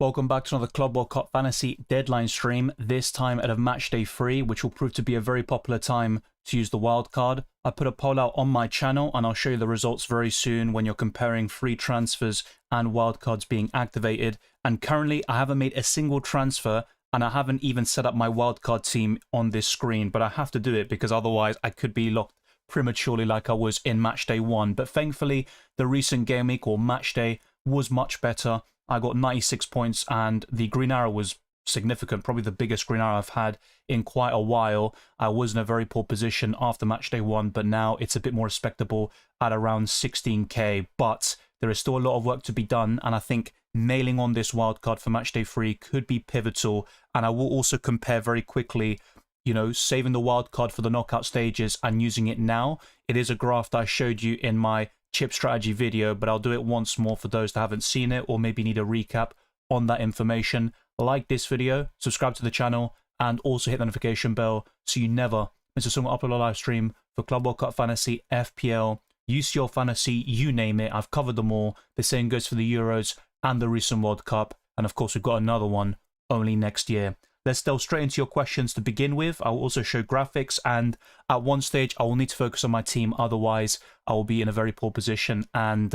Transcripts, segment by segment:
Welcome back to another Club World Cup Fantasy deadline stream, this time at a Matchday 3, which will prove to be a very popular time to use the wildcard. I put a poll out on my channel and I'll show you the results very soon when you're comparing free transfers and wildcards being activated. And currently I haven't made a single transfer and I haven't even set up my wildcard team on this screen, but I have to do it because otherwise I could be locked prematurely like I was in Matchday 1. But thankfully the recent game week or Matchday was much better. I got 96 points and the green arrow was significant, probably the biggest green arrow I've had in quite a while. I was in a very poor position after Matchday 1, but now it's a bit more respectable at around 16k. But there is still a lot of work to be done, and I think nailing on this wildcard for Matchday 3 could be pivotal. And I will also compare very quickly, you know, saving the wildcard for the knockout stages and using it now. It is a graph that I showed you in my chip strategy video, but I'll do it once more for those that haven't seen it or maybe need a recap on that information. Like this video, subscribe to the channel, and also hit the notification bell so you never miss a single upload or live stream for Club World Cup Fantasy, FPL, UCL Fantasy, you name it. I've covered them all. The same goes for the Euros and the recent World Cup, and of course we've got another one only next year. Let's delve straight into your questions to begin with. I will also show graphics, and at one stage I will need to focus on my team, otherwise I will be in a very poor position, and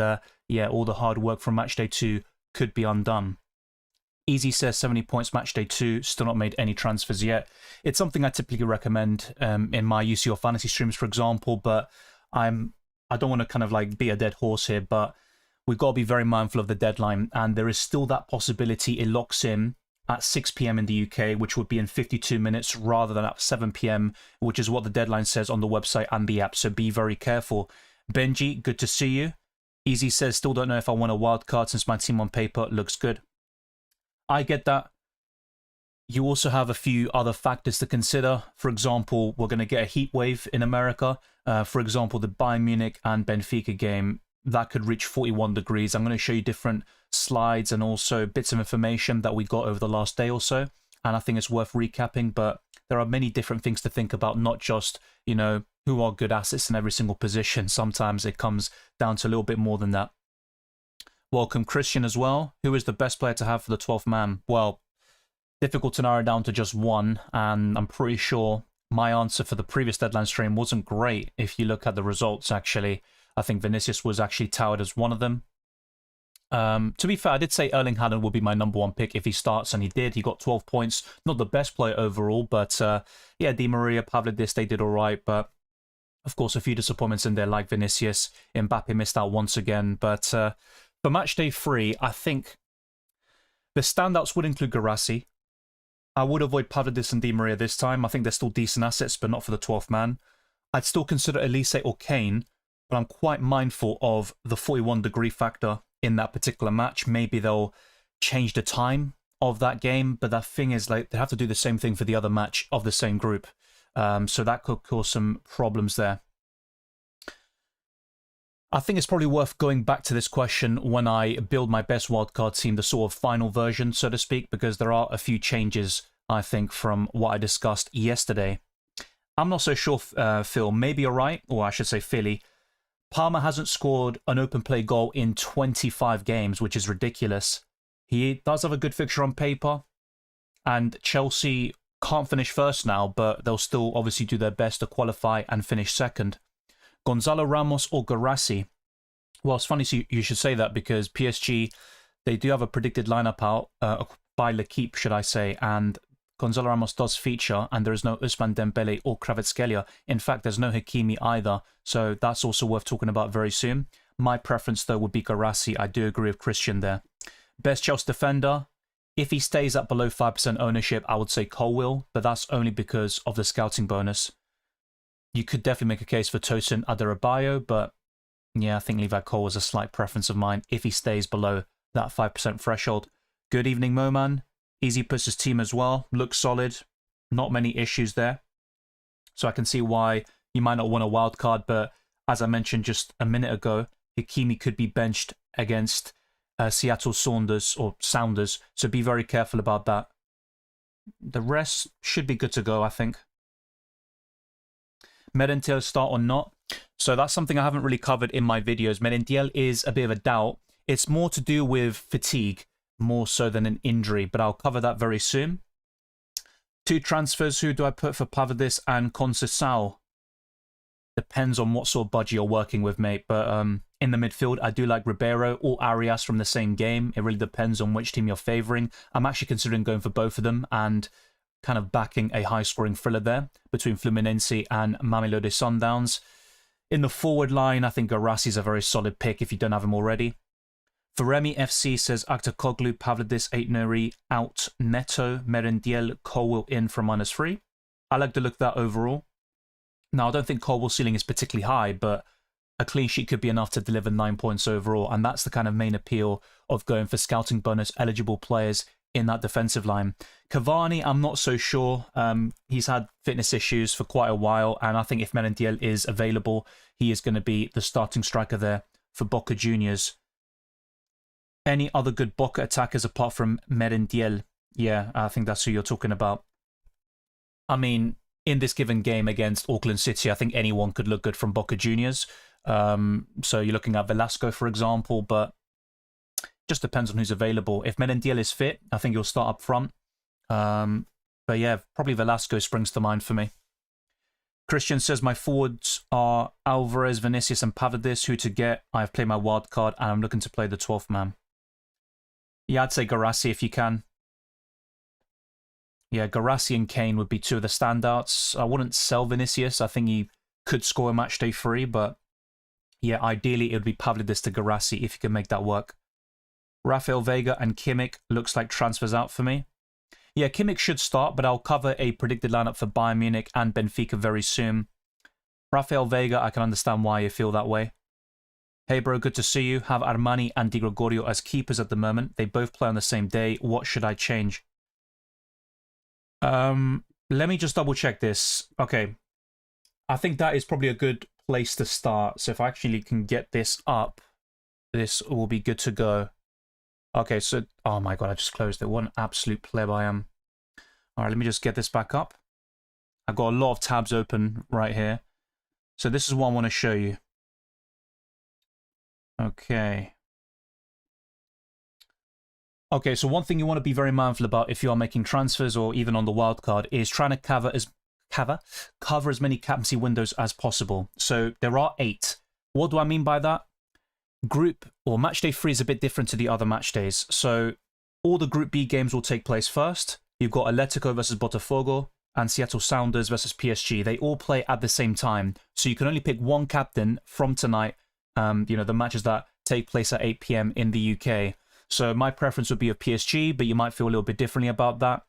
yeah, all the hard work from Matchday 2 could be undone. Easy says 70 points Matchday 2, still not made any transfers yet. It's something I typically recommend in my UCL Fantasy streams, for example, but I don't want to kind of like be a dead horse here, but we've got to be very mindful of the deadline, and there is still that possibility it locks in at 6 p.m. in the UK, which would be in 52 minutes rather than at 7 p.m., which is what the deadline says on the website and the app, so be very careful. Benji, good to see you. Easy says, still don't know if I want a wild card since my team on paper looks good. I get that. You also have a few other factors to consider. For example, we're going to get a heat wave in America. For example, the Bayern Munich and Benfica game, that could reach 41 degrees. I'm going to show you different slides and also bits of information that we got over the last day or so, and I think it's worth recapping. But there are many different things to think about, not just, you know, who are good assets in every single position. Sometimes it comes down to a little bit more than that. Welcome Christian as well. Who is the best player to have for the 12th man? Well, difficult to narrow down to just one, and I'm pretty sure my answer for the previous deadline stream wasn't great. If you look at the results, actually, I think Vinicius was actually touted as one of them. To be fair, I did say Erling Haaland would be my #1 pick if he starts, and he did. He got 12 points. Not the best player overall, but yeah, Di Maria, Pavlidis, they did all right. But of course, a few disappointments in there, like Vinicius. Mbappe missed out once again. But for Matchday 3, I think the standouts would include Guirassy. I would avoid Pavlidis and Di Maria this time. I think they're still decent assets, but not for the 12th man. I'd still consider Elise or Kane, but I'm quite mindful of the 41-degree factor in that particular match. Maybe they'll change the time of that game, but the thing is, like, they have to do the same thing for the other match of the same group, so that could cause some problems there. I think it's probably worth going back to this question when I build my best wildcard team, the sort of final version, so to speak, because there are a few changes, I think, from what I discussed yesterday. I'm not so sure, Phil, maybe you're right, or I should say Philly. Palmer hasn't scored an open play goal in 25 games, which is ridiculous. He does have a good fixture on paper, and Chelsea can't finish first now, but they'll still obviously do their best to qualify and finish second. Gonzalo Ramos or Guirassy? Well, it's funny you should say that, because PSG, they do have a predicted lineup out by L'Equipe, should I say, and Gonzalo Ramos does feature, and there is no Ousmane Dembele or Kvaratskhelia. In fact, there's no Hakimi either, so that's also worth talking about very soon. My preference, though, would be Guirassy. I do agree with Christian there. Best Chelsea defender? If he stays at below 5% ownership, I would say Colwill, but that's only because of the scouting bonus. You could definitely make a case for Tosin Adarabioyo, but yeah, I think Levi Cole is a slight preference of mine if he stays below that 5% threshold. Good evening, Moman. Easy puts his team as well. Looks solid. Not many issues there. So I can see why you might not want a wild card, but as I mentioned just a minute ago, Hakimi could be benched against Seattle Sounders, so be very careful about that. The rest should be good to go, I think. Merentiel start or not? So that's something I haven't really covered in my videos. Merentiel is a bit of a doubt. It's more to do with fatigue. more so than an injury, but I'll cover that very soon. 2 transfers, who do I put for Pavlidis and Conceição? Depends on what sort of budget you're working with, mate. But in the midfield, I do like Ribeiro or Arias from the same game. It really depends on which team you're favouring. I'm actually considering going for both of them and kind of backing a high-scoring thriller there between Fluminense and Mamelodi Sundowns. In the forward line, I think Garassi is a very solid pick if you don't have him already. Veremi FC says Aktakoglu, Pavlidis, Aitnuri out, Neto, Merendiel, Colwill in for -3. I like the look of that overall. Now, I don't think Colwill's ceiling is particularly high, but a clean sheet could be enough to deliver 9 points overall, and that's the kind of main appeal of going for scouting bonus eligible players in that defensive line. Cavani, I'm not so sure. He's had fitness issues for quite a while, and I think if Merendiel is available, he is going to be the starting striker there for Boca Juniors. Any other good Boca attackers apart from Merendiel? Yeah, I think that's who you're talking about. I mean, in this given game against Auckland City, I think anyone could look good from Boca Juniors. So you're looking at Velasco, for example, but just depends on who's available. If Merendiel is fit, I think he'll start up front. But yeah, probably Velasco springs to mind for me. Christian says my forwards are Alvarez, Vinicius, and Pavlidis. Who to get? I've played my wild card, and I'm looking to play the 12th man. Yeah, I'd say Garassi if you can. Yeah, Garassi and Kane would be 2 of the standouts. I wouldn't sell Vinicius. I think he could score a matchday 3, but yeah, ideally it would be Pavlidis to Garassi if you can make that work. Rafael Veiga and Kimmich looks like transfers out for me. Yeah, Kimmich should start, but I'll cover a predicted lineup for Bayern Munich and Benfica very soon. Rafael Veiga, I can understand why you feel that way. Hey bro, good to see you. Have Armani and Di Gregorio as keepers at the moment. They both play on the same day. What should I change? Let me just double check this. Okay. I think that is probably a good place to start. So if I actually can get this up, this will be good to go. Okay, so, oh my god, I just closed it. What an absolute pleb I am. Alright, let me just get this back up. I've got a lot of tabs open right here. So this is what I want to show you. Okay. Okay, so one thing you want to be very mindful about if you are making transfers or even on the wildcard is trying to cover as many captaincy windows as possible. So there are 8. What do I mean by that? Group or matchday 3 is a bit different to the other match days. So all the Group B games will take place first. You've got Atletico versus Botafogo and Seattle Sounders versus PSG. They all play at the same time. So you can only pick one captain from tonight. You know, the matches that take place at 8 p.m. in the UK. So my preference would be of PSG, but you might feel a little bit differently about that.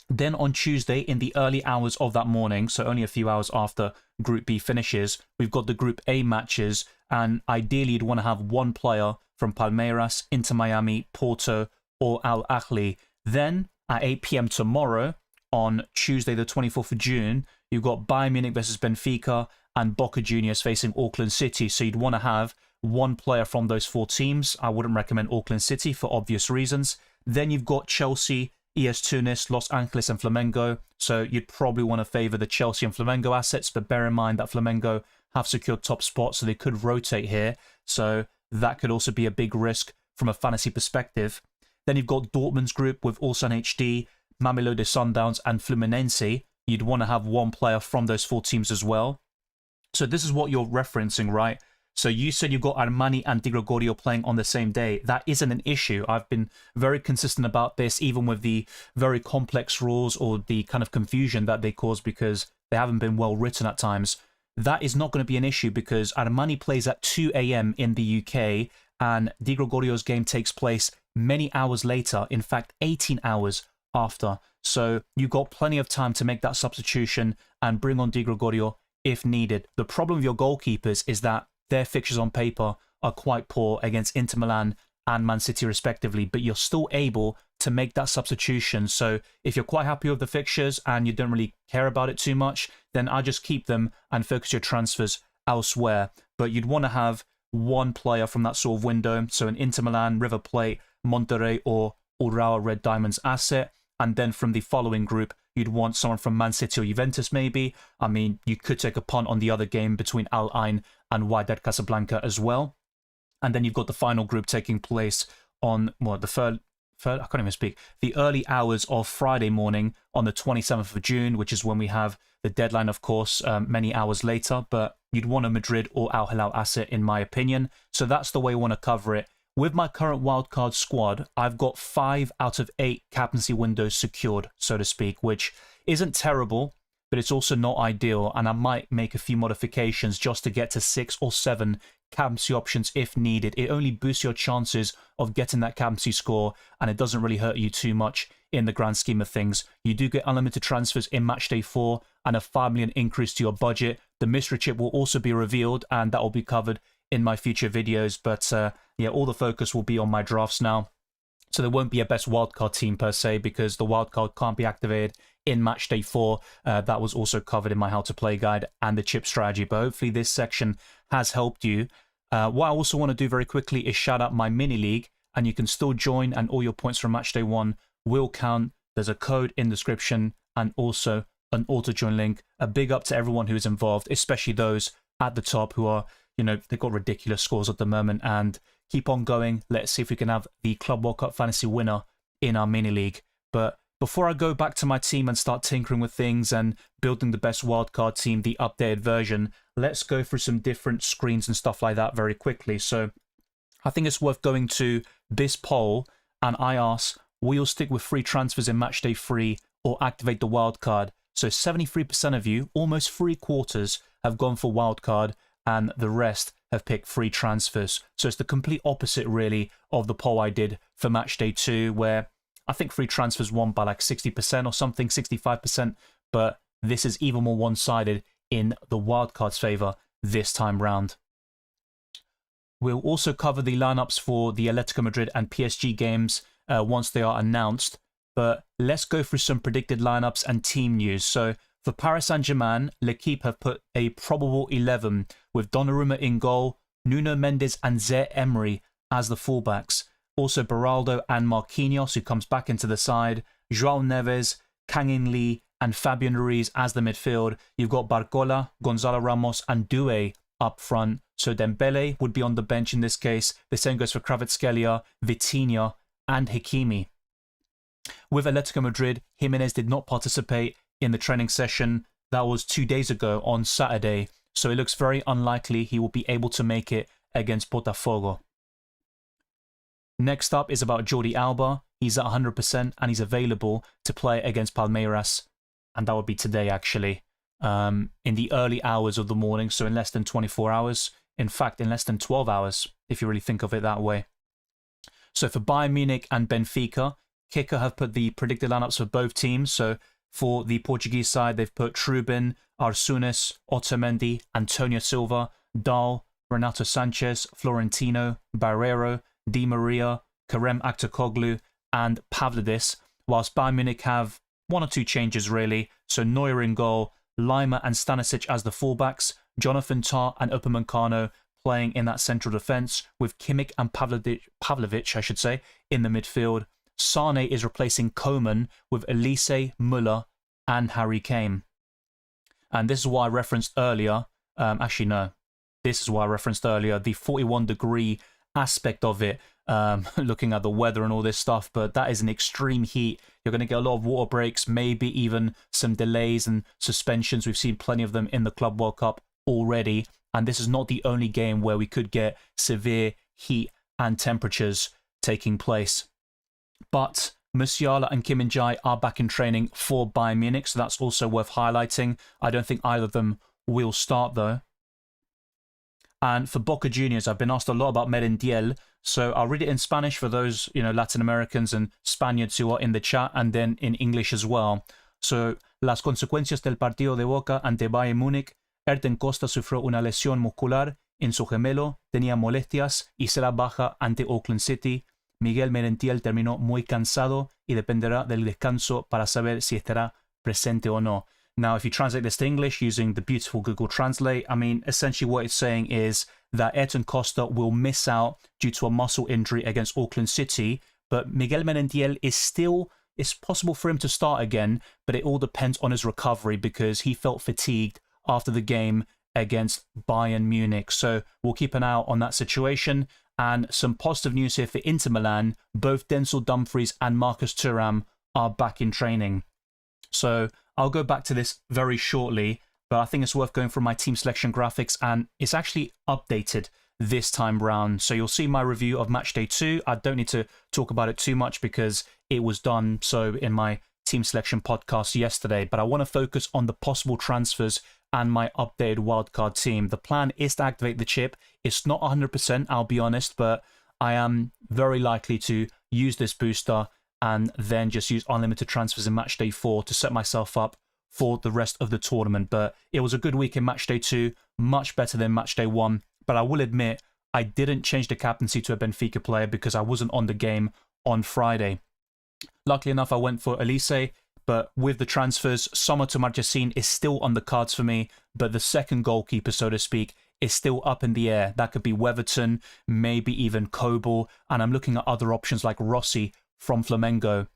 Then on Tuesday, in the early hours of that morning, so only a few hours after Group B finishes, we've got the Group A matches, and ideally you'd want to have one player from Palmeiras, Inter Miami, Porto, or Al Ahly. Then at 8 p.m. tomorrow, on Tuesday the 24th of June, you've got Bayern Munich versus Benfica and Boca Juniors facing Auckland City. So you'd want to have one player from those 4 teams. I wouldn't recommend Auckland City for obvious reasons. Then you've got Chelsea, ES Tunis, Los Angeles, and Flamengo. So you'd probably want to favour the Chelsea and Flamengo assets, but bear in mind that Flamengo have secured top spots, so they could rotate here. So that could also be a big risk from a fantasy perspective. Then you've got Dortmund's group with Ulsan HD, Mamelodi Sundowns, and Fluminense. You'd want to have one player from those 4 teams as well. So this is what you're referencing, right? So you said you've got Armani and Di Gregorio playing on the same day. That isn't an issue. I've been very consistent about this, even with the very complex rules or the kind of confusion that they cause because they haven't been well written at times. That is not going to be an issue because Armani plays at 2 a.m. in the UK and Di Gregorio's game takes place many hours later, in fact 18 hours after. So you've got plenty of time to make that substitution and bring on Di Gregorio if needed. The problem with your goalkeepers is that their fixtures on paper are quite poor against Inter Milan and Man City respectively, but you're still able to make that substitution. So if you're quite happy with the fixtures and you don't really care about it too much, then I just keep them and focus your transfers elsewhere. But you'd want to have one player from that sort of window, so an Inter Milan, River Plate, Monterrey, or Urawa Red Diamonds asset. And then from the following group, you'd want someone from Man City or Juventus maybe. I mean, you could take a punt on the other game between Al Ain and Wydad Casablanca as well. And then you've got the final group taking place on, well, the I can't even speak, the early hours of Friday morning on the 27th of June, which is when we have the deadline, of course, many hours later. But you'd want a Madrid or Al Hilal asset, in my opinion. So that's the way I want to cover it. With my current wildcard squad, I've got 5 out of 8 captaincy windows secured, so to speak, which isn't terrible, but it's also not ideal. And I might make a few modifications just to get to 6 or 7 captaincy options if needed. It only boosts your chances of getting that captaincy score, and it doesn't really hurt you too much in the grand scheme of things. You do get unlimited transfers in Matchday 4 and a 5 million increase to your budget. The mystery chip will also be revealed, and that will be covered in my future videos. But yeah, all the focus will be on my drafts now. So there won't be a best wildcard team per se, because the wildcard can't be activated in Matchday 4. That was also covered in my how to play guide and the chip strategy. But hopefully this section has helped you. What I also want to do very quickly is shout out my mini league, and you can still join, and all your points from Matchday 1 will count. There's a code in the description and also an auto join link. A big up to everyone who is involved, especially those at the top who are, you know, they've got ridiculous scores at the moment, and keep on going. Let's see if we can have the Club World Cup Fantasy winner in our mini league. But before I go back to my team and start tinkering with things and building the best wildcard team, the updated version, let's go through some different screens and stuff like that very quickly. So I think it's worth going to this poll, and I ask, will you stick with free transfers in Matchday 3 or activate the wildcard? So 73% of you, almost 3/4, have gone for wildcard, and the rest have picked free transfers. So it's the complete opposite, really, of the poll I did for Matchday 2, where I think free transfers won by like 60% or something, 65%, but this is even more one-sided in the wildcard's favour this time round. We'll also cover the lineups for the Atletico Madrid and PSG games once they are announced, but let's go through some predicted lineups and team news. So for Paris Saint-Germain, L'Equipe have put a probable 11 with Donnarumma in goal, Nuno Mendes and Zaire Emery as the fullbacks. Also Beraldo and Marquinhos, who comes back into the side, João Neves, Kang In Lee and Fabian Ruiz as the midfield. You've got Barcola, Gonzalo Ramos and Doué up front. So Dembele would be on the bench in this case. The same goes for Kvaratskhelia, Vitinha and Hakimi. With Atletico Madrid, Jimenez did not participate in the training session. That was 2 days ago on Saturday. So it looks very unlikely he will be able to make it against Botafogo. Next up is about Jordi Alba. He's at 100% and he's available to play against Palmeiras. And that would be today, actually, in the early hours of the morning. So in less than 24 hours. In fact, in less than 12 hours, if you really think of it that way. So for Bayern Munich and Benfica, Kicker have put the predicted lineups for both teams. So for the Portuguese side, they've put Trubin, Arsunes, Otamendi, Antonio Silva, Dahl, Renato Sanchez, Florentino, Barreiro, Di Maria, Kerem Aktürkoğlu, and Pavlidis, whilst Bayern Munich have 1 or 2 changes really. So Neuer in goal, Lima and Stanisic as the fullbacks, Jonathan Tah and Upamecano playing in that central defence, with Kimmich and Pavlovic, I should say, in the midfield. Sane is replacing Coman with Elise, Müller and Harry Kane. And this is what I referenced earlier. Actually, no. This is what I referenced earlier. The 41-degree aspect of it, looking at the weather and all this stuff. But that is an extreme heat. You're going to get a lot of water breaks, maybe even some delays and suspensions. We've seen plenty of them in the Club World Cup already. And this is not the only game where we could get severe heat and temperatures taking place. But Musiala and Kim Min-jae are back in training for Bayern Munich, so that's also worth highlighting. I don't think either of them will start, though. And for Boca Juniors, I've been asked a lot about Merentiel, so I'll read it in Spanish for those, you know, Latin Americans and Spaniards who are in the chat, and then in English as well. So, las consecuencias del partido de Boca ante Bayern Múnich. Erten Costa sufrió una lesión muscular en su gemelo, tenía molestias y será baja ante Auckland City. Miguel Merentiel terminó muy cansado y dependerá del descanso para saber si estará presente o no. Now, if you translate this to English using the beautiful Google Translate, I mean, essentially what it's saying is that Ayrton Costa will miss out due to a muscle injury against Auckland City, but Miguel Merentiel it's possible for him to start again, but it all depends on his recovery because he felt fatigued after the game against Bayern Munich. So we'll keep an eye out on that situation. And some positive news here for Inter Milan. Both Denzel Dumfries and Marcus Thuram are back in training. So I'll go back to this very shortly, but I think it's worth going through my team selection graphics, and it's actually updated this time round. So you'll see my review of Matchday 2. I don't need to talk about it too much because it was done so in my team selection podcast yesterday, but I want to focus on the possible transfers and my updated wildcard team. The plan is to activate the chip. It's not 100%, I'll be honest, but I am very likely to use this booster and then just use unlimited transfers in Matchday 4 to set myself up for the rest of the tournament. But it was a good week in Matchday 2, much better than Matchday 1. But I will admit, I didn't change the captaincy to a Benfica player because I wasn't on the game on Friday. Luckily enough, I went for Elise, but with the transfers, Sommer to Marchesín is still on the cards for me, but the second goalkeeper, so to speak, is still up in the air. That could be Weverton, maybe even Kobel, and I'm looking at other options like Rossi from Flamengo.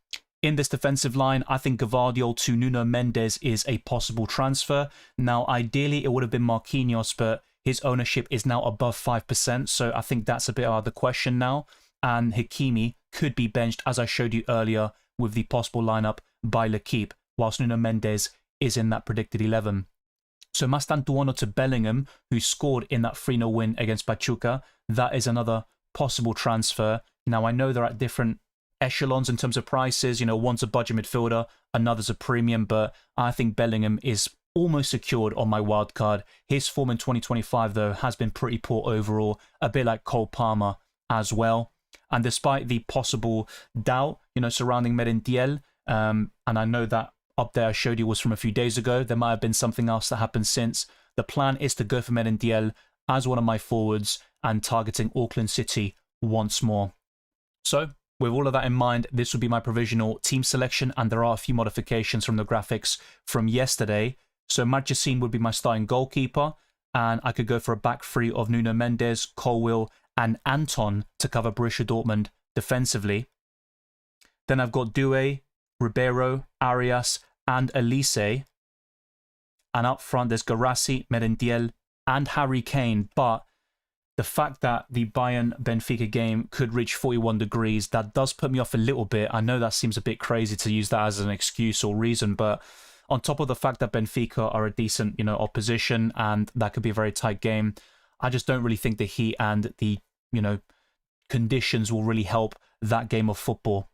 In this defensive line, I think Gvardiol to Nuno Mendes is a possible transfer. Now, ideally, it would have been Marquinhos, but his ownership is now above 5%, so I think that's a bit out of the question now. And Hakimi could be benched, as I showed you earlier, with the possible lineup by L'Equipe, whilst Nuno Mendes is in that predicted 11. So Mastantuono to Bellingham, who scored in that 3-0 win against Pachuca, that is another possible transfer. Now, I know they're at different echelons in terms of prices. You know, one's a budget midfielder, another's a premium, but I think Bellingham is almost secured on my wild card. His form in 2025, though, has been pretty poor overall, a bit like Cole Palmer as well. And despite the possible doubt, you know, surrounding Merentiel, and I know that up there I showed you was from a few days ago, there might have been something else that happened since. The plan is to go for Merentiel as one of my forwards and targeting Auckland City once more. So, with all of that in mind, this would be my provisional team selection, and there are a few modifications from the graphics from yesterday. So Marchesín would be my starting goalkeeper, and I could go for a back three of Nuno Mendes, Colwill, and Anton to cover Borussia Dortmund defensively. Then I've got Doué, Ribeiro, Arias, and Elise. And up front, there's Guirassy, Merentiel, and Harry Kane. But the fact that the Bayern-Benfica game could reach 41 degrees, that does put me off a little bit. I know that seems a bit crazy to use that as an excuse or reason, but on top of the fact that Benfica are a decent, you know, opposition, and that could be a very tight game, I just don't really think the heat and the, you know, conditions will really help that game of football.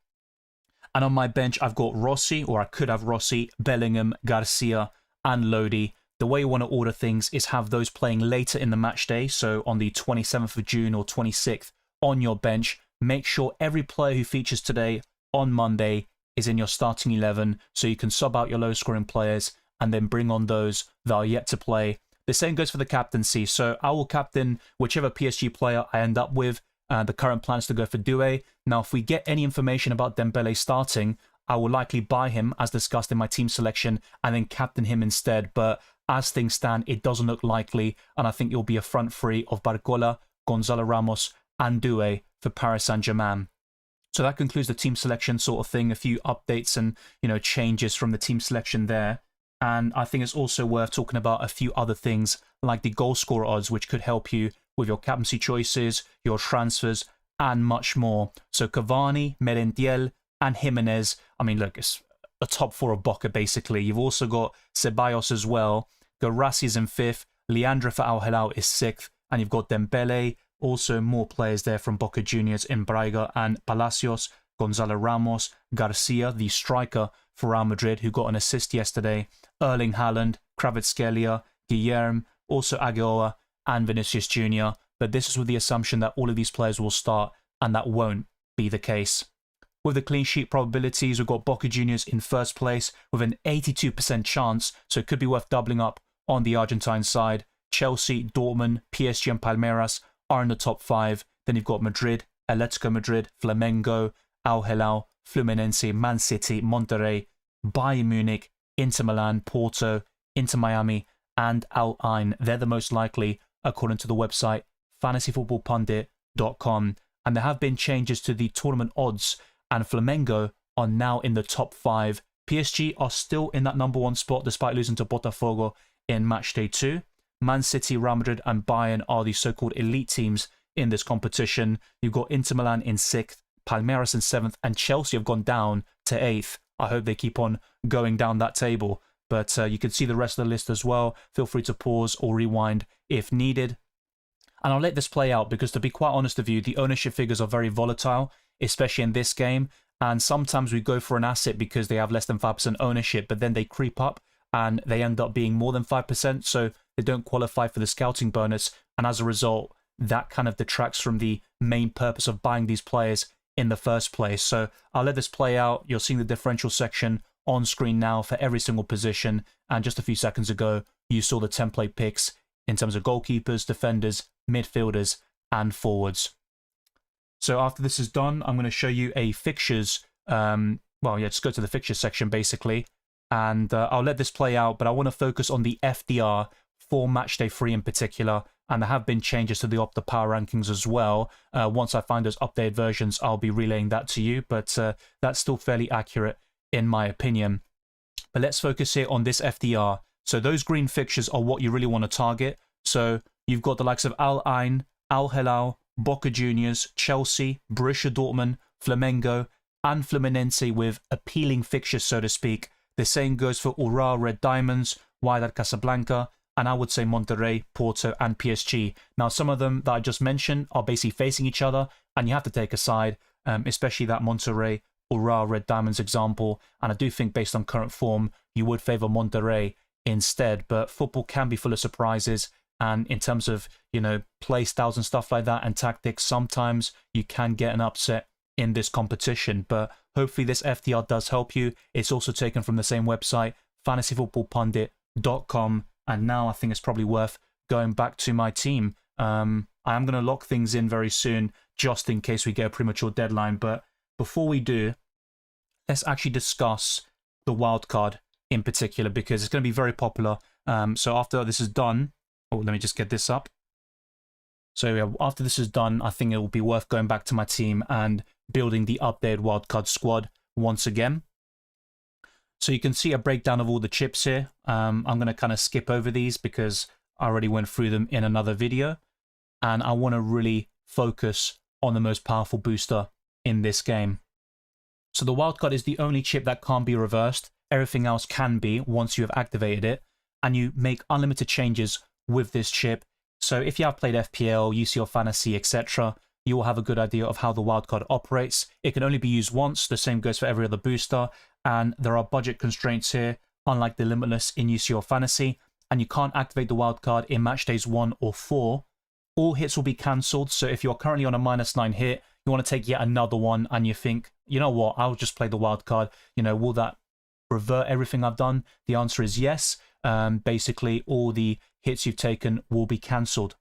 And on my bench, I've got Rossi, or I could have Rossi, Bellingham, Garcia, and Lodi. The way you want to order things is have those playing later in the match day, so on the 27th of June or 26th on your bench. Make sure every player who features today on Monday is in your starting 11, so you can sub out your low-scoring players and then bring on those that are yet to play. The same goes for the captaincy, so I will captain whichever PSG player I end up with. The current plan is to go for Doué. Now, if we get any information about Dembele starting, I will likely buy him, as discussed in my team selection, and then captain him instead. But as things stand, it doesn't look likely, and I think it'll be a front three of Barcola, Gonzalo Ramos, and Doué for Paris Saint-Germain. So that concludes the team selection sort of thing, a few updates and, you know, changes from the team selection there. And I think it's also worth talking about a few other things like the goal scorer odds, which could help you with your captaincy choices, your transfers, and much more. So Cavani, Merentiel, and Jimenez. I mean, look, it's a top four of Boca, basically. You've also got Ceballos as well. Guirassy is in 5th. Leandro for Al Hilal is 6th. And you've got Dembele. Also more players there from Boca Juniors in Braga and Palacios. Gonzalo Ramos, Garcia, the striker for Real Madrid, who got an assist yesterday. Erling Haaland, Kvaratskhelia, Guilherme, also Aguilar, and Vinicius Jr. But this is with the assumption that all of these players will start, and that won't be the case. With the clean sheet probabilities, we've got Boca Juniors in first place with an 82% chance, so it could be worth doubling up on the Argentine side. Chelsea, Dortmund, PSG and Palmeiras are in the top 5. Then you've got Madrid, Atletico Madrid, Flamengo, Al Hilal, Fluminense, Man City, Monterrey, Bayern Munich, Inter Milan, Porto, Inter Miami, and Al Ain. They're the most likely, according to the website fantasyfootballpundit.com. And there have been changes to the tournament odds, and Flamengo are now in the top 5. PSG are still in that number 1 spot despite losing to Botafogo in Matchday 2. Man City, Real Madrid, and Bayern are the so-called elite teams in this competition. You've got Inter Milan in 6th, Palmeiras in 7th, and Chelsea have gone down to 8th. I hope they keep on going down that table. But you can see the rest of the list as well. Feel free to pause or rewind if needed. And I'll let this play out because, to be quite honest with you, the ownership figures are very volatile, especially in this game. And sometimes we go for an asset because they have less than 5% ownership, but then they creep up and they end up being more than 5%. So they don't qualify for the scouting bonus. And as a result, that kind of detracts from the main purpose of buying these players in the first place. So I'll let this play out. You're seeing the differential section on screen now for every single position. And just a few seconds ago, you saw the template picks in terms of goalkeepers, defenders, midfielders, and forwards. So after this is done, I'm going to show you a fixtures. Just go to the fixtures section basically. And I'll let this play out, but I want to focus on the FDR for Matchday 3 in particular. And there have been changes to the Opta Power Rankings as well. Once I find those updated versions, I'll be relaying that to you. But that's still fairly accurate in my opinion. But let's focus here on this FDR. So those green fixtures are what you really want to target. So you've got the likes of Al Ain, Al Hilal, Boca Juniors, Chelsea, Borussia Dortmund, Flamengo, and Fluminense with appealing fixtures, so to speak. The same goes for Ural Red Diamonds, Wydad Casablanca, and I would say Monterrey, Porto, and PSG. Now, some of them that I just mentioned are basically facing each other, and you have to take a side, especially that Monterrey, Ural Red Diamonds example. And I do think based on current form, you would favour Monterrey instead. But football can be full of surprises. And in terms of, play styles and stuff like that and tactics, sometimes you can get an upset in this competition. But hopefully this FDR does help you. It's also taken from the same website, fantasyfootballpundit.com. And now I think it's probably worth going back to my team. I am going to lock things in very soon, just in case we get a premature deadline. But before we do, let's actually discuss the wildcard in particular, because it's going to be very popular. So after this is done, let me just get this up. So yeah, after this is done, I think it will be worth going back to my team and building the updated wildcard squad once again. So you can see a breakdown of all the chips here. I'm going to kind of skip over these because I already went through them in another video. And I want to really focus on the most powerful booster in this game. So the wildcard is the only chip that can't be reversed. Everything else can be once you have activated it. And you make unlimited changes with this chip. So if you have played FPL, UCL Fantasy, etc., you will have a good idea of how the wildcard operates. It can only be used once. The same goes for every other booster. And there are budget constraints here, unlike the Limitless in UCL Fantasy. And you can't activate the wildcard in match days 1 or 4. All hits will be cancelled. So if you're currently on a -9 hit, you want to take yet another one, and you think, you know what, I'll just play the wildcard. Will that revert everything I've done? The answer is yes. Basically, all the hits you've taken will be cancelled.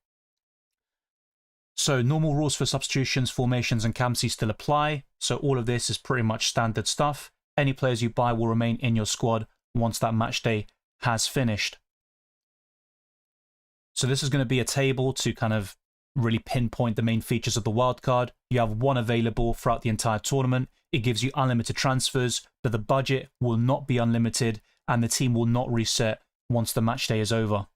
So normal rules for substitutions, formations, and captaincy still apply. So all of this is pretty much standard stuff. Any players you buy will remain in your squad once that match day has finished. So this is going to be a table to kind of really pinpoint the main features of the wildcard. You have one available throughout the entire tournament. It gives you unlimited transfers, but the budget will not be unlimited, and the team will not reset once the match day is over.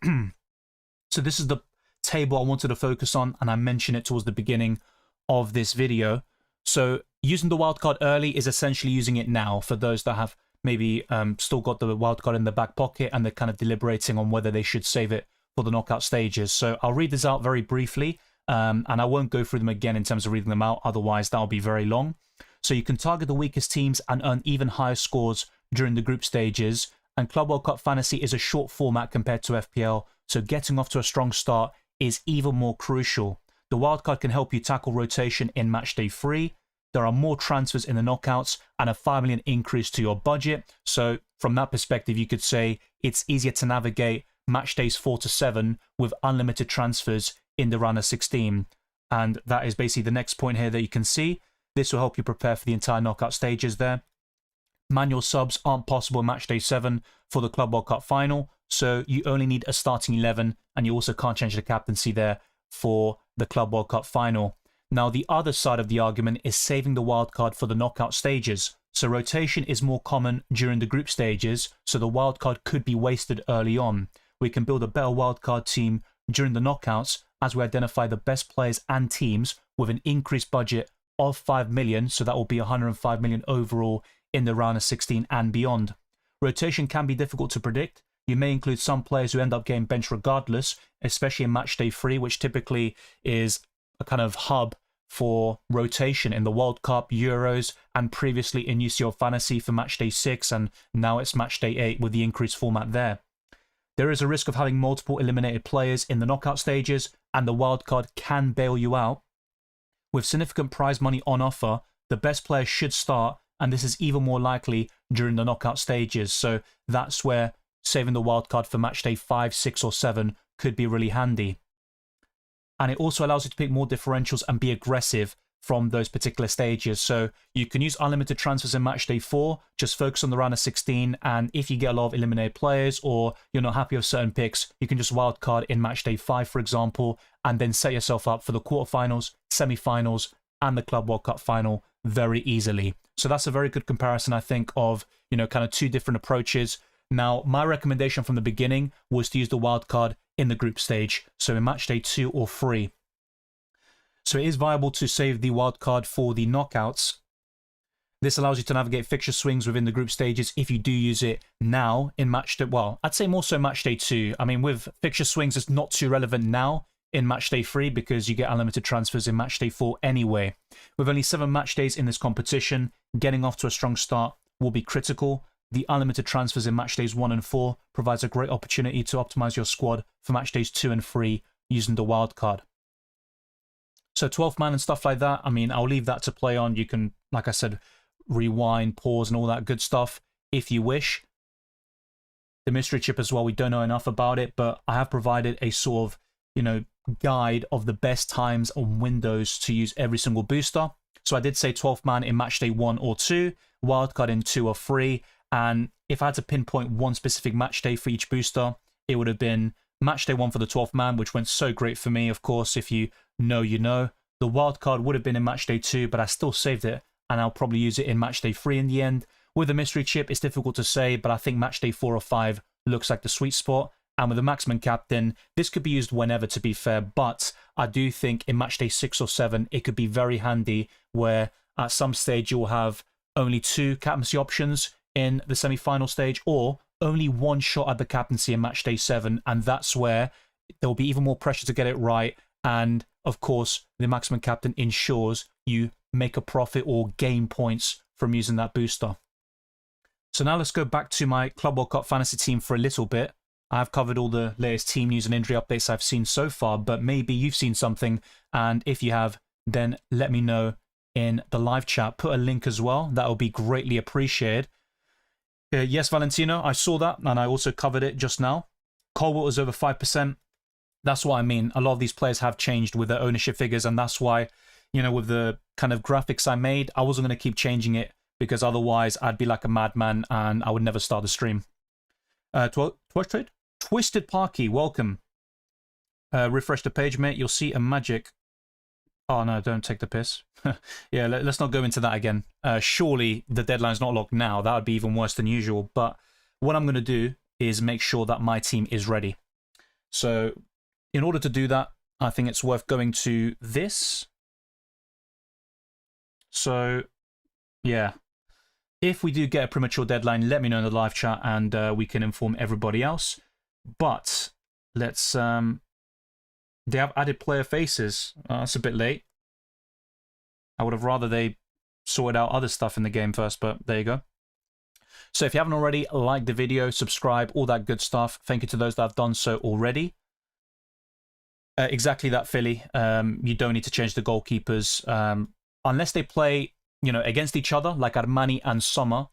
So this is the table I wanted to focus on, and I mentioned it towards the beginning of this video. So using the wildcard early is essentially using it now for those that have maybe still got the wildcard in the back pocket and they're kind of deliberating on whether they should save it for the knockout stages. So I'll read this out very briefly, and I won't go through them again in terms of reading them out, otherwise that'll be very long. So you can target the weakest teams and earn even higher scores during the group stages. And Club World Cup Fantasy is a short format compared to FPL, so getting off to a strong start is even more crucial. The wildcard can help you tackle rotation in match day 3. There are more transfers in the knockouts and a 5 million increase to your budget. So from that perspective, you could say it's easier to navigate match days 4 to 7 with unlimited transfers in the round of 16. And that is basically the next point here that you can see. This will help you prepare for the entire knockout stages there. Manual subs aren't possible in match day 7 for the Club World Cup final, so you only need a starting 11, and you also can't change the captaincy there for the Club World Cup final. Now, the other side of the argument is saving the wildcard for the knockout stages. So rotation is more common during the group stages, so the wildcard could be wasted early on. We can build a better wildcard team during the knockouts as we identify the best players and teams with an increased budget of 5 million, so that will be 105 million overall in the round of 16 and beyond. Rotation can be difficult to predict. You may include some players who end up getting benched regardless, especially in Matchday 3, which typically is a kind of hub for rotation in the World Cup, Euros, and previously in UCL Fantasy for Matchday 6, and now it's Matchday 8 with the increased format there. There is a risk of having multiple eliminated players in the knockout stages, and the wildcard can bail you out. With significant prize money on offer, the best players should start, and this is even more likely during the knockout stages, so that's where saving the wildcard for Matchday 5, 6, or 7 could be really handy. And it also allows you to pick more differentials and be aggressive from those particular stages. So you can use unlimited transfers in Matchday 4, just focus on the round of 16, and if you get a lot of eliminated players or you're not happy with certain picks, you can just wildcard in Matchday 5, for example, and then set yourself up for the quarterfinals, semi-finals, and the Club World Cup final very easily. So that's a very good comparison, I think, of, kind of two different approaches. Now, my recommendation from the beginning was to use the wildcard in the group stage, so in Matchday 2 or 3. So it is viable to save the wildcard for the knockouts. This allows you to navigate fixture swings within the group stages if you do use it now in Matchday. Well, I'd say more so Matchday 2. I mean, with fixture swings, it's not too relevant now in Matchday 3 because you get unlimited transfers in Matchday 4 anyway. With only 7 match days in this competition, getting off to a strong start will be critical. The unlimited transfers in Matchdays 1 and 4 provides a great opportunity to optimize your squad for Matchdays 2 and 3 using the wildcard. So 12th man and stuff like that, I mean, I'll leave that to play on. You can, like I said, rewind, pause, and all that good stuff if you wish. The mystery chip as well, we don't know enough about it, but I have provided a sort of, guide of the best times and windows to use every single booster. So I did say 12th man in Matchday 1 or 2, wildcard in 2 or 3, and if I had to pinpoint one specific match day for each booster, it would have been Matchday 1 for the 12th man, which went so great for me, of course, if you know, you know. The wildcard would have been in Matchday 2, but I still saved it, and I'll probably use it in Matchday 3 in the end. With the mystery chip, it's difficult to say, but I think Matchday 4 or 5 looks like the sweet spot. And with the maximum captain, this could be used whenever, to be fair, but I do think in Matchday 6 or 7, it could be very handy where at some stage you'll have only 2 captaincy options in the semi-final stage, or only 1 shot at the captaincy in Matchday 7, and that's where there will be even more pressure to get it right, and of course the maximum captain ensures you make a profit or gain points from using that booster. So now let's go back to my Club World Cup fantasy team for a little bit. I've covered all the latest team news and injury updates I've seen so far, but maybe you've seen something, and if you have, then let me know in the live chat. Put a link as well, that will be greatly appreciated. Yes, Valentino, I saw that, and I also covered it just now. Colwill was over 5%. That's what I mean. A lot of these players have changed with their ownership figures, and that's why, with the kind of graphics I made, I wasn't going to keep changing it, because otherwise I'd be like a madman, and I would never start the stream. Twisted Parky, welcome. Refresh the page, mate. You'll see a magic. Oh, no, don't take the piss. Yeah, let's not go into that again. Surely the deadline's not locked now. That would be even worse than usual. But what I'm going to do is make sure that my team is ready. So in order to do that, I think it's worth going to this. So, yeah. If we do get a premature deadline, let me know in the live chat and we can inform everybody else. But let's... They have added player faces. That's a bit late. I would have rather they sorted out other stuff in the game first, but there you go. So if you haven't already, like the video, subscribe, all that good stuff. Thank you to those that have done so already. Exactly that, Philly. You don't need to change the goalkeepers. Unless they play, against each other, like Armani and Sommer,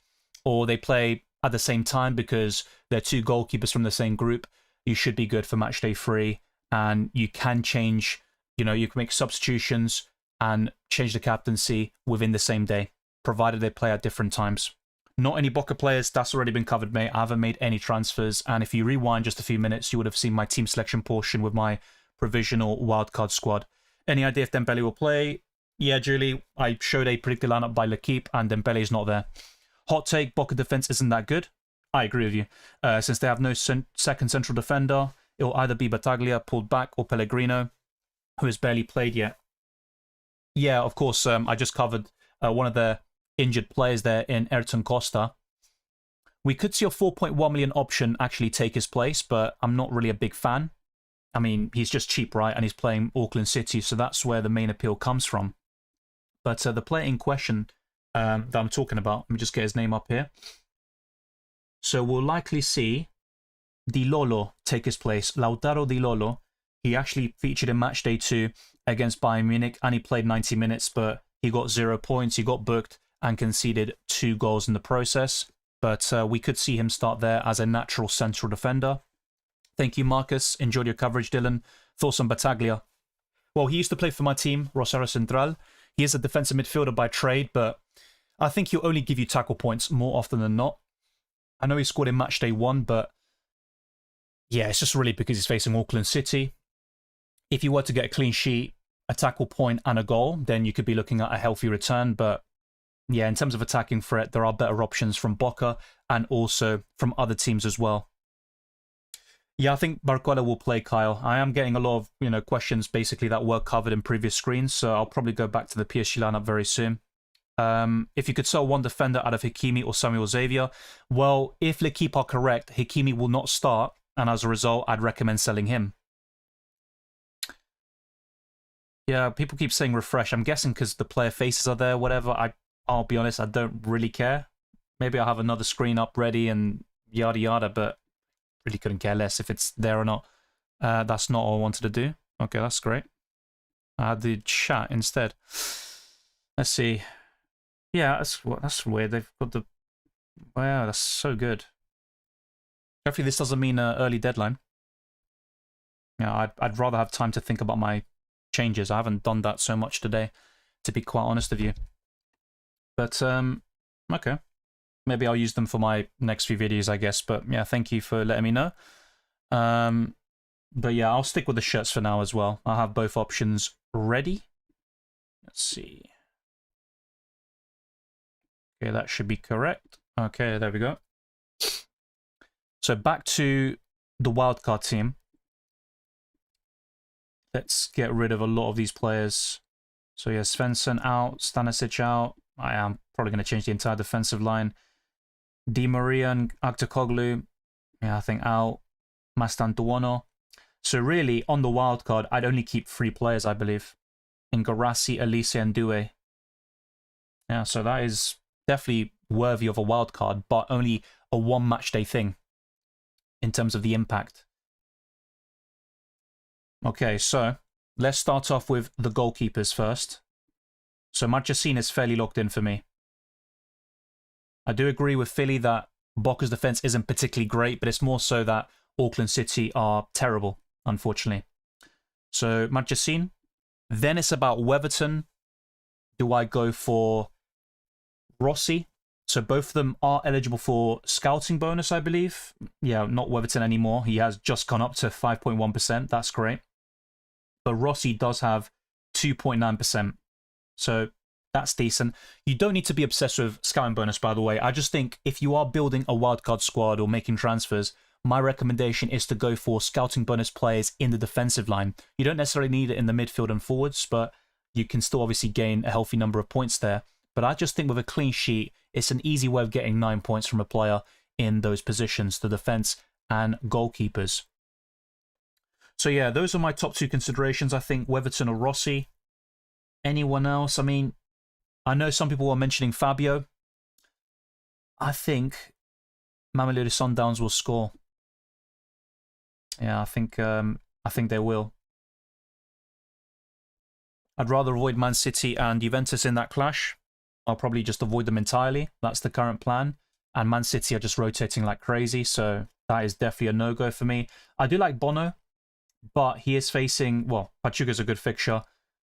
or they play at the same time because they're 2 goalkeepers from the same group, you should be good for Matchday 3. And you can change, you can make substitutions and change the captaincy within the same day, provided they play at different times. Not any Boca players, that's already been covered, mate. I haven't made any transfers, and if you rewind just a few minutes, you would have seen my team selection portion with my provisional wildcard squad. Any idea if Dembele will play? Yeah, Julie, I showed a predicted lineup by L'Equipe, and Dembele's not there. Hot take, Boca defense isn't that good. I agree with you. Since they have no second central defender, it will either be Battaglia pulled back or Pellegrino. who has barely played yet. Yeah, of course, I just covered one of the injured players there in Ayrton Costa. We could see a 4.1 million option actually take his place, but I'm not really a big fan. I mean, he's just cheap, right? And he's playing Auckland City, so that's where the main appeal comes from. But the player in question that I'm talking about, let me just get his name up here. So we'll likely see Di Lolo take his place. Lautaro Di Lolo. He actually featured in Matchday 2 against Bayern Munich, and he played 90 minutes, but he got 0 points. He got booked and conceded 2 goals in the process. But we could see him start there as a natural central defender. Thank you, Marcus. Enjoyed your coverage, Dylan. Thoughts on Battaglia? Well, he used to play for my team, Rosario Central. He is a defensive midfielder by trade, but I think he'll only give you tackle points more often than not. I know he scored in Matchday 1, but yeah, it's just really because he's facing Auckland City. If you were to get a clean sheet, a tackle point and a goal, then you could be looking at a healthy return. But yeah, in terms of attacking threat, there are better options from Boca and also from other teams as well. Yeah, I think Barcola will play, Kyle. I am getting a lot of questions basically that were covered in previous screens, so I'll probably go back to the PSG lineup very soon. If you could sell one defender out of Hakimi or Samuel Xavier, well, if L'Equipe are correct, Hakimi will not start, and as a result, I'd recommend selling him. Yeah, people keep saying refresh. I'm guessing because the player faces are there, whatever. I'll be honest, I don't really care. Maybe I'll have another screen up ready and yada yada, but really couldn't care less if it's there or not. That's not all I wanted to do. Okay, that's great. I had the chat instead. Let's see. Yeah, that's weird. They've got the... Wow, that's so good. Hopefully this doesn't mean an early deadline. Yeah, I'd rather have time to think about my changes. I haven't done that so much today, to be quite honest with you. But, okay. Maybe I'll use them for my next few videos, I guess. But yeah, thank you for letting me know. But yeah, I'll stick with the shirts for now as well. I'll have both options ready. Let's see. Okay, that should be correct. Okay, there we go. So back to the wildcard team. Let's get rid of a lot of these players. So yeah, Svensson out, Stanisic out. I am probably going to change the entire defensive line. Di Maria and Aktoglu, yeah, I think out. Mastantuono. So really, on the wildcard, I'd only keep 3 players, I believe. Ingarasi, Elise, and Due. Yeah, so that is definitely worthy of a wildcard, but only a 1 match day thing in terms of the impact. Okay, so let's start off with the goalkeepers first. So Marchesín is fairly locked in for me. I do agree with Philly that Boca's defense isn't particularly great, but it's more so that Auckland City are terrible, unfortunately. So Marchesín. Then it's about Weatherton. Do I go for Rossi? So both of them are eligible for scouting bonus, I believe. Yeah, not Weatherton anymore. He has just gone up to 5.1%. That's great. But Rossi does have 2.9%. So that's decent. You don't need to be obsessed with scouting bonus, by the way. I just think if you are building a wildcard squad or making transfers, my recommendation is to go for scouting bonus players in the defensive line. You don't necessarily need it in the midfield and forwards, but you can still obviously gain a healthy number of points there. But I just think with a clean sheet, it's an easy way of getting 9 points from a player in those positions, the defense and goalkeepers. So yeah, those are my top 2 considerations. I think Weatherton or Rossi. Anyone else? I mean, I know some people were mentioning Fabio. I think Mamelodi Sundowns will score. Yeah, I think they will. I'd rather avoid Man City and Juventus in that clash. I'll probably just avoid them entirely. That's the current plan. And Man City are just rotating like crazy, so that is definitely a no-go for me. I do like Bono, but he is facing, well, Pachuca's a good fixture.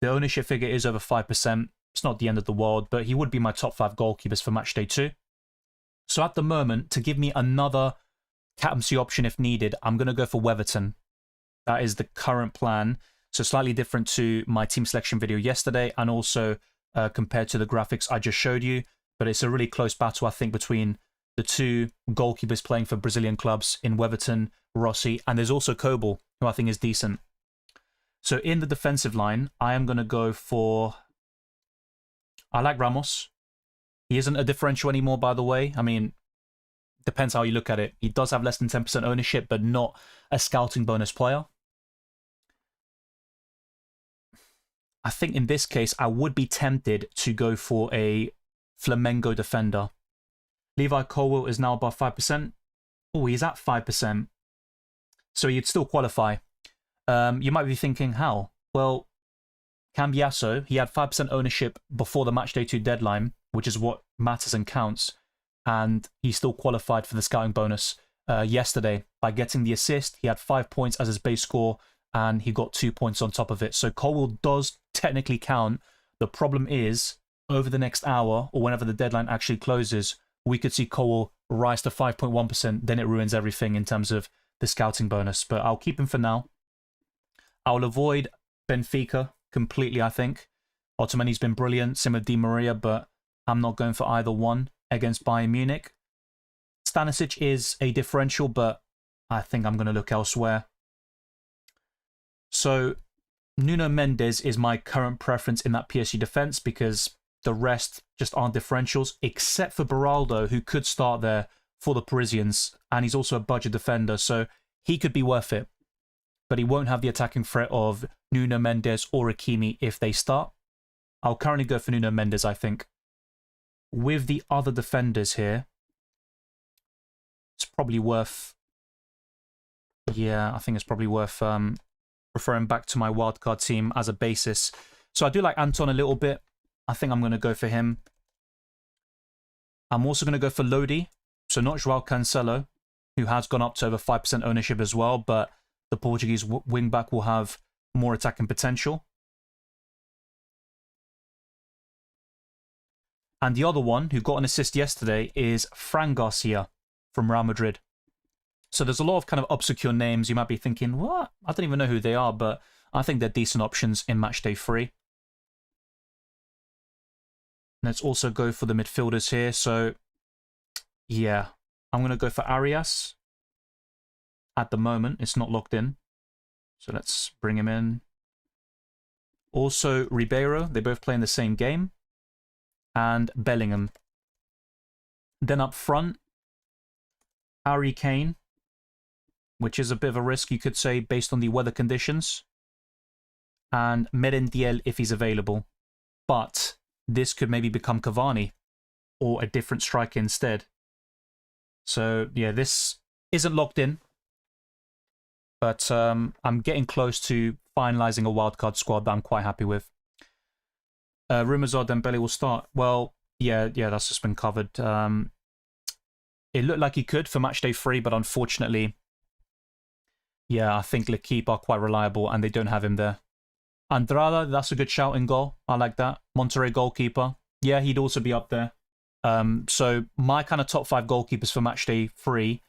The ownership figure is over 5%. It's not the end of the world, but he would be my top 5 goalkeepers for match day 2. So at the moment, to give me another captaincy option if needed, I'm going to go for Weatherton. That is the current plan. So slightly different to my team selection video yesterday and also compared to the graphics I just showed you. But it's a really close battle, I think, between the 2 goalkeepers playing for Brazilian clubs in Weatherton, Rossi, and there's also Kobel, who I think is decent. So in the defensive line, I am going to go for... I like Ramos. He isn't a differential anymore, by the way. I mean, depends how you look at it. He does have less than 10% ownership, but not a scouting bonus player. I think in this case, I would be tempted to go for a Flamengo defender. Levi Colwill is now above 5%. Oh, he's at 5%. So he'd still qualify. You might be thinking, how? Well, Cambiasso, he had 5% ownership before the Matchday 2 deadline, which is what matters and counts. And he still qualified for the scouting bonus yesterday by getting the assist. He had 5 points as his base score, and he got 2 points on top of it. So Colwill does technically count. The problem is, over the next hour, or whenever the deadline actually closes, we could see Colwill rise to 5.1%. Then it ruins everything in terms of the scouting bonus. But I'll keep him for now. I'll avoid Benfica completely, I think. Ottomani's been brilliant, same with Di Maria, but I'm not going for either one against Bayern Munich. Stanisic is a differential, but I think I'm going to look elsewhere. So Nuno Mendes is my current preference in that PSG defense because the rest just aren't differentials, except for Beraldo, who could start there for the Parisians, and he's also a budget defender, so he could be worth it. But he won't have the attacking threat of Nuno Mendes or Hakimi if they start. I'll currently go for Nuno Mendes, I think. With the other defenders here, it's probably worth... Yeah, I think it's probably worth referring back to my wildcard team as a basis. So I do like Anton a little bit. I think I'm going to go for him. I'm also going to go for Lodi. So not Joao Cancelo, who has gone up to over 5% ownership as well, but the Portuguese wing-back will have more attacking potential. And the other one, who got an assist yesterday, is Fran Garcia from Real Madrid. So there's a lot of kind of obscure names. You might be thinking, what? I don't even know who they are, but I think they're decent options in Matchday 3. Let's also go for the midfielders here. So, yeah, I'm going to go for Arias. At the moment, it's not locked in. So let's bring him in. Also, Ribeiro. They both play in the same game. And Bellingham. Then up front, Harry Kane, which is a bit of a risk, you could say, based on the weather conditions. And Merendiel if he's available. But this could maybe become Cavani or a different striker instead. So, yeah, this isn't locked in. But I'm getting close to finalizing a wildcard squad that I'm quite happy with. Rumours are Dembele will start. Well, yeah, that's just been covered. It looked like he could for Matchday 3, but unfortunately, yeah, I think L'Equipe are quite reliable and they don't have him there. Andrada, that's a good shout in goal. I like that. Monterrey goalkeeper. Yeah, he'd also be up there. So my kind of top 5 goalkeepers for Matchday 3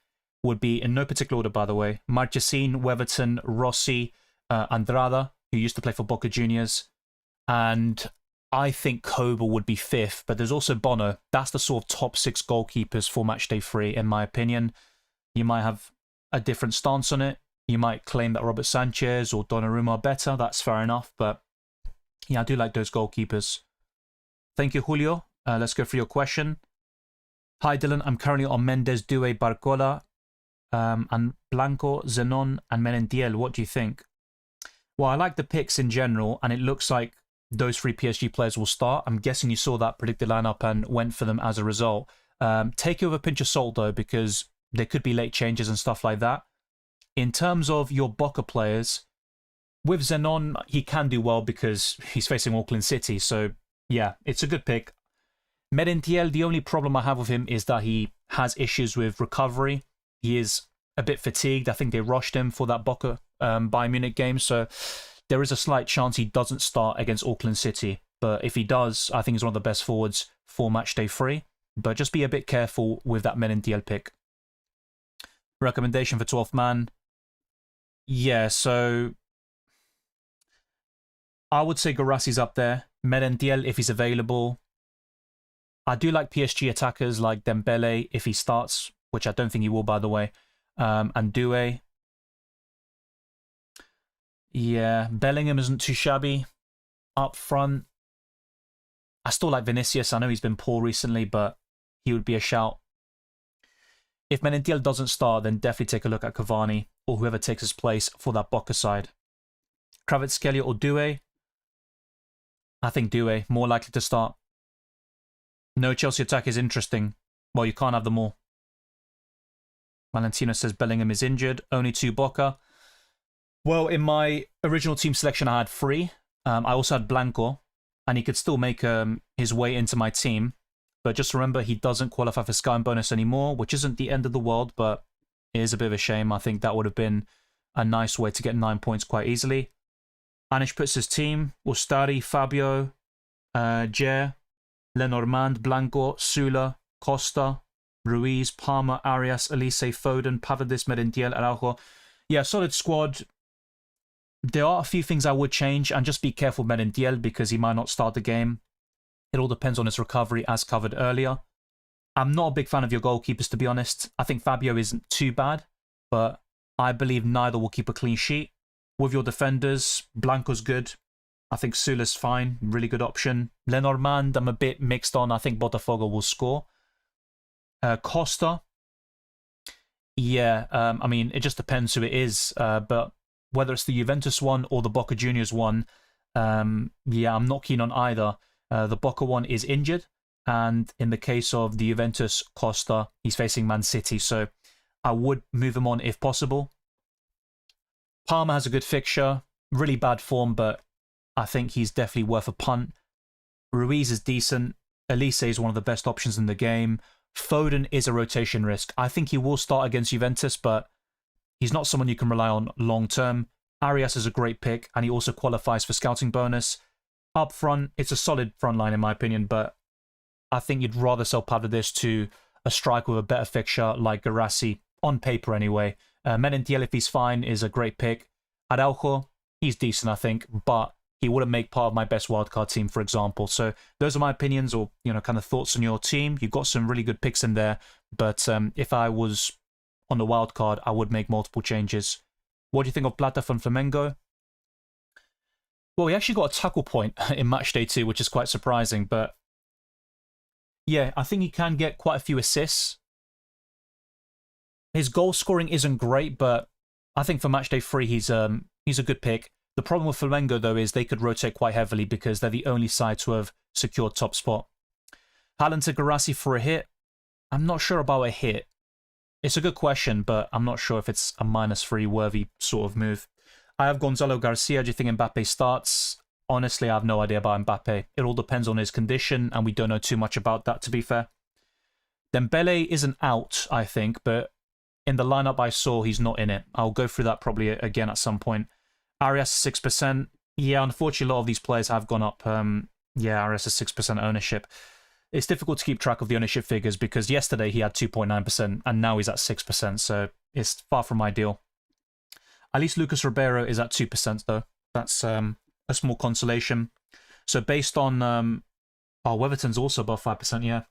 would be, in no particular order, by the way, Marchesín, Weverton, Rossi, Andrada, who used to play for Boca Juniors, and I think Koba would be 5th, but there's also Bono. That's the sort of top 6 goalkeepers for Matchday 3, in my opinion. You might have a different stance on it. You might claim that Robert Sanchez or Donnarumma are better. That's fair enough, but yeah, I do like those goalkeepers. Thank you, Julio. Let's go for your question. Hi, Dylan. I'm currently on Mendes, Doué, Barcola, and Blanco, Zenon, and Merendiel. What do you think? Well, I like the picks in general, and it looks like those 3 PSG players will start. I'm guessing you saw that predicted lineup and went for them as a result. Take it with a pinch of salt, though, because there could be late changes and stuff like that. In terms of your Boca players, with Zenon, he can do well because he's facing Auckland City. So, yeah, it's a good pick. Merendiel, the only problem I have with him is that he has issues with recovery. He is a bit fatigued. I think they rushed him for that Boca Bayern Munich game. So there is a slight chance he doesn't start against Auckland City. But if he does, I think he's one of the best forwards for Matchday 3. But just be a bit careful with that Merendiel pick. Recommendation for 12th man. Yeah, so I would say Guirassi's up there. Merendiel if he's available. I do like PSG attackers like Dembele if he starts, which I don't think he will, by the way. And Doué. Yeah, Bellingham isn't too shabby. Up front, I still like Vinicius. I know he's been poor recently, but he would be a shout. If Menentiel doesn't start, then definitely take a look at Cavani or whoever takes his place for that Boca side. Kvaratskhelia or Doué? I think Doué, more likely to start. No Chelsea attack is interesting. Well, you can't have them all. Valentino says Bellingham is injured. Only 2 Boca. Well, in my original team selection, I had 3. I also had Blanco, and he could still make his way into my team. But just remember, he doesn't qualify for scouting bonus anymore, which isn't the end of the world, but it is a bit of a shame. I think that would have been a nice way to get 9 points quite easily. Anish puts his team: Ustari, Fabio, Jer, Lenormand, Blanco, Sula, Costa, Ruiz, Palmer, Arias, Elise, Foden, Pavardis, Merentiel, Araujo. Yeah, solid squad. There are a few things I would change, and just be careful with Merentiel because he might not start the game. It all depends on his recovery, as covered earlier. I'm not a big fan of your goalkeepers, to be honest. I think Fabio isn't too bad, but I believe neither will keep a clean sheet. With your defenders, Blanco's good. I think Sula's fine. Really good option. Lenormand, I'm a bit mixed on. I think Botafogo will score. Costa. Yeah, I mean, it just depends who it is. But whether it's the Juventus one or the Boca Juniors one, yeah, I'm not keen on either. The Boca one is injured. And in the case of the Juventus Costa, he's facing Man City. So I would move him on if possible. Palmer has a good fixture. Really bad form, but I think he's definitely worth a punt. Ruiz is decent. Elise is one of the best options in the game. Foden is a rotation risk. I think he will start against Juventus, but he's not someone you can rely on long term. Arias is a great pick, and he also qualifies for scouting bonus. Up front, it's a solid front line in my opinion, but I think you'd rather sell Pavardis to a striker with a better fixture like Garassi, on paper anyway. Menentiel, if he's fine, is a great pick. Araujo, he's decent, I think, but he wouldn't make part of my best wildcard team, for example. So those are my opinions or, kind of thoughts on your team. You've got some really good picks in there, but if I was on the wildcard, I would make multiple changes. What do you think of Plata from Flamengo? Well, he actually got a tackle point in Matchday 2, which is quite surprising, but yeah, I think he can get quite a few assists. His goal scoring isn't great, but I think for Matchday 3, he's a good pick. The problem with Flamengo, though, is they could rotate quite heavily because they're the only side to have secured top spot. Haaland to Garassi for a hit? I'm not sure about a hit. It's a good question, but I'm not sure if it's a -3 worthy sort of move. I have Gonzalo Garcia. Do you think Mbappe starts? Honestly, I have no idea about Mbappe. It all depends on his condition, and we don't know too much about that, to be fair. Dembele isn't out, I think, but in the lineup I saw, he's not in it. I'll go through that probably again at some point. Arias 6%. Yeah, unfortunately, a lot of these players have gone up. Yeah, Arias is 6% ownership. It's difficult to keep track of the ownership figures because yesterday he had 2.9% and now he's at 6%, so it's far from ideal. At least Lucas Ribeiro is at 2%, though. That's a small consolation. So based on... Weatherton's also above 5%, yeah.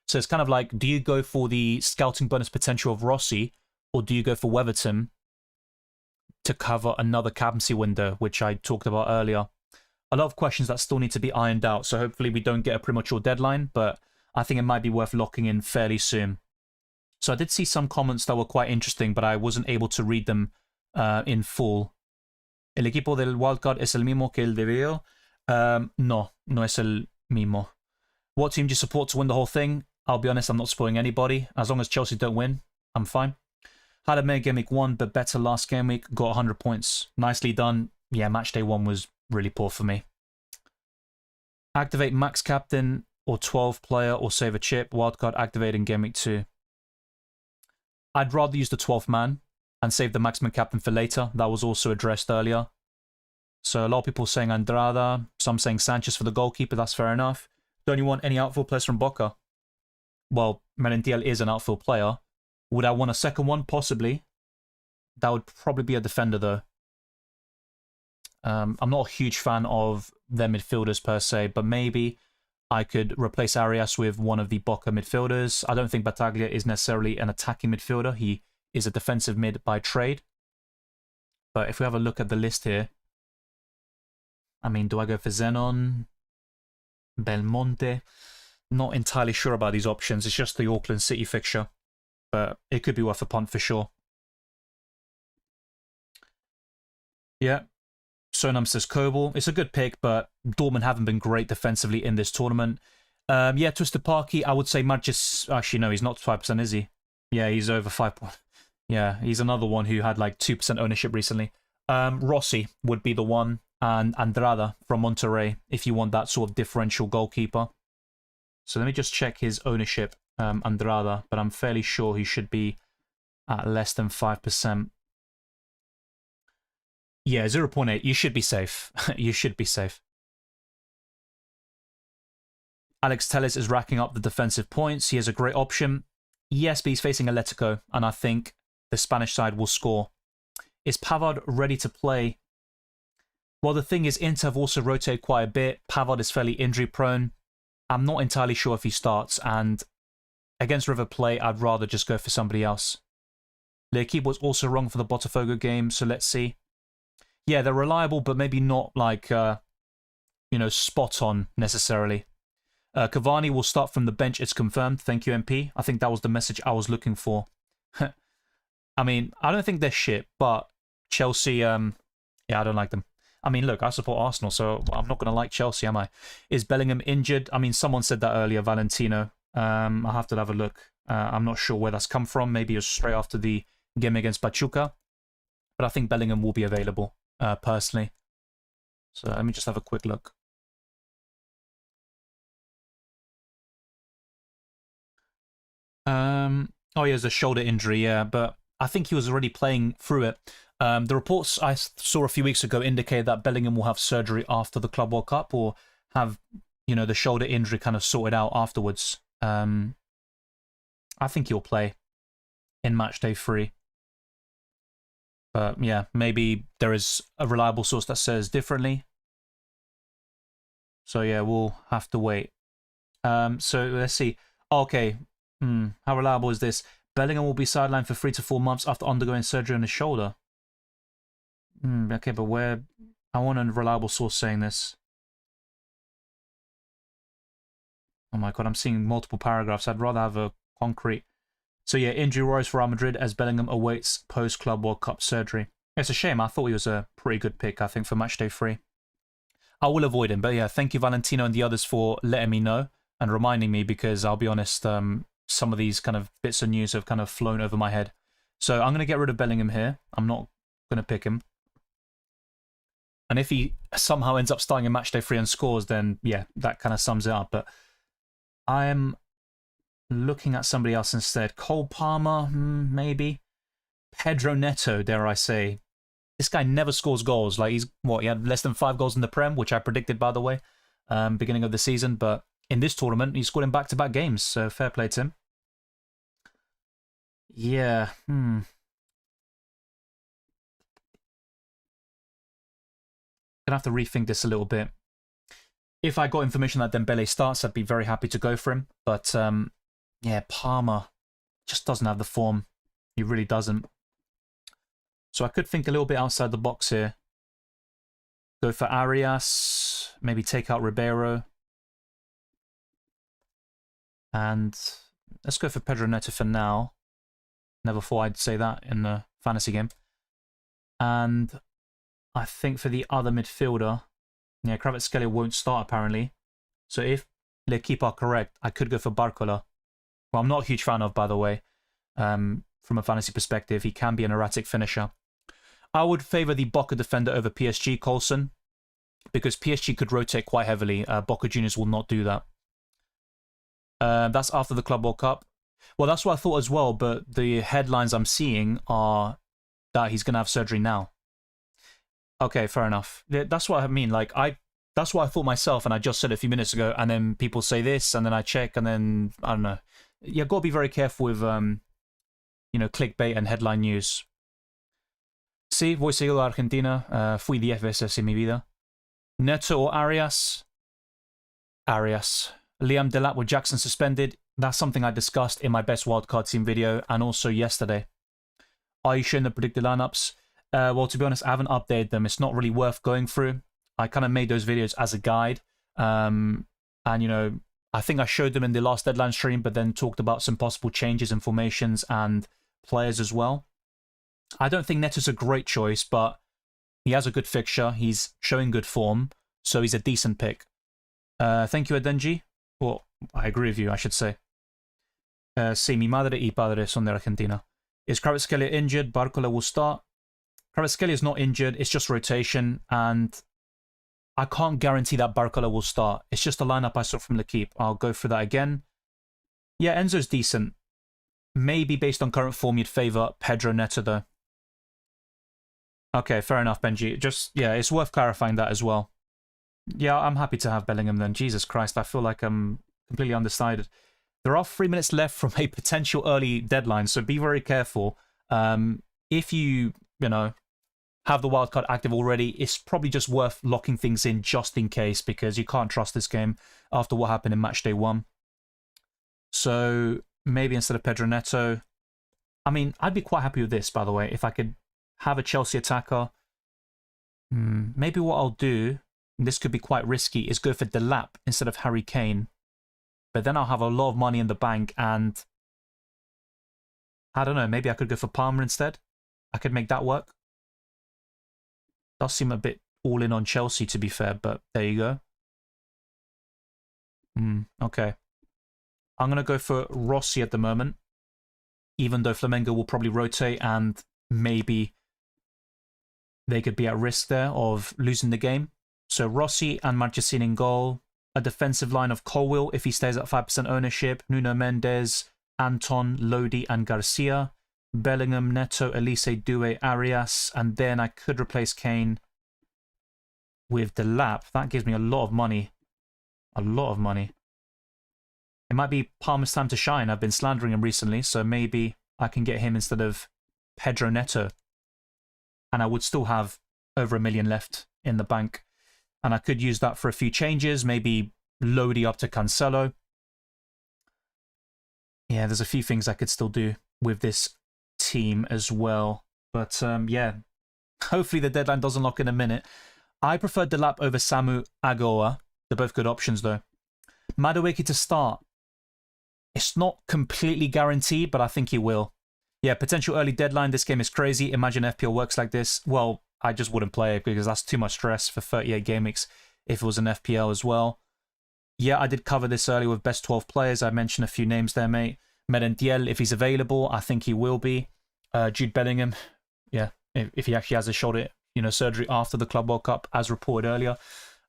So it's kind of like, do you go for the scouting bonus potential of Rossi, or do you go for Weatherton to cover another captaincy window, which I talked about earlier? A lot of questions that still need to be ironed out, so hopefully we don't get a premature deadline, but I think it might be worth locking in fairly soon. So I did see some comments that were quite interesting, but I wasn't able to read them in full. ¿El equipo del Wildcard es el mismo que el de video? No, no es el mismo. What team do you support to win the whole thing? I'll be honest, I'm not supporting anybody. As long as Chelsea don't win, I'm fine. Had a mega game week 1, but better last game week. Got 100 points. Nicely done. Yeah, matchday 1 was really poor for me. Activate max captain or 12 player or save a chip. Wildcard activate in game week 2. I'd rather use the 12th man and save the maximum captain for later. That was also addressed earlier. So a lot of people saying Andrada, some saying Sanchez for the goalkeeper. That's fair enough. Don't you want any outfield players from Boca? Well, Merentiel is an outfield player. Would I want a second one? Possibly. That would probably be a defender, though. I'm not a huge fan of their midfielders per se, but maybe I could replace Arias with one of the Boca midfielders. I don't think Battaglia is necessarily an attacking midfielder. He is a defensive mid by trade. But if we have a look at the list here, I mean, do I go for Zenon? Belmonte? Not entirely sure about these options. It's just the Auckland City fixture. But it could be worth a punt for sure. Yeah. Sonam says Kobel. It's a good pick, but Dortmund haven't been great defensively in this tournament. Yeah, Twisted Parky, I would say Marcus... Actually, no, he's not 5%, is he? Yeah, he's over 5. Yeah, he's another one who had like 2% ownership recently. Rossi would be the one, and Andrada from Monterrey, if you want that sort of differential goalkeeper. So let me just check his ownership, Andrada, but I'm fairly sure he should be at less than 5%. Yeah, 0.8. You should be safe. You should be safe. Alex Telles is racking up the defensive points. He has a great option. Yes, but he's facing Atletico, and I think the Spanish side will score. Is Pavard ready to play? Well, the thing is, Inter have also rotated quite a bit. Pavard is fairly injury-prone. I'm not entirely sure if he starts, and against River Plate, I'd rather just go for somebody else. L'Equipe was also wrong for the Botafogo game, so let's see. Yeah, they're reliable, but maybe not like, you know, spot on necessarily. Cavani will start from the bench. It's confirmed. Thank you, MP. I think that was the message I was looking for. I mean, I don't think they're shit, but Chelsea, yeah, I don't like them. I mean, look, I support Arsenal, so I'm not going to like Chelsea, am I? Is Bellingham injured? I mean, someone said that earlier, Valentino. I'll have to have a look. I'm not sure where that's come from. Maybe it was straight after the game against Pachuca. But I think Bellingham will be available, personally. So let me just have a quick look. Oh, he has a shoulder injury, yeah, but I think he was already playing through it. The reports I saw a few weeks ago indicate that Bellingham will have surgery after the Club World Cup, or have, you know, the shoulder injury kind of sorted out afterwards. I think he'll play in Matchday 3. But yeah, maybe there is a reliable source that says differently. So yeah, we'll have to wait. So let's see. Okay. How reliable is this? Bellingham will be sidelined for 3 to 4 months after undergoing surgery on his shoulder. Okay, but where? I want a reliable source saying this. Oh my god, I'm seeing multiple paragraphs. I'd rather have a concrete. So yeah, injury worries for Real Madrid as Bellingham awaits post-Club World Cup surgery. It's a shame. I thought he was a pretty good pick, I think, for Matchday 3. I will avoid him. But yeah, thank you, Valentino, and the others for letting me know and reminding me, because I'll be honest, some of these kind of bits of news have kind of flown over my head. So I'm going to get rid of Bellingham here. I'm not going to pick him. And if he somehow ends up starting in Matchday 3 and scores, then yeah, that kind of sums it up. But I am looking at somebody else instead. Cole Palmer, maybe. Pedro Neto, dare I say. This guy never scores goals. Like, he's, what, he had less than 5 goals in the Prem, which I predicted, by the way, beginning of the season. But in this tournament, he scored in back-to-back games, so fair play to him. Yeah, Gonna have to rethink this a little bit. If I got information that Dembele starts, I'd be very happy to go for him. But, yeah, Palmer just doesn't have the form. He really doesn't. So I could think a little bit outside the box here. Go for Arias, maybe take out Ribeiro. And let's go for Pedro Neto for now. Never thought I'd say that in the fantasy game. And I think for the other midfielder, yeah, Kvaratskhelia won't start apparently. So if L'Equipe are correct, I could go for Barcola, who I'm not a huge fan of, by the way. From a fantasy perspective, he can be an erratic finisher. I would favour the Boca defender over PSG, Coulson, because PSG could rotate quite heavily. Boca Juniors will not do that. That's after the Club World Cup. Well, that's what I thought as well, but the headlines I'm seeing are that he's going to have surgery now. Okay, fair enough. That's what I mean. Like, that's what I thought myself, and I just said it a few minutes ago, and then people say this, and then I check, and then, I don't know. You've got to be very careful with, you know, clickbait and headline news. Sí, voy seguido a Argentina. Fui 10 veces en mi vida. Neto or Arias? Arias. Liam Delap with Jackson suspended. That's something I discussed in my best wildcard team video and also yesterday. Are you showing the predicted lineups? Well, to be honest, I haven't updated them. It's not really worth going through. I kind of made those videos as a guide. And, you know, I think I showed them in the last deadline stream, but then talked about some possible changes in formations and players as well. I don't think Neto's a great choice, but he has a good fixture. He's showing good form, so he's a decent pick. Thank you, Adenji. Well, I agree with you, I should say. Sí, mi madre y padre son de Argentina. Is Kvaratskhelia injured? Barcola will start. Kvaratskhelia is not injured. It's just rotation, and I can't guarantee that Barcola will start. It's just a lineup I saw from L'Equipe. I'll go through that again. Yeah, Enzo's decent. Maybe based on current form, you'd favour Pedro Neto, though. Okay, fair enough, Benji. Just, yeah, it's worth clarifying that as well. Yeah, I'm happy to have Bellingham then. Jesus Christ, I feel like I'm completely undecided. There are 3 minutes left from a potential early deadline, so be very careful. If you know, have the wildcard active already, it's probably just worth locking things in just in case, because you can't trust this game after what happened in Matchday 1. So maybe instead of Pedro Neto, I mean, I'd be quite happy with this, by the way, if I could have a Chelsea attacker. Maybe what I'll do, and this could be quite risky, is go for Delap instead of Harry Kane. But then I'll have a lot of money in the bank, and I don't know, maybe I could go for Palmer instead. I could make that work. Does seem a bit all in on Chelsea, to be fair, but there you go. Okay. I'm going to go for Rossi at the moment, even though Flamengo will probably rotate, and maybe they could be at risk there of losing the game. So Rossi and Marchesín in goal. A defensive line of Colwill if he stays at 5% ownership. Nuno Mendes, Anton, Lodi, and Garcia. Bellingham, Neto, Elise, Doué, Arias. And then I could replace Kane with Delap. That gives me a lot of money. A lot of money. It might be Palmer's time to shine. I've been slandering him recently, so maybe I can get him instead of Pedro Neto. And I would still have over $1 million left in the bank. And I could use that for a few changes, maybe Lodi up to Cancelo. Yeah, there's a few things I could still do with this team as well. But yeah, hopefully the deadline doesn't lock in a minute. I prefer Delap over Samu Agoa. They're both good options, though. Madueke to start. It's not completely guaranteed, but I think he will. Yeah, potential early deadline. This game is crazy. Imagine FPL works like this. Well, I just wouldn't play it because that's too much stress for 38 game weeks if it was an FPL as well. Yeah, I did cover this earlier with best 12 players. I mentioned a few names there, mate. Merentiel, if he's available, I think he will be. Jude Bellingham, yeah, if he actually has a shoulder, surgery after the Club World Cup, as reported earlier.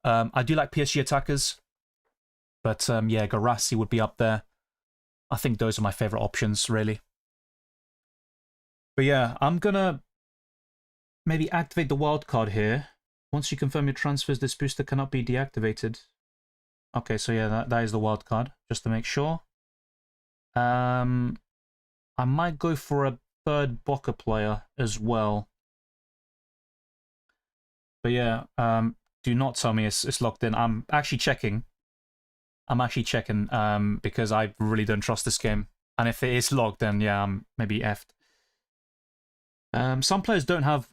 I do like PSG attackers, but yeah, Garassi would be up there. I think those are my favourite options, really. But yeah, I'm going to maybe activate the wildcard here. Once you confirm your transfers, this booster cannot be deactivated. Okay, so yeah, that is the wildcard, just to make sure. I might go for a third Boca player as well. But yeah, do not tell me it's locked in. I'm actually checking. Because I really don't trust this game. And if it is locked, then yeah, I'm maybe effed. Some players don't have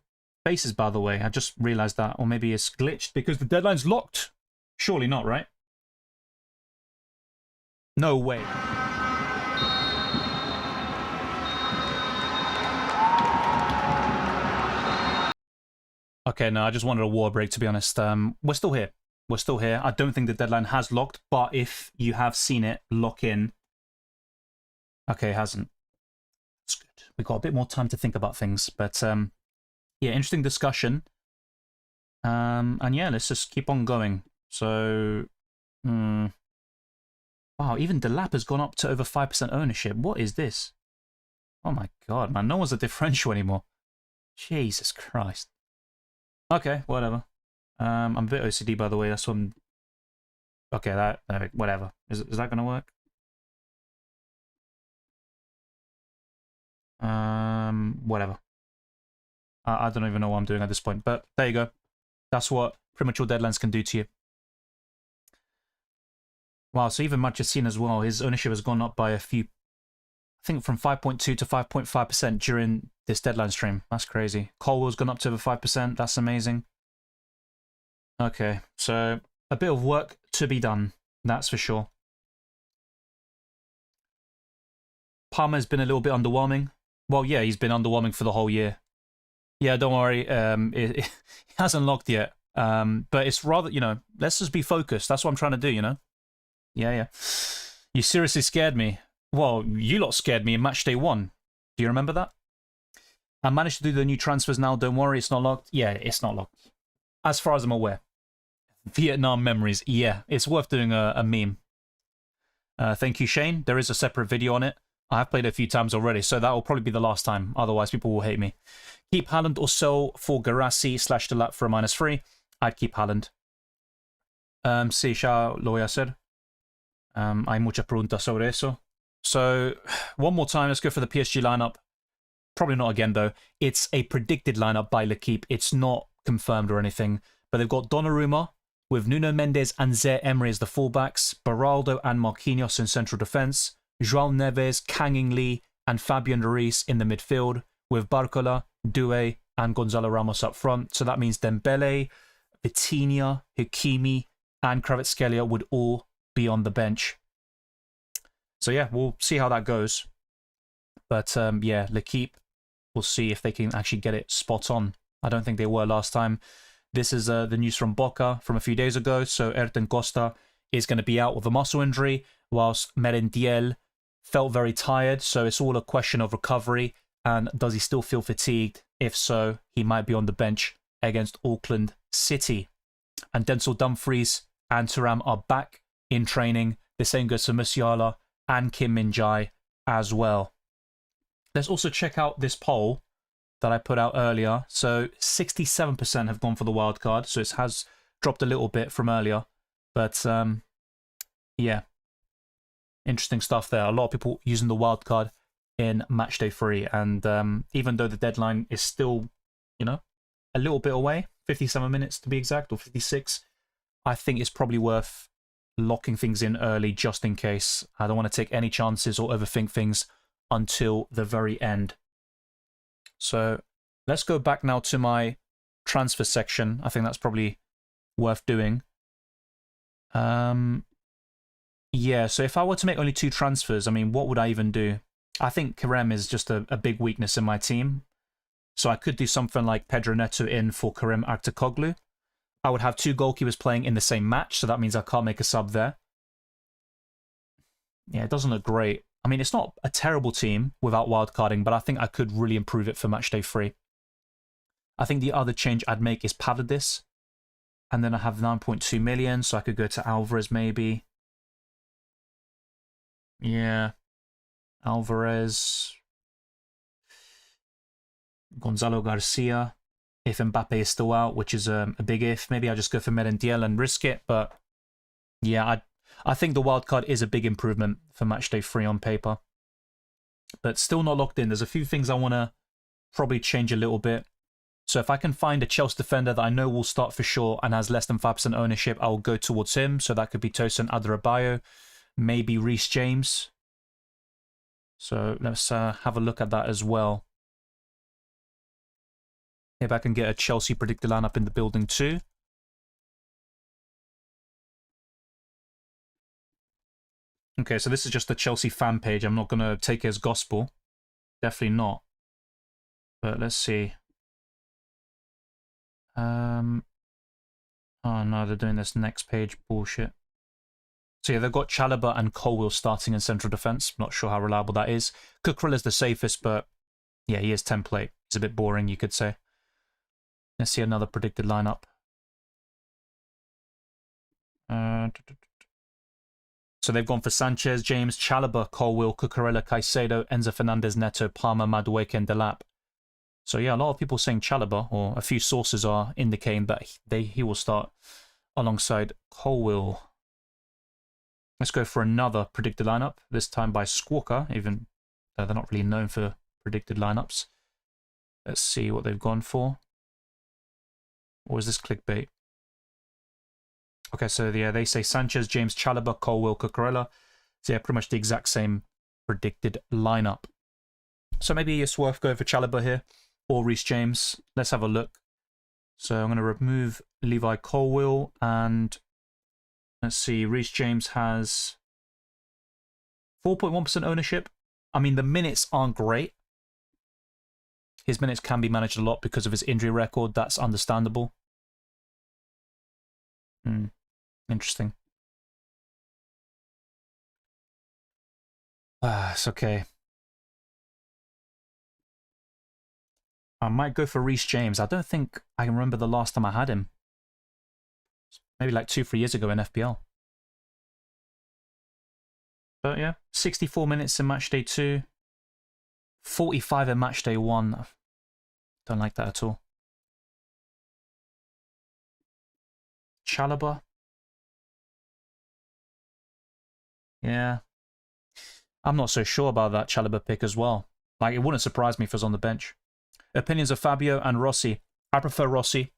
faces, by the way. I just realized that. Or maybe it's glitched because the deadline's locked. Surely not, right? No way. Okay, no, I just wanted a war break, to be honest. We're still here. We're still here. I don't think the deadline has locked, but if you have seen it lock in... Okay, it hasn't. That's good. We've got a bit more time to think about things, but yeah, interesting discussion. And yeah, let's just keep on going. So, wow, even Delap has gone up to over 5% ownership. What is this? Oh my god, man, no one's a differential anymore. Jesus Christ. Okay, whatever. I'm a bit OCD, by the way. That's what I'm... Okay, whatever. Is that going to work? Whatever. I don't even know what I'm doing at this point, but there you go. That's what premature deadlines can do to you. Wow, so even Marchesín as well, his ownership has gone up by a few... I think from 5.2 to 5.5% during this deadline stream. That's crazy. Colwell's gone up to over 5%. That's amazing. Okay, so a bit of work to be done. That's for sure. Palmer's been a little bit underwhelming. Well, yeah, he's been underwhelming for the whole year. Yeah, don't worry. It hasn't locked yet. But it's rather, you know, let's just be focused. That's what I'm trying to do, you know? Yeah. You seriously scared me. Well, you lot scared me in Matchday 1. Do you remember that? I managed to do the new transfers now. Don't worry, it's not locked. Yeah, it's not locked. As far as I'm aware. Vietnam memories. Yeah, it's worth doing a meme. Thank you, Shane. There is a separate video on it. I have played it a few times already, so that will probably be the last time. Otherwise, people will hate me. Keep Haaland or sell for Garassi / Delap for a -3. I'd keep Haaland. Sí, ya lo voy a hacer. Hay muchas preguntas sobre eso. So, one more time, let's go for the PSG lineup. Probably not again, though. It's a predicted lineup by L'Equipe. It's not confirmed or anything. But they've got Donnarumma with Nuno Mendes and Zaire Emery as the fullbacks, Beraldo and Marquinhos in central defence, João Neves, Kang In Lee and Fabian Ruiz in the midfield, with Barcola, Doué and Gonzalo Ramos up front. So that means Dembele, Vitinha, Hakimi and Kvaratskhelia would all be on the bench. So yeah, we'll see how that goes. But yeah, L'Equipe, we'll see if they can actually get it spot on. I don't think they were last time. This is the news from Boca from a few days ago. So Ayrton Costa is going to be out with a muscle injury, whilst Merentiel felt very tired. So it's all a question of recovery. And does he still feel fatigued? If so, he might be on the bench against Auckland City. And Denzel Dumfries and Thuram are back in training. The same goes for Musiala and Kim Min-jae as well. Let's also check out this poll that I put out earlier. So 67% have gone for the wild card. So it has dropped a little bit from earlier. But yeah, interesting stuff there. A lot of people using the wild card in Matchday 3. And even though the deadline is still, you know, a little bit away, 57 minutes to be exact, or 56, I think it's probably worth locking things in early just in case. I don't want to take any chances or overthink things until the very end. So let's go back now to my transfer section. I think that's probably worth doing. Yeah, so if I were to make only 2 transfers, I mean, what would I even do? I think Kerem is just a big weakness in my team. So I could do something like Pedro Neto in for Kerem Aktürkoğlu. I would have 2 goalkeepers playing in the same match, so that means I can't make a sub there. Yeah, it doesn't look great. I mean, it's not a terrible team without wildcarding, but I think I could really improve it for Matchday 3. I think the other change I'd make is Pavlidis. And then I have 9.2 million, so I could go to Alvarez maybe. Yeah. Alvarez. Gonzalo Garcia. If Mbappe is still out, which is a big if. Maybe I just go for Merentiel and risk it. But yeah, I think the wildcard is a big improvement for Matchday 3 on paper. But still not locked in. There's a few things I want to probably change a little bit. So if I can find a Chelsea defender that I know will start for sure and has less than 5% ownership, I will go towards him. So that could be Tosin Adarabioyo, maybe Reece James. So let's have a look at that as well. If I can get a Chelsea predicted lineup in the building too. Okay, so this is just the Chelsea fan page. I'm not going to take it as gospel. Definitely not. But let's see. Oh no, they're doing this next page bullshit. So yeah, they've got Chalobah and Colwill starting in central defence. Not sure how reliable that is. Cucurella is the safest, but yeah, he is template. He's a bit boring, you could say. Let's see another predicted lineup. So they've gone for Sanchez, James, Chalobah, Colwill, Cucurella, Caicedo, Enzo Fernandez, Neto, Palmer, Madueke and Delap. So yeah, a lot of people saying Chalobah, or a few sources are indicating that he will start alongside Colwill. Let's go for another predicted lineup, this time by Squawker, even though they're not really known for predicted lineups. Let's see what they've gone for. Or is this clickbait? Okay, so yeah, they say Sanchez, James, Chalobah, Colwill, Cucurella. So yeah, pretty much the exact same predicted lineup. So maybe it's worth going for Chalobah here or Reece James. Let's have a look. So I'm going to remove Levi Colwill, and let's see, Reece James has 4.1% ownership. I mean, the minutes aren't great. His minutes can be managed a lot because of his injury record. That's understandable. Interesting. It's okay. I might go for Reece James. I don't think I can remember the last time I had him. Maybe like 2-3 years ago in FPL. But yeah, 64 minutes in Matchday 2. 45 in Matchday 1. Don't like that at all. Chalobah. Yeah. I'm not so sure about that Chalobah pick as well. Like, it wouldn't surprise me if it was on the bench. Opinions of Fabio and Rossi. I prefer Rossi.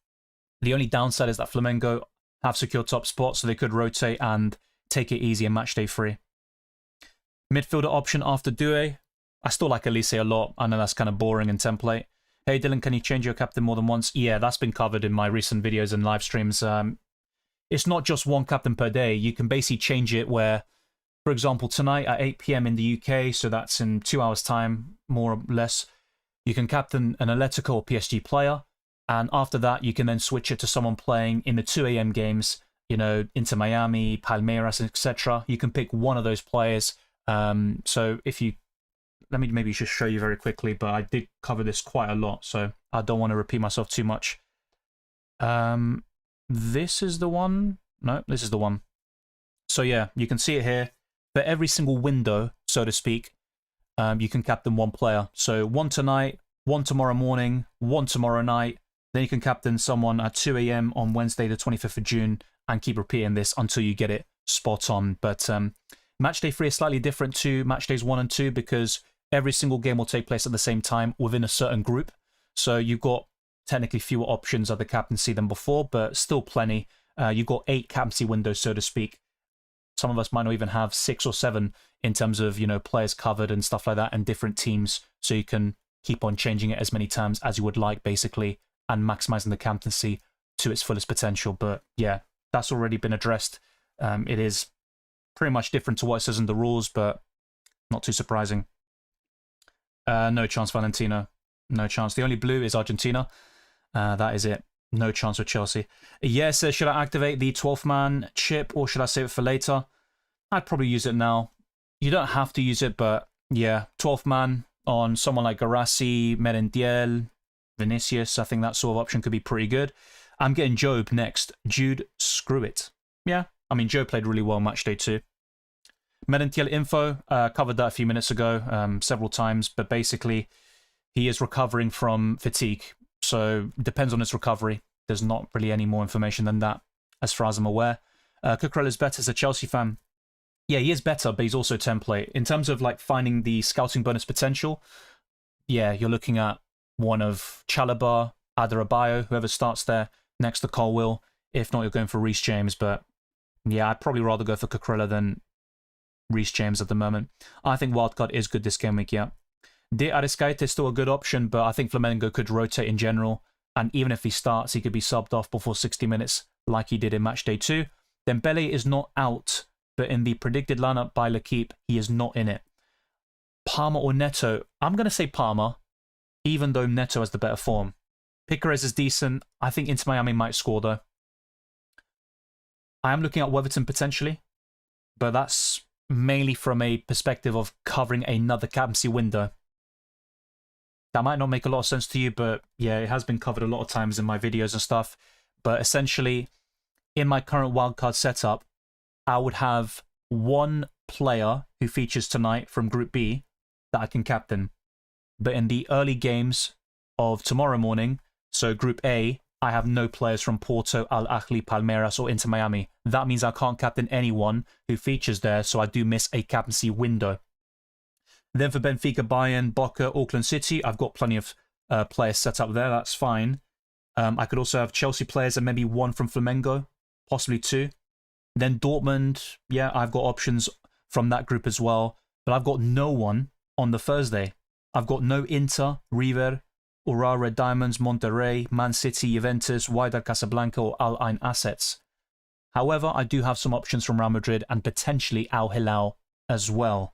The only downside is that Flamengo have secure top spot, so they could rotate and take it easy in Matchday 3. Midfielder option after Doué. I still like Elise a lot. I know that's kind of boring in template. Hey Dylan, can you change your captain more than once? Yeah, that's been covered in my recent videos and live streams. It's not just one captain per day. You can basically change it where, for example, tonight at 8 PM in the UK, so that's in 2 hours' time, more or less, you can captain an Atletico or PSG player, and after that, you can then switch it to someone playing in the 2 AM games, you know, Inter Miami, Palmeiras, etc. You can pick one of those players. So if you, let me maybe just show you very quickly, but I did cover this quite a lot, so I don't want to repeat myself too much. This is the one. No, this is the one. So yeah, you can see it here. For every single window, so to speak, you can captain one player. So one tonight, one tomorrow morning, one tomorrow night. Then you can captain someone at 2 AM on Wednesday, the 25th of June, and keep repeating this until you get it spot on. But Matchday 3 is slightly different to Matchdays 1 and 2 because every single game will take place at the same time within a certain group. So you've got technically fewer options at the captaincy than before, but still plenty. You've got 8 captaincy windows, so to speak. Some of us might not even have 6 or 7 in terms of, you know, players covered and stuff like that, and different teams. So you can keep on changing it as many times as you would like, basically, and maximizing the captaincy to its fullest potential. But yeah, that's already been addressed. It is pretty much different to what it says in the rules, but not too surprising. No chance, Valentino. No chance. The only blue is Argentina. That is it. No chance with Chelsea. Yes, should I activate the 12th man chip or should I save it for later? I'd probably use it now. You don't have to use it, but yeah, 12th man on someone like Garassi, Merentiel, Vinicius. I think that sort of option could be pretty good. I'm getting Job next. Jude, screw it. Yeah, I mean, Joe played really well Matchday 2. Merentiel info, covered that a few minutes ago, several times, but basically he is recovering from fatigue. So depends on his recovery. There's not really any more information than that, as far as I'm aware. Cucurella's better as a Chelsea fan. Yeah, he is better, but he's also template. In terms of like finding the scouting bonus potential, yeah, you're looking at one of Chalobah, Adarabioyo, whoever starts there, next to Colwill. If not, you're going for Reece James. But yeah, I'd probably rather go for Cucurella than Reece James at the moment. I think Wildcard is good this game week, yeah. De Arrascaeta is still a good option, but I think Flamengo could rotate in general. And even if he starts, he could be subbed off before 60 minutes like he did in Matchday 2. Dembele is not out, but in the predicted lineup by L'Equipe, he is not in it. Palmer or Neto? I'm going to say Palmer, even though Neto has the better form. Piquerez is decent. I think Inter Miami might score, though. I am looking at Weatherton potentially, but that's mainly from a perspective of covering another captaincy window. That might not make a lot of sense to you, but yeah, it has been covered a lot of times in my videos and stuff. But essentially, in my current wildcard setup, I would have one player who features tonight from Group B that I can captain. But in the early games of tomorrow morning, so Group A, I have no players from Porto, Al Ahly, Palmeiras, or Inter Miami. That means I can't captain anyone who features there, so I do miss a captaincy window. Then for Benfica, Bayern, Boca, Auckland City, I've got plenty of players set up there. That's fine. I could also have Chelsea players and maybe one from Flamengo, possibly 2. Then Dortmund, yeah, I've got options from that group as well. but I've got no one on the Thursday. I've got no Inter, River, Ura Red Diamonds, Monterrey, Man City, Juventus, Wydad Casablanca, or Al Ain assets. However, I do have some options from Real Madrid and potentially Al Hilal as well.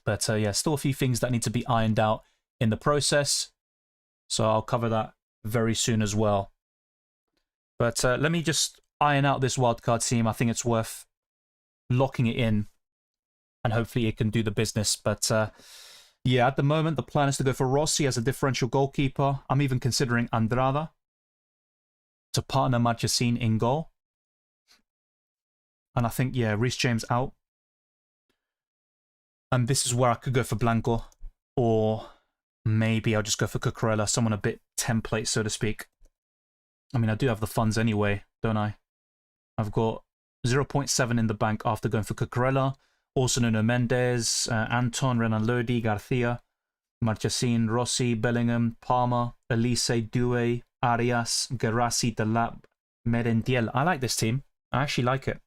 But yeah, still a few things that need to be ironed out in the process. So I'll cover that very soon as well. But let me just iron out this wildcard team. I think it's worth locking it in and hopefully it can do the business. But yeah, at the moment, the plan is to go for Rossi as a differential goalkeeper. I'm even considering Andrada to partner Marchesín in goal. And I think, yeah, Reece James out. And this is where I could go for Blanco. Or maybe I'll just go for Cucurella, someone a bit template, so to speak. I mean, I do have the funds anyway, don't I? I've got 0.7 in the bank after going for Cucurella. Also Nuno Mendes, Anton, Renan Lodi, Garcia, Marchesín, Rossi, Bellingham, Palmer, Elise, Doué, Arias, Gerassi, Delap, Merendiel. I like this team. I actually like it.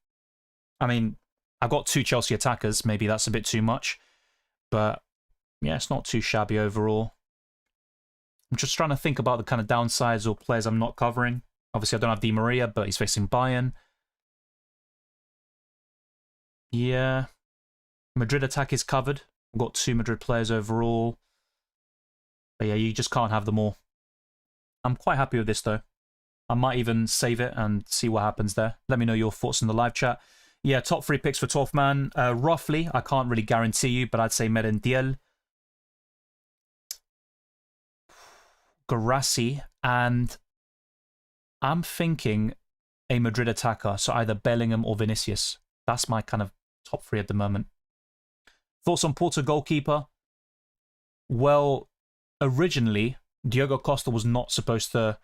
I mean, I've got 2 Chelsea attackers. Maybe that's a bit too much. But yeah, it's not too shabby overall. I'm just trying to think about the kind of downsides or players I'm not covering. Obviously, I don't have Di Maria, but he's facing Bayern. Yeah. Madrid attack is covered. I've got 2 Madrid players overall. But yeah, you just can't have them all. I'm quite happy with this, though. I might even save it and see what happens there. Let me know your thoughts in the live chat. Yeah, top 3 picks for 12th man. Roughly, I can't really guarantee you, but I'd say Merendiel, Gerassi, and I'm thinking a Madrid attacker, so either Bellingham or Vinicius. That's my kind of top 3 at the moment. Thoughts on Porto goalkeeper? Well, originally, Diogo Costa was not supposed to...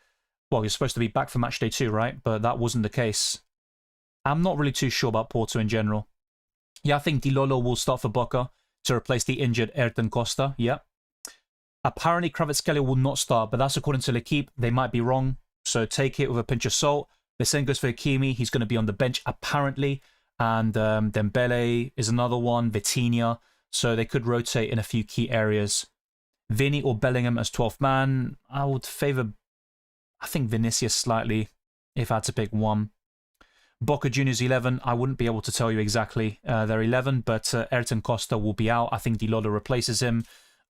Well, he was supposed to be back for Matchday 2, right? But that wasn't the case. I'm not really too sure about Porto in general. Yeah, I think Di Lolo will start for Boca to replace the injured Ayrton Costa. Yeah. Apparently, Kvaratskhelia will not start, but that's according to L'Equipe. They might be wrong, so take it with a pinch of salt. The same goes for Hakimi. He's going to be on the bench, apparently. And Dembele is another one, Vitinha. So they could rotate in a few key areas. Vinny or Bellingham as 12th man. I would favour, I think, Vinicius slightly, if I had to pick one. Boca Juniors 11, I wouldn't be able to tell you exactly their 11, but Ayrton Costa will be out. I think Di Lolo replaces him.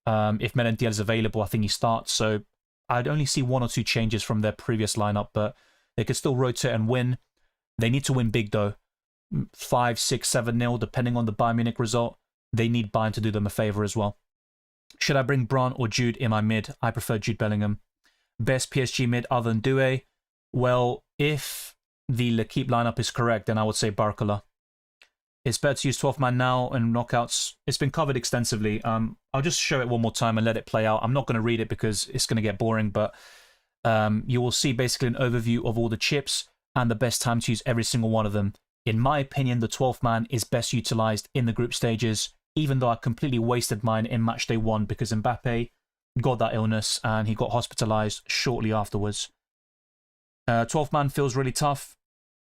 If Merendiel is available, I think he starts. So I'd only see 1 or 2 changes from their previous lineup, but they could still rotate and win. They need to win big, though. 5, 6, 7-0, depending on the Bayern Munich result. They need Bayern to do them a favour as well. Should I bring Brandt or Jude in my mid? I prefer Jude Bellingham. Best PSG mid other than Doué? Well, if the L'Equipe lineup is correct, then I would say Barcola. It's better to use 12th man now and knockouts. It's been covered extensively. I'll just show it one more time and let it play out. I'm not going to read it because it's going to get boring, but you will see basically an overview of all the chips and the best time to use every single one of them. In my opinion, the 12th man is best utilised in the group stages, even though I completely wasted mine in Matchday 1 because Mbappe got that illness and he got hospitalised shortly afterwards. 12th man feels really tough.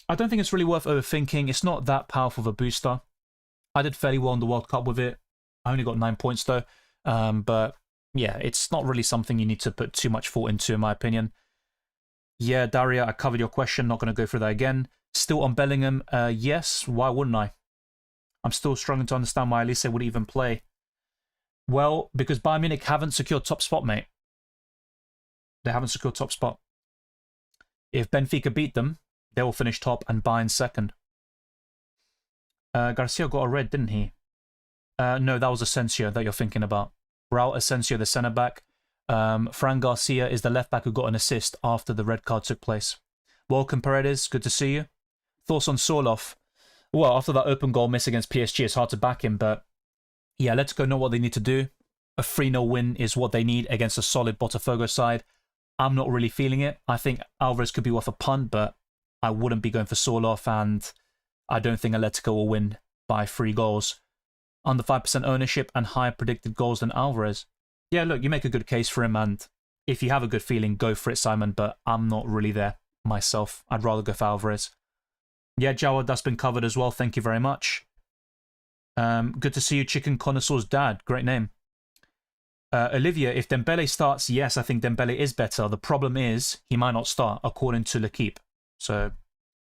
I don't think it's really worth overthinking. It's not that powerful of a booster. I did fairly well in the World Cup with it. I only got 9 points though. But yeah, it's not really something you need to put too much thought into, in my opinion. Yeah, Daria, I covered your question. Not going to go through that again. Still on Bellingham, yes. Why wouldn't I? I'm still struggling to understand why Elise would even play. Well, because Bayern Munich haven't secured top spot, mate. They haven't secured top spot. If Benfica beat them, they will finish top and Bayern second. Garcia got a red, didn't he? No, that was Asensio that you're thinking about. Raul Asensio, the centre-back. Fran Garcia is the left-back who got an assist after the red card took place. Welcome, Paredes. Good to see you. Thoughts on Sorloth? Well, after that open goal miss against PSG, it's hard to back him, but yeah, let's go know what they need to do. A 3-0 win is what they need against a solid Botafogo side. I'm not really feeling it. I think Alvarez could be worth a punt, but I wouldn't be going for Sorloth, and I don't think Atletico will win by 3 goals. Under 5% ownership and higher predicted goals than Alvarez. Yeah, look, you make a good case for him, and if you have a good feeling, go for it, Simon, but I'm not really there myself. I'd rather go for Alvarez. Yeah, Jawad, that's been covered as well. Thank you very much. Good to see you, Chicken Connoisseur's dad. Great name. Olivia, if Dembele starts, yes, I think Dembele is better. The problem is he might not start, according to L'Equipe. So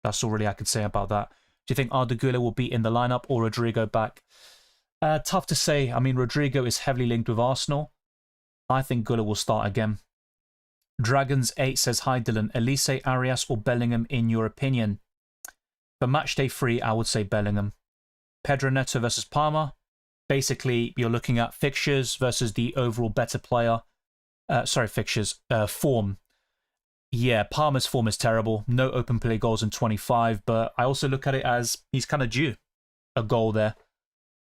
that's all really I could say about that. Do you think Arda Güler will be in the lineup or Rodrigo back? Tough to say. I mean, Rodrigo is heavily linked with Arsenal. I think Güler will start again. Dragons8 says, hi Dylan, Elise, Arias or Bellingham in your opinion? For matchday 3, I would say Bellingham. Pedro Neto versus Parma. Basically, you're looking at fixtures versus the overall better player. Form. Yeah, Parma's form is terrible. No open play goals in 25, but I also look at it as he's kind of due a goal there.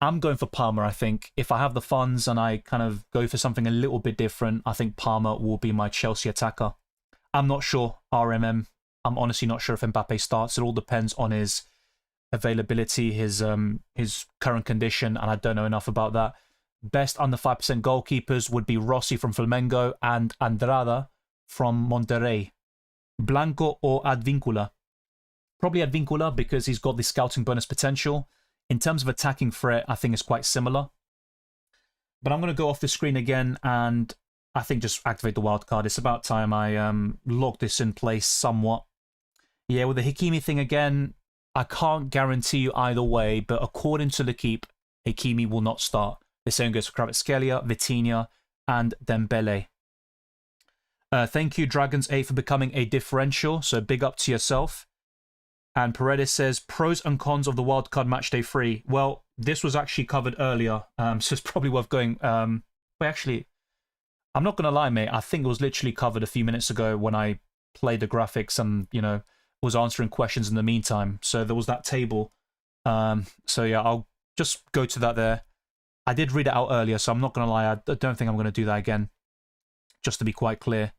I'm going for Parma, I think. If I have the funds and I kind of go for something a little bit different, I think Parma will be my Chelsea attacker. I'm not sure, RMM. I'm honestly not sure if Mbappe starts. It all depends on his availability, his current condition, and I don't know enough about that. Best under 5% goalkeepers would be Rossi from Flamengo and Andrada from Monterrey. Blanco or Advíncula? Probably Advíncula because he's got the scouting bonus potential. In terms of attacking threat, I think it's quite similar. But I'm going to go off the screen again and I think just activate the wildcard. It's about time I lock this in place somewhat. Yeah, with the Hakimi thing again, I can't guarantee you either way, but according to L'Equipe, Hakimi will not start. The same goes for Kvaratskhelia, Vitinha, and Dembele. Thank you, Dragons8, for becoming a differential, so big up to yourself. And Paredes says, pros and cons of the wildcard matchday 3. Well, this was actually covered earlier, so it's probably worth going... Wait, actually, I'm not going to lie, mate. I think it was literally covered a few minutes ago when I played the graphics and, you know, was answering questions in the meantime. So there was that table. So yeah, I'll just go to that there. I did read it out earlier, so I'm not going to lie. I don't think I'm going to do that again, just to be quite clear.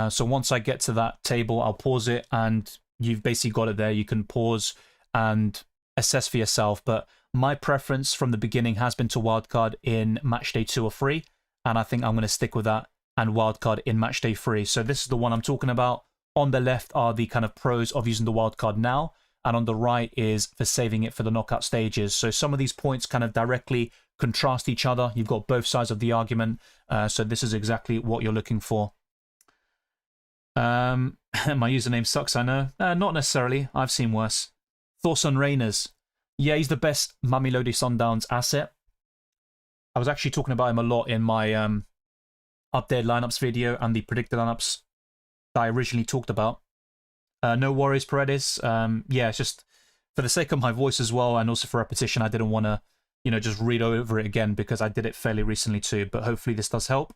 So once I get to that table, I'll pause it, and you've basically got it there. You can pause and assess for yourself. But my preference from the beginning has been to wildcard in matchday 2 or 3, and I think I'm going to stick with that and wildcard in matchday 3. So this is the one I'm talking about. On the left are the kind of pros of using the wildcard now, and on the right is for saving it for the knockout stages. So some of these points kind of directly contrast each other. You've got both sides of the argument. So this is exactly what you're looking for. My username sucks, I know. Not necessarily. I've seen worse. Thoughts on Reyners? Yeah, he's the best Mamelodi Sundowns asset. I was actually talking about him a lot in my updated lineups video and the predicted lineups that I originally talked about. No worries, Paredes. Yeah, it's just for the sake of my voice as well, and also for repetition, I didn't want to, you know, just read over it again because I did it fairly recently too, but hopefully this does help.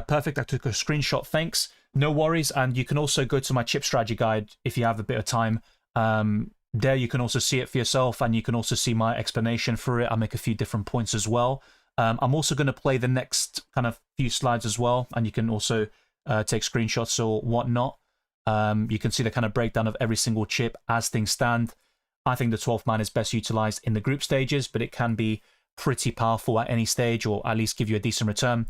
Perfect, I took a screenshot, thanks. No worries, and you can also go to my chip strategy guide if you have a bit of time. There you can also see it for yourself, and you can also see my explanation for it. I make a few different points as well. I'm also going to play the next kind of few slides as well, and you can also take screenshots or whatnot. You can see the kind of breakdown of every single chip as things stand. I think the 12th man is best utilized in the group stages, but it can be pretty powerful at any stage, or at least give you a decent return.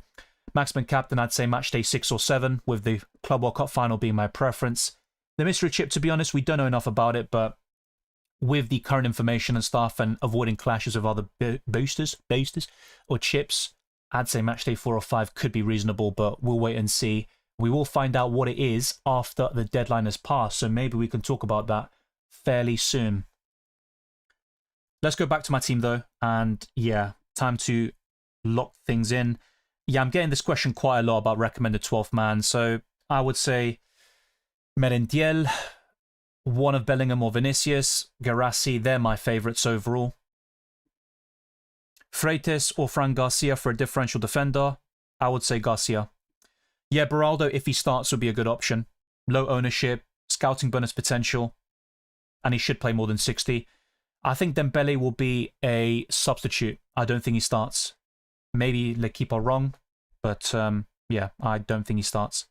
Maximum captain, I'd say matchday 6 or 7, with the Club World Cup final being my preference. The mystery chip, to be honest, we don't know enough about it, but with the current information and stuff and avoiding clashes with other boosters or chips, I'd say matchday 4 or 5 could be reasonable, but we'll wait and see. We will find out what it is after the deadline has passed, so maybe we can talk about that fairly soon. Let's go back to my team though, and yeah, time to lock things in. Yeah, I'm getting this question quite a lot about recommended 12th man, so I would say Merentiel, one of Bellingham or Vinicius, Garassi, they're my favourites overall. Freites or Fran Garcia for a differential defender, I would say Garcia. Yeah, Beraldo, if he starts, would be a good option. Low ownership, scouting bonus potential, and he should play more than 60. I think Dembele will be a substitute. I don't think he starts. Maybe L'Equipe are wrong, but yeah, I don't think he starts.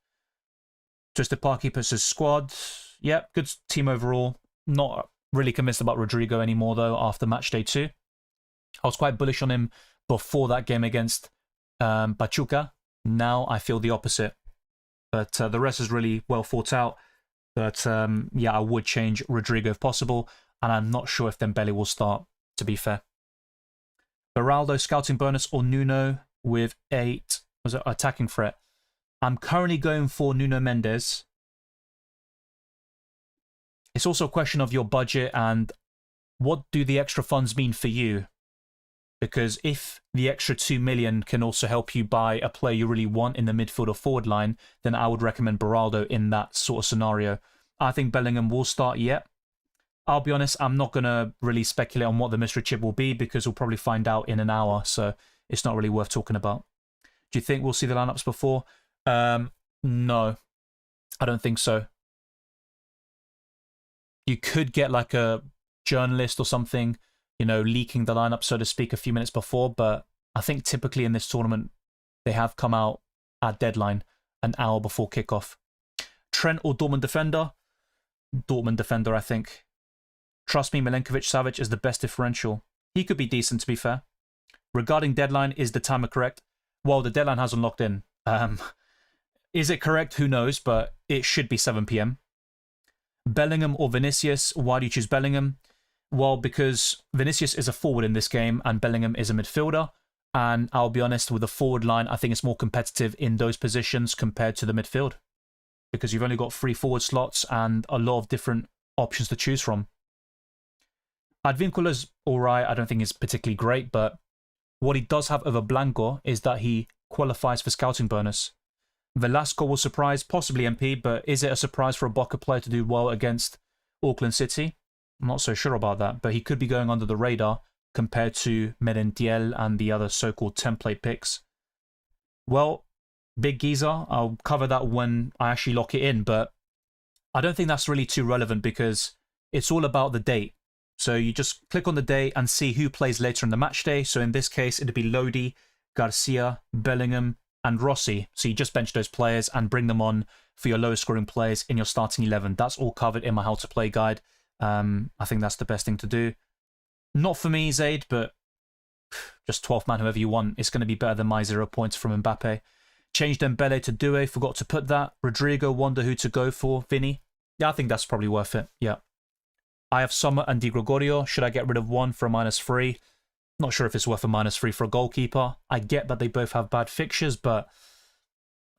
Twisted Parkkeeper says squad. Yeah, good team overall. Not really convinced about Rodrigo anymore, though, after matchday 2. I was quite bullish on him before that game against Pachuca. Now I feel the opposite. But the rest is really well thought out. But yeah, I would change Rodrigo if possible. And I'm not sure if Dembele will start, to be fair. Beraldo, scouting bonus, or Nuno with 8, was it attacking threat? I'm currently going for Nuno Mendes. It's also a question of your budget and what do the extra funds mean for you? Because if the extra 2 million can also help you buy a player you really want in the midfield or forward line, then I would recommend Beraldo in that sort of scenario. I think Bellingham will start yet. I'll be honest, I'm not going to really speculate on what the mystery chip will be because we'll probably find out in an hour, so it's not really worth talking about. Do you think we'll see the lineups before? No, I don't think so. You could get like a journalist or something, you know, leaking the lineup, so to speak, a few minutes before, but I think typically in this tournament, they have come out at deadline an hour before kickoff. Trent or Dortmund defender? Dortmund defender, I think. Trust me, Milenkovic-Savic is the best differential. He could be decent, to be fair. Regarding deadline, is the timer correct? Well, the deadline hasn't locked in. Is it correct? Who knows, but it should be 7 p.m. Bellingham or Vinicius? Why do you choose Bellingham? Well, because Vinicius is a forward in this game and Bellingham is a midfielder. And I'll be honest, with the forward line, I think it's more competitive in those positions compared to the midfield. Because you've only got 3 forward slots and a lot of different options to choose from. Advincula's alright, I don't think he's particularly great, but what he does have over Blanco is that he qualifies for scouting bonus. Velasco will surprise, possibly MP, but is it a surprise for a Boca player to do well against Auckland City? I'm not so sure about that, but he could be going under the radar compared to Merentiel and the other so-called template picks. Well, Big Giza, I'll cover that when I actually lock it in, but I don't think that's really too relevant because it's all about the date. So you just click on the day and see who plays later in the match day. So in this case, it'd be Lodi, Garcia, Bellingham, and Rossi. So you just bench those players and bring them on for your lowest scoring players in your starting 11. That's all covered in my how to play guide. I think that's the best thing to do. Not for me, Zaid, but just 12th man, whoever you want. It's going to be better than my 0 points from Mbappe. Change Dembele to Due. Forgot to put that. Rodrigo, wonder who to go for. Vinny. Yeah, I think that's probably worth it. Yeah. I have Sommer and Di Gregorio. Should I get rid of one for a -3? Not sure if it's worth a -3 for a goalkeeper. I get that they both have bad fixtures, but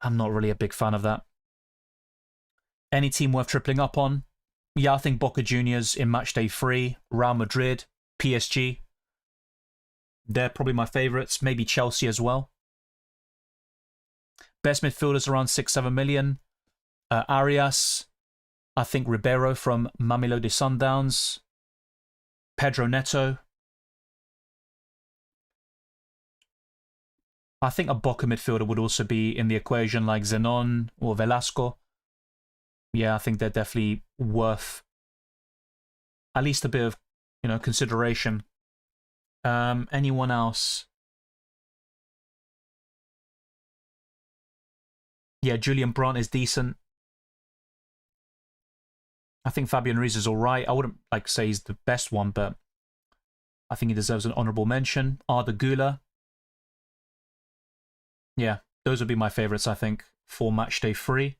I'm not really a big fan of that. Any team worth tripling up on? Yeah, I think Boca Juniors in Matchday 3, Real Madrid, PSG. They're probably my favourites. Maybe Chelsea as well. Best midfielders around 6-7 million. Arias. I think Ribeiro from Mamelodi Sundowns. Pedro Neto. I think a Boca midfielder would also be in the equation, like Zenon or Velasco. Yeah, I think they're definitely worth at least a bit of, consideration. Anyone else? Yeah, Julian Brandt is decent. I think Fabian Ruiz is alright. I wouldn't say he's the best one, but I think he deserves an honourable mention. Arda Güler. Yeah, those would be my favourites, I think, for Matchday 3.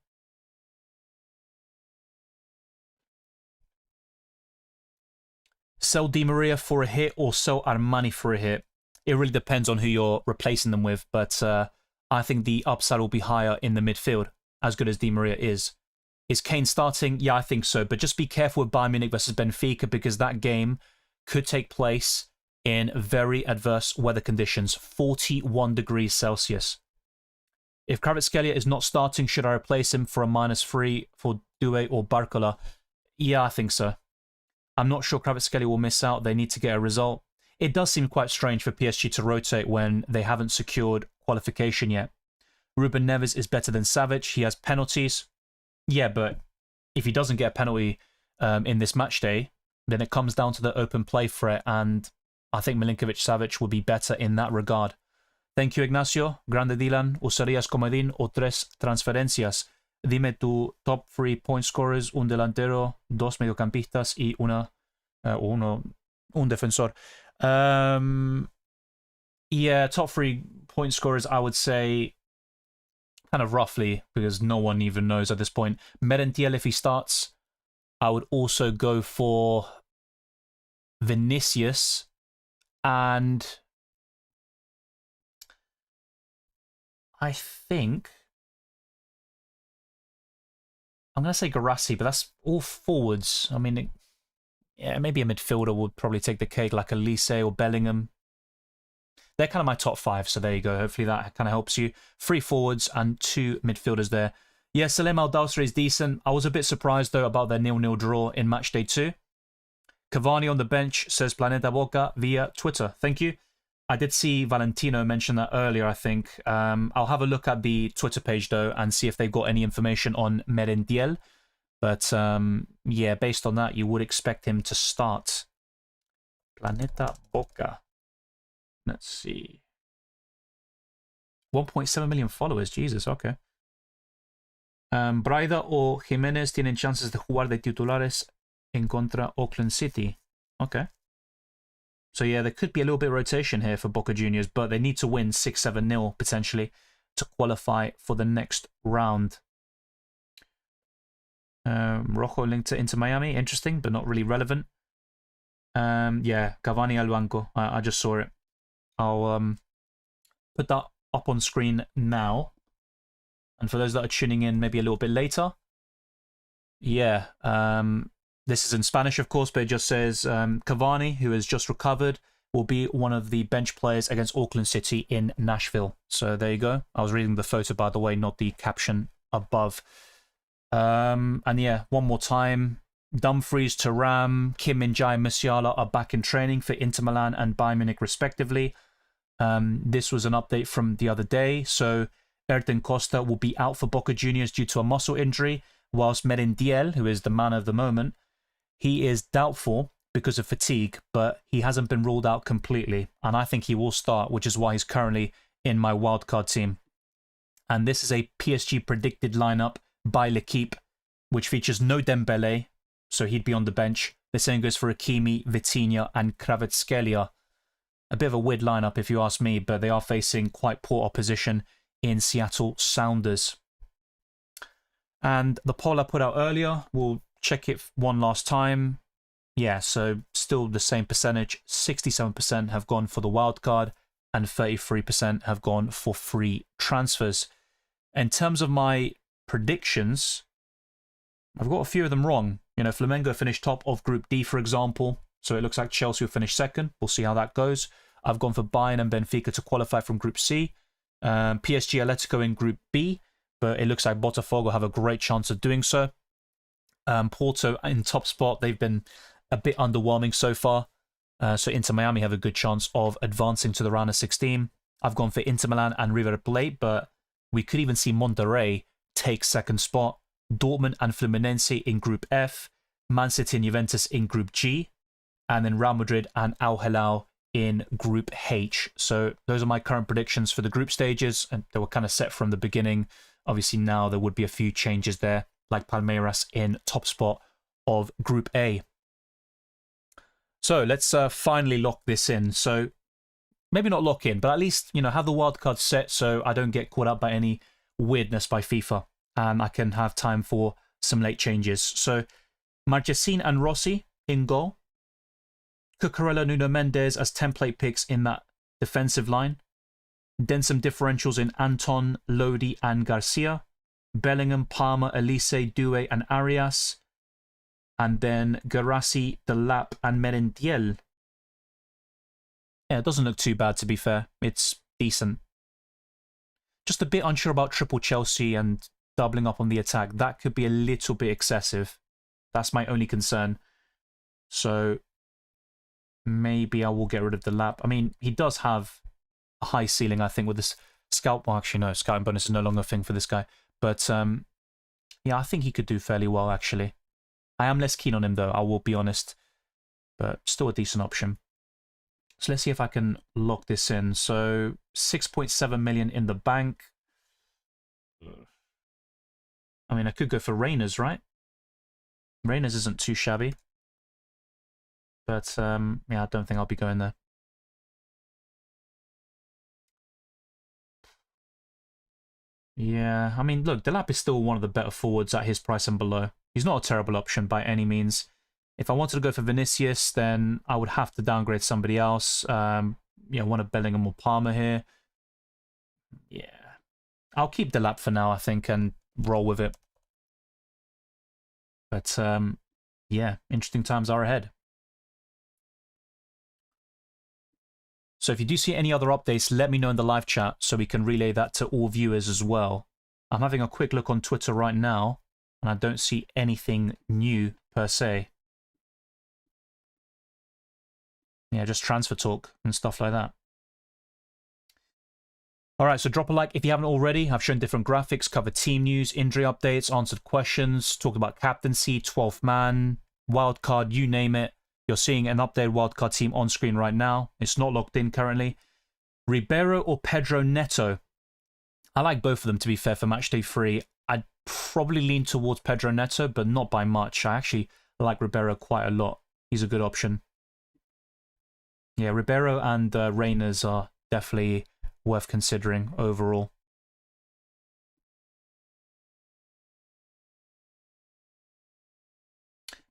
Sell Di Maria for a hit or sell Armani for a hit. It really depends on who you're replacing them with, but I think the upside will be higher in the midfield, as good as Di Maria is. Is Kane starting? Yeah, I think so, but just be careful with Bayern Munich versus Benfica because that game could take place in very adverse weather conditions, 41 degrees Celsius. If Kvaratskhelia is not starting, should I replace him for a -3 for Due or Barcola? Yeah, I think so. I'm not sure Kvaratskhelia will miss out. They need to get a result. It does seem quite strange for PSG to rotate when they haven't secured qualification yet. Ruben Neves is better than Savic. He has penalties. Yeah, but if he doesn't get a penalty in this match day, then it comes down to the open play threat, and I think Milinkovic-Savic will be better in that regard. Thank you, Ignacio. Grande Dylan. ¿Usarías comodín o 3 transferencias? Dime tu top 3 point scorers, un delantero, 2 mediocampistas y un defensor. Yeah, top 3 point scorers, I would say, kind of roughly, because no one even knows at this point. Merentiel, if he starts. I would also go for Vinicius and I think I'm going to say Garassi, but that's all forwards. I mean, yeah, maybe a midfielder would probably take the cake, like Elise or Bellingham. They're kind of my top five, so there you go. Hopefully that kind of helps you. 3 forwards and 2 midfielders there. Yeah, Salem Al Dawsri is decent. I was a bit surprised, though, about their 0-0 draw in Matchday 2. Cavani on the bench, says Planeta Boca via Twitter. Thank you. I did see Valentino mention that earlier, I think. I'll have a look at the Twitter page, though, and see if they've got any information on Merendiel. But, yeah, based on that, you would expect him to start. Planeta Boca. Let's see. 1.7 million followers. Jesus, okay. Braida o Jimenez tienen chances de jugar de titulares en contra Auckland City. Okay. So, yeah, there could be a little bit of rotation here for Boca Juniors, but they need to win 6-7-0, potentially, to qualify for the next round. Rojo linked to Inter Miami. Interesting, but not really relevant. Yeah, Cavani al banco. I just saw it. I'll put that up on screen now. And for those that are tuning in maybe a little bit later, yeah, this is in Spanish, of course, but it just says Cavani, who has just recovered, will be one of the bench players against Auckland City in Nashville. So there you go. I was reading the photo, by the way, not the caption above. And yeah, one more time. Dumfries, Thuram, Kim Min-jae, and Musiala are back in training for Inter Milan and Bayern Munich, respectively. This was an update from the other day. So Erden Costa will be out for Boca Juniors due to a muscle injury, whilst Merendiel, who is the man of the moment, he is doubtful because of fatigue, but he hasn't been ruled out completely. And I think he will start, which is why he's currently in my wildcard team. And this is a PSG predicted lineup by L'Equipe, which features no Dembele, so he'd be on the bench. The same goes for Hakimi, Vitinha, and Kvaratskhelia. A bit of a weird lineup if you ask me, but they are facing quite poor opposition in Seattle Sounders. And the poll I put out earlier, we'll check it one last time. Yeah, so still the same percentage. 67% have gone for the wild card and 33% have gone for free transfers. In terms of my predictions, I've got a few of them wrong. You know, Flamengo finished top of Group D, for example. So it looks like Chelsea will finish second. We'll see how that goes. I've gone for Bayern and Benfica to qualify from Group C. PSG Atletico in Group B, but it looks like Botafogo have a great chance of doing so. Porto in top spot, they've been a bit underwhelming so far. So Inter Miami have a good chance of advancing to the round of 16. I've gone for Inter Milan and River Plate, but we could even see Monterrey take second spot. Dortmund and Fluminense in Group F. Man City and Juventus in Group G. And then Real Madrid and Al Hilal in Group H. So those are my current predictions for the group stages, and they were kind of set from the beginning. Obviously now there would be a few changes there, like Palmeiras in top spot of Group A. So let's finally lock this in. So maybe not lock in, but at least, you know, have the wildcard set so I don't get caught up by any weirdness by FIFA, and I can have time for some late changes. So Marchesín and Rossi in goal. Cucurella, Nuno Mendes as template picks in that defensive line. Then some differentials in Anton, Lodi, and Garcia. Bellingham, Palmer, Elise, Doué, and Arias. And then Garassi, Delap, and Merendiel. Yeah, it doesn't look too bad, to be fair. It's decent. Just a bit unsure about triple Chelsea and doubling up on the attack. That could be a little bit excessive. That's my only concern. So maybe I will get rid of the lap. I mean, he does have a high ceiling, I think, with this scout. Well, actually, no, scouting bonus is no longer a thing for this guy. But yeah, I think he could do fairly well, actually. I am less keen on him, though, I will be honest. But still a decent option. So let's see if I can lock this in. So 6.7 million in the bank. I mean, I could go for Reyners, right? Reyners isn't too shabby. But, yeah, I don't think I'll be going there. Yeah, I mean, look, Delap is still one of the better forwards at his price and below. He's not a terrible option by any means. If I wanted to go for Vinicius, then I would have to downgrade somebody else. You know, one of Bellingham or Palmer here. Yeah. I'll keep the lap for now, I think, and roll with it. But yeah, interesting times are ahead. So if you do see any other updates, let me know in the live chat so we can relay that to all viewers as well. I'm having a quick look on Twitter right now, and I don't see anything new per se. Yeah, just transfer talk and stuff like that. All right, so drop a like if you haven't already. I've shown different graphics, covered team news, injury updates, answered questions, talked about captaincy, 12th man, wildcard, you name it. You're seeing an updated wildcard team on screen right now. It's not locked in currently. Ribeiro or Pedro Neto? I like both of them, to be fair, for Matchday 3. I'd probably lean towards Pedro Neto, but not by much. I actually like Ribeiro quite a lot. He's a good option. Yeah, Ribeiro and Reyners are definitely worth considering overall.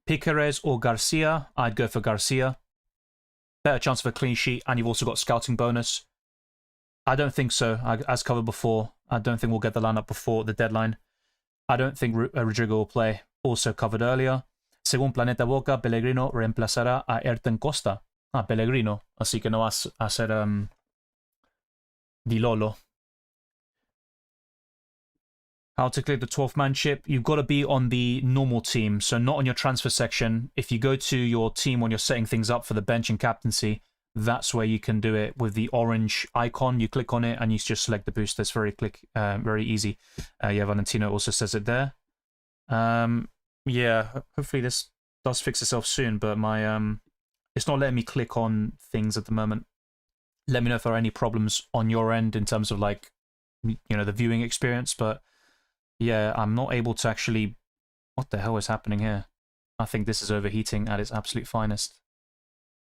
Piqueres or Garcia? I'd go for Garcia. Better chance of a clean sheet, and you've also got scouting bonus. I don't think so. As covered before, I don't think we'll get the lineup before the deadline. I don't think Rodrigo will play. Also covered earlier. Según Planeta Boca, Pellegrino reemplazará a Ayrton Costa. Ah, Pellegrino. Así que no va a ser Di Lolo. How to click the 12th man chip? You've got to be on the normal team, so not on your transfer section. If you go to your team when you're setting things up for the bench and captaincy, that's where you can do it with the orange icon. You click on it and you just select the boost. That's very easy. Yeah, Valentino also says it there. Yeah, hopefully this does fix itself soon, but my it's not letting me click on things at the moment. Let me know if there are any problems on your end in terms of, like, you know, the viewing experience, but yeah, I'm not able to actually... What the hell is happening here? I think this is overheating at its absolute finest.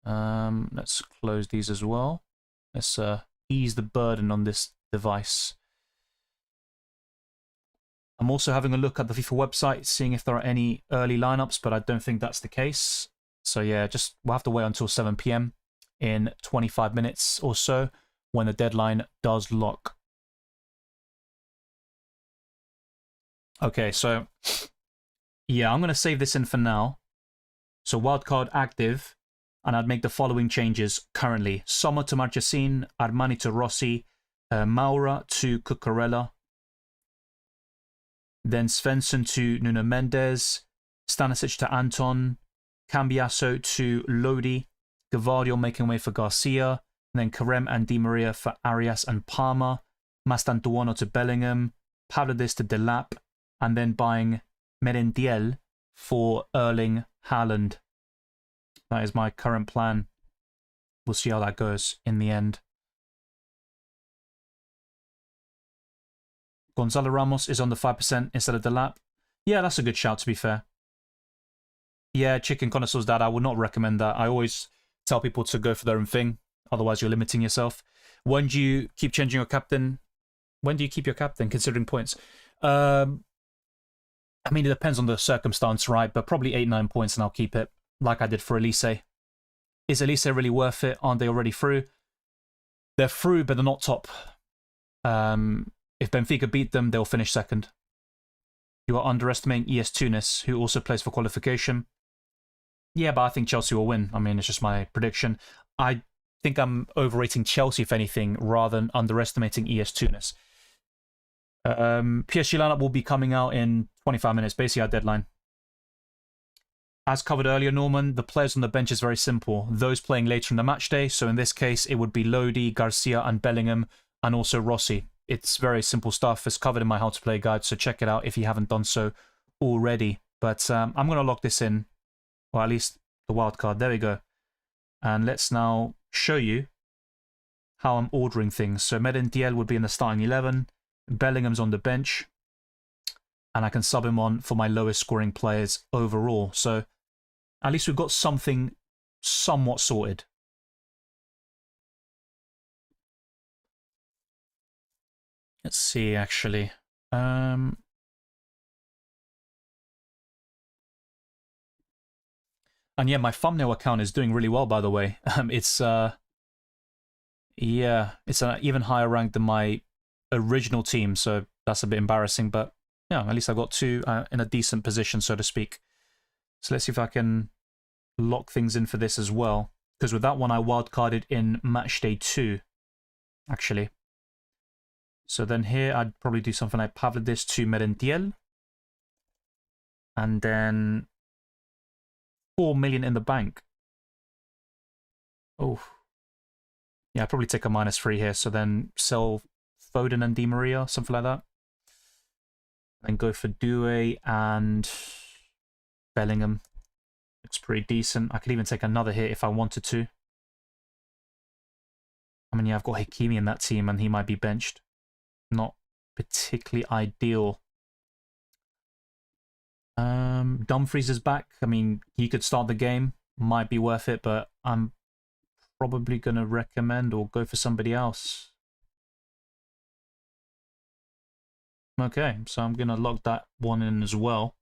Let's close these as well. Let's ease the burden on this device. I'm also having a look at the FIFA website, seeing if there are any early lineups, but I don't think that's the case. So yeah, we'll have to wait until 7 PM in 25 minutes or so when the deadline does lock. Okay, so yeah, I'm going to save this in for now. So wildcard active, and I'd make the following changes currently. Sommer to Marchesín, Armani to Rossi, Maura to Cucurella, then Svensson to Nuno Mendes, Stanisic to Anton, Cambiasso to Lodi, Gavardio making way for Garcia, and then Carem and Di Maria for Arias and Palmer, Mastantuono to Bellingham, Pavlidis to Delap, and then buying Merentiel for Erling Haaland. That is my current plan. We'll see how that goes in the end. Gonzalo Ramos is on the 5% instead of Delap. Yeah, that's a good shout, to be fair. Yeah, Chicken Connoisseur's dad, I would not recommend that. I always tell people to go for their own thing. Otherwise, you're limiting yourself. When do you keep changing your captain? When do you keep your captain, considering points? I mean, it depends on the circumstance, right? But probably 8-9 points and I'll keep it, like I did for Elise. Is Elise really worth it? Aren't they already through? They're through, but they're not top. If Benfica beat them, they'll finish second. You are underestimating ES Tunis, who also plays for qualification. Yeah, but I think Chelsea will win. I mean, it's just my prediction. I think I'm overrating Chelsea, if anything, rather than underestimating ES Tunis. PSG lineup will be coming out in 25 minutes, basically our deadline. As covered earlier, Norman, the players on the bench is very simple. Those playing later in the match day, so in this case, it would be Lodi, Garcia, and Bellingham, and also Rossi. It's very simple stuff. It's covered in my How to Play guide, so check it out if you haven't done so already. But I'm going to lock this in, or at least the wild card. There we go. And let's now show you how I'm ordering things. So Merentiel would be in the starting 11. Bellingham's on the bench, and I can sub him on for my lowest scoring players overall. So at least we've got something somewhat sorted. Let's see, actually. And yeah, my thumbnail account is doing really well, by the way. Yeah, it's an even higher rank than my original team, so that's a bit embarrassing, but yeah, at least I got two in a decent position, so to speak. So let's see if I can lock things in for this as well, because with that one I wildcarded in Matchday 2, actually. So then here I'd probably do something like Pavlidis to Merentiel, and then 4 million in the bank. Oh, yeah, I'd probably take a -3 here, so then sell Foden and Di Maria, something like that. Then go for Doué and Bellingham. Looks pretty decent. I could even take another hit if I wanted to. I mean, yeah, I've got Hakimi in that team and he might be benched. Not particularly ideal. Dumfries is back. I mean, he could start the game. Might be worth it, but I'm probably going to recommend or go for somebody else. Okay, so I'm going to lock that one in as well.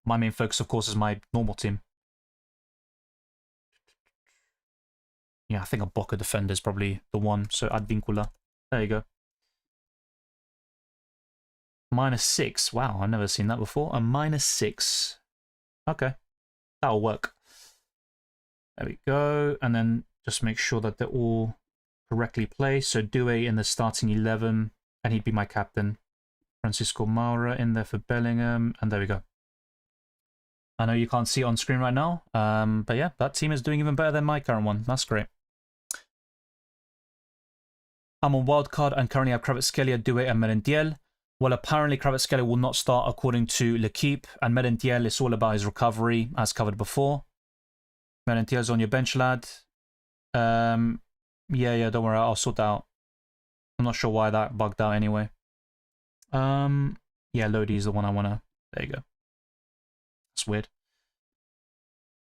My main focus, of course, is my normal team. Yeah, I think a Boca defender is probably the one. So Advincula. There you go. -6. Wow, I've never seen that before. A -6. Okay, that'll work. There we go. And then just make sure that they're all correctly placed. So Doué in the starting 11, and he'd be my captain. Francisco Moura in there for Bellingham, and there we go. I know you can't see it on screen right now, but yeah, that team is doing even better than my current one. That's great. I'm on Wildcard and currently have Kvaratskhelia, Doué, and Merentiel. Well, apparently Kvaratskhelia will not start according to L'Equipe, and Merentiel is all about his recovery, as covered before. Merentiel's on your bench, lad. Yeah, don't worry, I'll sort that out. I'm not sure why that bugged out anyway. Yeah, Lodi is the one I want to... There you go. That's weird.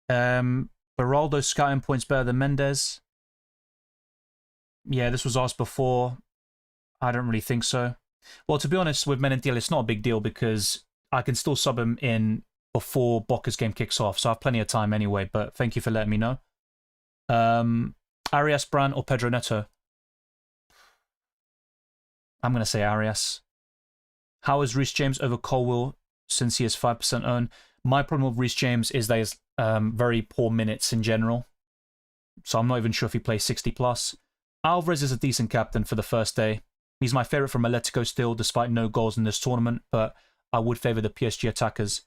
Beraldo's scouting points better than Mendes. Yeah, this was asked before. I don't really think so. Well, to be honest, with Merentiel, it's not a big deal because I can still sub him in before Boca's game kicks off, so I have plenty of time anyway, but thank you for letting me know. Arias, Bran, or Pedro Neto? I'm going to say Arias. How is Reece James over Colwill since he is 5% owned? My problem with Reece James is that he has very poor minutes in general, so I'm not even sure if he plays 60+. Alvarez is a decent captain for the first day. He's my favourite from Atletico still, despite no goals in this tournament, but I would favour the PSG attackers.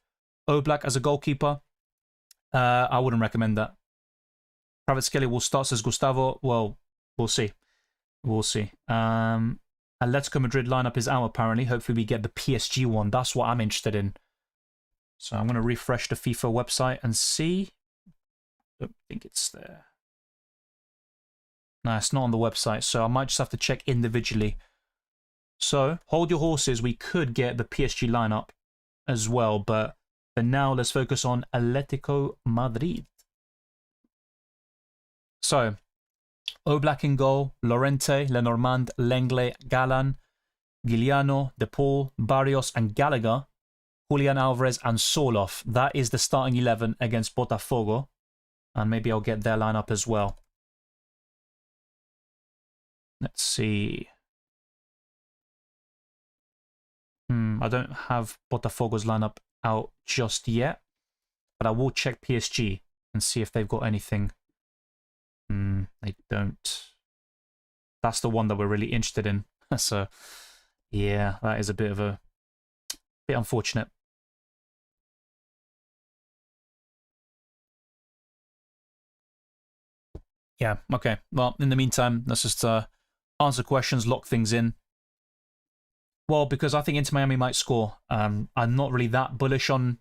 Oblak as a goalkeeper, I wouldn't recommend that. Kvaratskhelia will start as Gustavo. Well, we'll see. We'll see. Atletico Madrid lineup is out apparently. Hopefully we get the PSG one. That's what I'm interested in. So I'm going to refresh the FIFA website and see. Don't think it's there. No, it's not on the website, so I might just have to check individually. So, hold your horses. We could get the PSG lineup as well, but for now, let's focus on Atletico Madrid. So, Oblak in goal, Llorente, Lenormand, Lenglet, Galan, Giuliano, De Paul, Barrios, and Gallagher, Julian Alvarez, and Soloff. That is the starting 11 against Botafogo, and maybe I'll get their lineup as well. Let's see. I don't have Botafogo's lineup out just yet, but I will check PSG and see if they've got anything. They don't. That's the one that we're really interested in. So, yeah, that is a bit unfortunate. Yeah, okay. Well, in the meantime, let's just answer questions, lock things in. Well, because I think Inter Miami might score. I'm not really that bullish on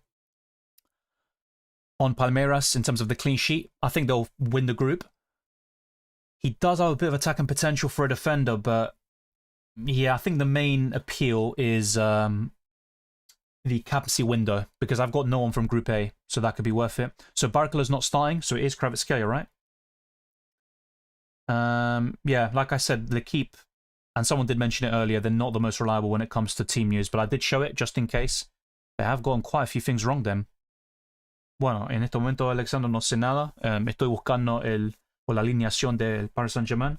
Palmeiras in terms of the clean sheet. I think they'll win the group. He does have a bit of attacking potential for a defender, but yeah, I think the main appeal is the captaincy window, because I've got no one from Group A, so that could be worth it. So Barcola's not starting, so it is Kvaratskhelia, right? Yeah, like I said, L'Equipe, and someone did mention it earlier, they're not the most reliable when it comes to team news, but I did show it just in case. They have gotten quite a few things wrong then. Bueno, en este momento, Alexander, no sé nada. Estoy buscando la alineación del Paris Saint-Germain.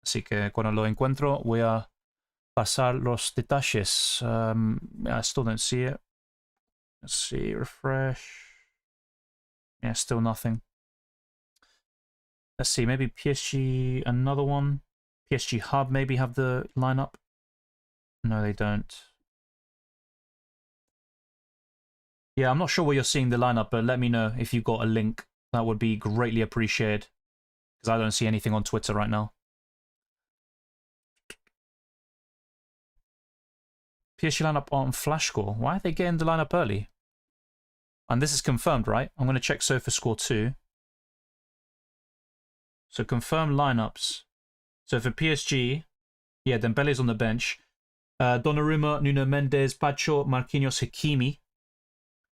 Así que cuando lo encuentro, voy a Pasar los detalles. I still don't see it. Let's see, refresh. Yeah, still nothing. Let's see, maybe PSG, another one. PSG Hub maybe have the lineup. No, they don't. Yeah, I'm not sure where you're seeing the lineup, but let me know if you've got a link. That would be greatly appreciated, because I don't see anything on Twitter right now. PSG lineup on Flash Score. Why are they getting the lineup early? And this is confirmed, right? I'm going to check SofaScore too. So confirm lineups. So for PSG, yeah, Dembele's on the bench. Donnarumma, Nuno Mendes, Pacho, Marquinhos, Hakimi,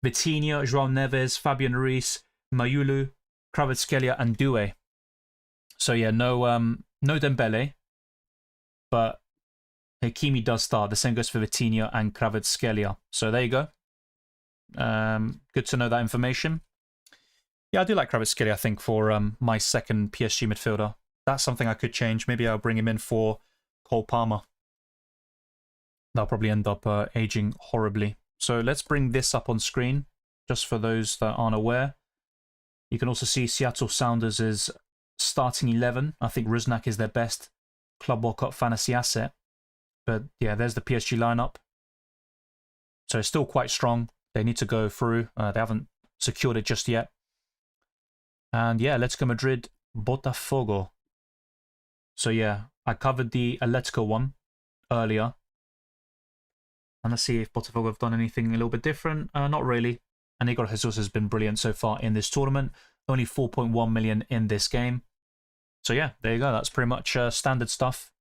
Vitinha, João Neves, Fabian Ruiz, Mayulu, Kvaratskhelia, and Doué. So yeah, no Dembele, but Hakimi does start. The same goes for Vitinha and Kvaratskhelia. So there you go. Good to know that information. Yeah, I do like Kvaratskhelia, I think, for my second PSG midfielder. That's something I could change. Maybe I'll bring him in for Cole Palmer. That'll probably end up aging horribly. So let's bring this up on screen, just for those that aren't aware. You can also see Seattle Sounders is starting 11. I think Rusnak is their best Club World Cup fantasy asset. But yeah, there's the PSG lineup. So it's still quite strong. They need to go through. They haven't secured it just yet. And yeah, Atletico Madrid, Botafogo. So yeah, I covered the Atletico one earlier. And let's see if Botafogo have done anything a little bit different. Not really. And Igor Jesus has been brilliant so far in this tournament. Only 4.1 million in this game. So yeah, there you go. That's pretty much standard stuff.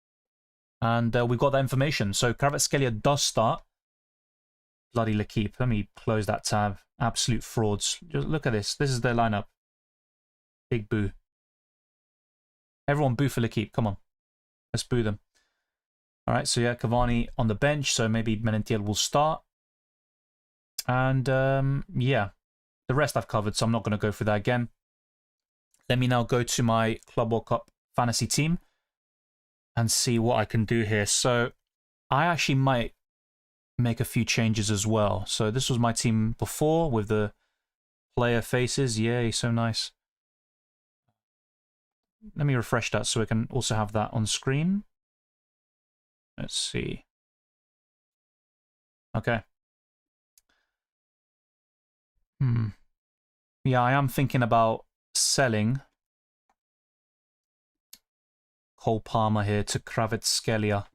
And we've got that information. So Kvaratskhelia does start. Bloody L'Equipe. Let me close that tab. Absolute frauds. Just look at this. This is their lineup. Big boo. Everyone boo for L'Equipe. Come on. Let's boo them. All right, so yeah, Cavani on the bench. So maybe Menentiel will start. And yeah, the rest I've covered, so I'm not going to go through that again. Let me now go to my Club World Cup fantasy team and see what I can do here. So I actually might make a few changes as well. So this was my team before with the player faces. Yay, so nice. Let me refresh that so we can also have that on screen. Let's see. Okay. Yeah, I am thinking about selling Cole Palmer here to Kvaratskhelia.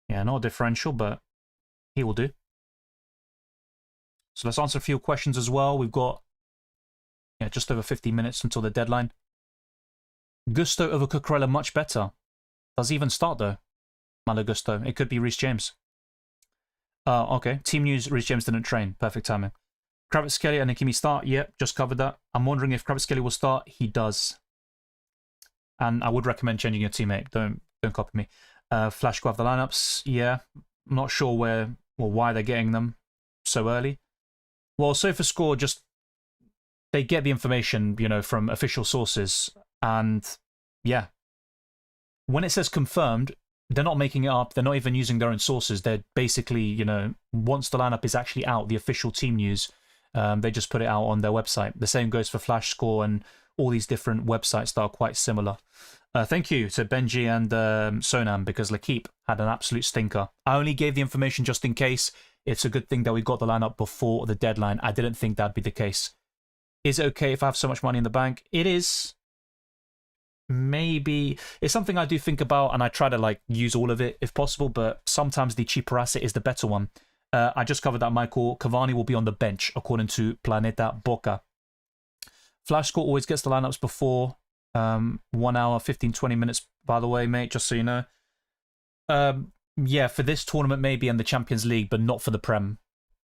Yeah, not a differential, but he will do. So let's answer a few questions as well. We've got just over 50 minutes until the deadline. Gusto over Cucurella much better. Does he even start though? Malo Gusto. It could be Reece James. Okay. Team news, Reece James didn't train. Perfect timing. Kvaratskhelia and Hakimi start. Yep, just covered that. I'm wondering if Kvaratskhelia will start. He does. And I would recommend changing your teammate. Don't copy me. Flash go have the lineups. Yeah. I'm not sure where or why they're getting them so early. Well, SofaScore just they get the information, from official sources. And yeah, when it says confirmed, they're not making it up. They're not even using their own sources. They're basically, once the lineup is actually out, the official team news, they just put it out on their website. The same goes for Flash Score and all these different websites that are quite similar. Thank you to Benji and Sonam, because L'Equipe had an absolute stinker. I only gave the information just in case. It's a good thing that we got the lineup before the deadline. I didn't think that'd be the case. Is it okay if I have so much money in the bank? It is. Maybe. It's something I do think about, and I try to use all of it if possible, but sometimes the cheaper asset is the better one. I just covered that, Michael. Cavani will be on the bench, according to Planeta Boca. Flash Score always gets the lineups before 1 hour, 15, 20 minutes, by the way, mate, just so you know. Yeah, for this tournament maybe and the Champions League, but not for the Prem.